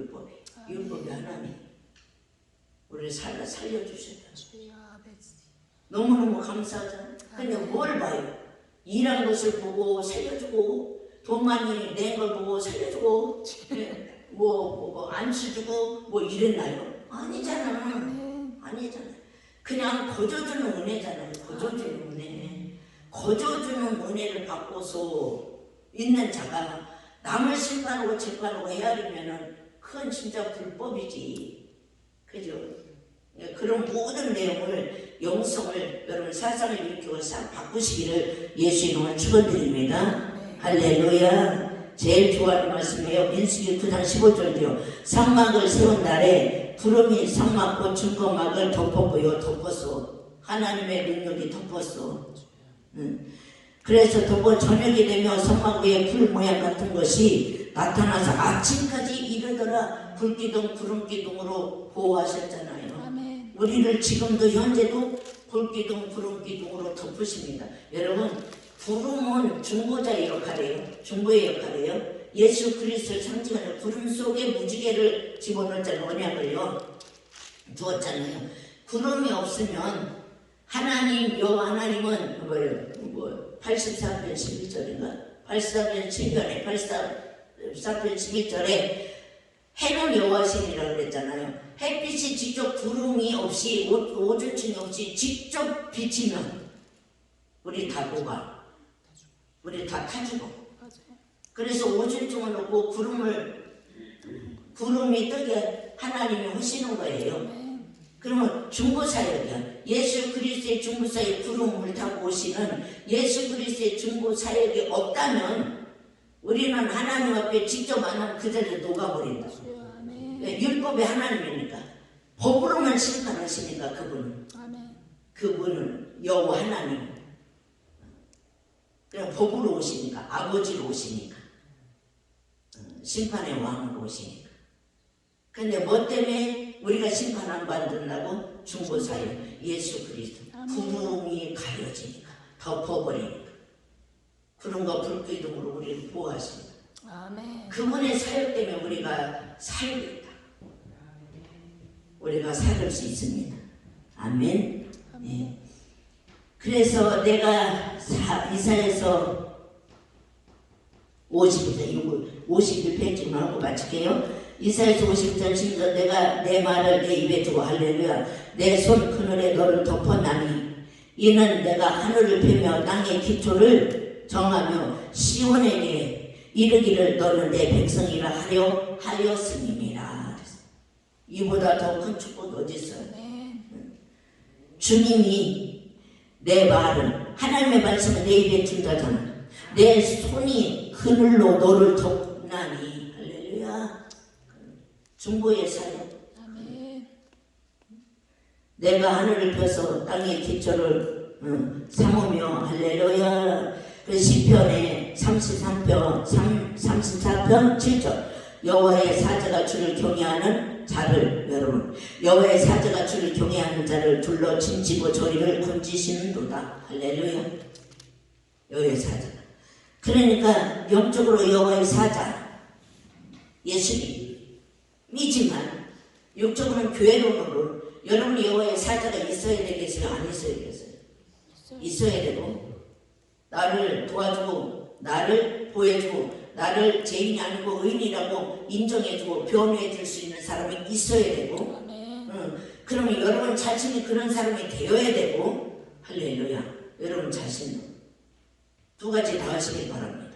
S1: 율법이 하나님 우리를 살려주셨다. 너무너무 감사하잖아요. 근데 뭘 봐요? 일한 것을 보고 살려주고 돈 많이 낸 걸 보고 살려주고 뭐 안수 주고 뭐 이랬나요? 아니잖아. 아니잖아요. 그냥 거저주는 은혜잖아요. 거저주는 은혜. 거저주는 은혜를 받고서 있는 자가 남을 심판하고 재판하고 헤아리면은 그건 진짜 불법이지. 그죠? 그런 모든 내용을 영성을 여러분 사상을 일으키고 바꾸시기를 예수 이름으로 축원드립니다. 할렐루야. 제일 좋아하는 말씀이에요. 민수기 9장 15절이요. 상막을 세운 날에 구름이 상막고 증거막을 덮었고요. 덮었어. 하나님의 능력이 덮었어. 그래서 덮어 저녁이 되며 성막 위에 불 모양 같은 것이 나타나서 아침까지 이르더라. 불기둥 구름기둥으로 보호하셨잖아요.
S2: 아멘.
S1: 우리를 지금도 현재도 불기둥 구름기둥으로 덮으십니다. 여러분 구름은 중보자의 역할이에요. 중보의 역할이에요. 예수 그리스도를 상징하는 구름 속에 무지개를 집어넣었잖아요. 언약을요. 두었잖아요. 구름이 없으면 하나님, 하나님은 뭐예요? 84편 11절인가? 84편 7편에 84편 11절에 해는 여호와시니라고 그랬잖아요. 햇빛이 직접 구름이 없이 오존층이 없이 직접 비치면 우리 다 녹아. 우리 다 타주고. 그래서 오존층을 놓고 구름이 뜨게 하나님이 하시는 거예요. 그러면 중보사역이야. 예수 그리스도의 중보사역 구름을 타고 오시는 예수 그리스도의 중보사역이 없다면 우리는 하나님 앞에 직접 안 하면 그 자리에 녹아버린다. 율법의 하나님이니까. 법으로만 심판하시니까 그분은 여호와 하나님. 그냥 법으로 오시니까 아버지로 오시니까 심판의 왕으로 오시니까. 근데 뭐 때문에 우리가 심판 안 받는다고? 중보사역 예수 그리스도. 구름이 가려지니까 덮어버리니까 구름과 불기둥으로 우리를 보호하십니다.
S2: 아멘.
S1: 그분의 사역 때문에 우리가 살고 있다. 우리가 살을 수 있습니다. 아멘. 네. 그래서 내가 이사야서 51페이지만 하고 마칠게요. 이사야서 51장 10절 내가 내 말을 내 입에 두고 할렐루야 내 손 그늘에 너를 덮어나니 이는 내가 하늘을 펴며 땅의 기초를 정하며 시온에게 이르기를 너는 내 백성이라 하려 하였음이니라. 이보다 더 큰 축복 어디 있어요? 주님이 내 말을 하나님의 말씀을 내 입에 준다잖아. 내 손이 그늘로 너를 덮나니 할렐루야. 중보의 사역.
S2: 아멘.
S1: 내가 하늘을 펴서 땅의 기초를 삼으며 할렐루야. 그 시편에 34편 7절 여호와의 사자가 주를 경외하는 자를 여러분 여호와의 사자가 주를 경외하는 자를 둘러 짐지고 저희를 건지시는도다. 할렐루야. 여호와의 사자. 그러니까 영적으로 여호와의 사자 예수님이지만 육적으로는 교회론으로 여러분이 여호와의 사자가 있어야 되겠어요? 안 있어야 되겠어요? 있어야 되고 나를 도와주고 나를 보여주고 나를 죄인이 아니고 의인이라고 인정해주고 변호해줄 수 있는 사람이 있어야 되고 그러면 여러분 자신이 그런 사람이 되어야 되고 할렐루야. 여러분 자신은 두 가지 다 하시길 바랍니다.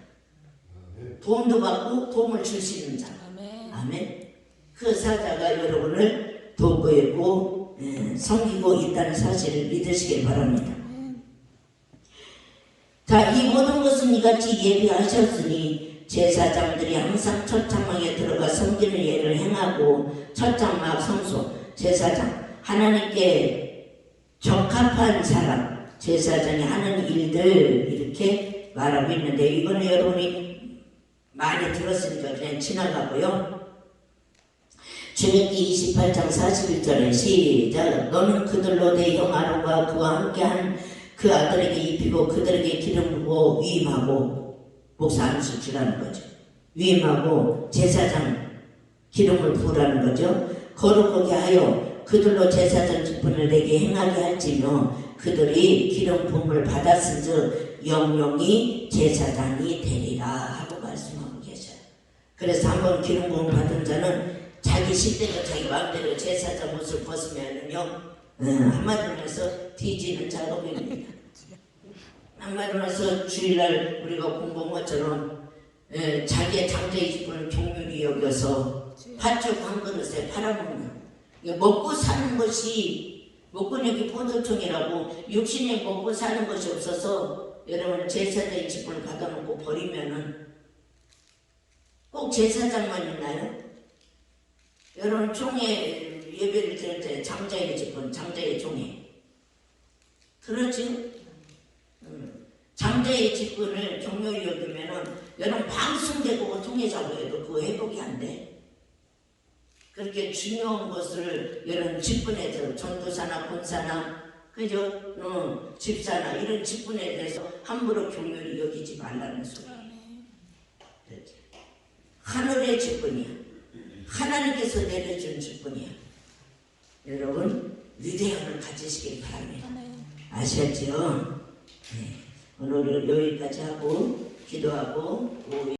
S1: 도움도 받고 도움을 줄 수 있는 자. 아멘. 그 사자가 여러분을 돕고 있고 섬기고 있다는 사실을 믿으시길 바랍니다. 자, 이 모든 것은 이같이 예비하셨으니 제사장들이 항상 첫 장막에 들어가 섬기는 예를 행하고 첫 장막 성소 제사장 하나님께 적합한 사람 제사장이 하는 일들 이렇게 말하고 있는데 이거는 여러분이 많이 들었으니까 그냥 지나가고요. 출애굽기 28장 41절에 시작. 너는 그들로 내 형 아론과 그와 함께한 그 아들에게 입히고 그들에게 기름 부고 위임하고 목사 안수 주라는 거죠. 위임하고 제사장 기름을 부으라는 거죠. 거룩하게 하여 그들로 제사장 직분을 내게 행하게 할지며 그들이 기름 부음을 받았은즉 영영이 제사장이 되리라 하고 말씀하고 계셔요. 그래서 한번 기름 부음 받은 자는 자기 식대로 자기 마음대로 제사장 옷을 벗으면은요 한마디로 해서 뒤지는 작업입니다. 한마디로 해서 주일날 우리가 공부한 것처럼 자기의 장자의 직분을 경륜히 여겨서 팥죽 한 그릇에 팔아먹는 먹고 사는 것이 목건역이 포도청이라고 육신에 먹고 사는 것이 없어서 여러분 제사장의 직분을 받아놓고 버리면은 꼭 제사장만 있나요? 여러분 종의 예배를 드릴 때 장자의 직분, 장자의 종이 그렇지? 장자의 직분을 경멸히 여기면은 여러분 방송되고 통해자고 해도 그거 회복이 안 돼. 그렇게 중요한 것을 여러분 직분에 대해서 전도사나 권사나 그죠? 집사나 이런 직분에 대해서 함부로 경멸히 여기지 말라는 소리예요. 하늘의 직분이야. 하나님께서 내려준 직분이야. 여러분 위대함을 가지시길 바랍니다. 아셨죠? 네. 오늘은 여기까지 하고 기도하고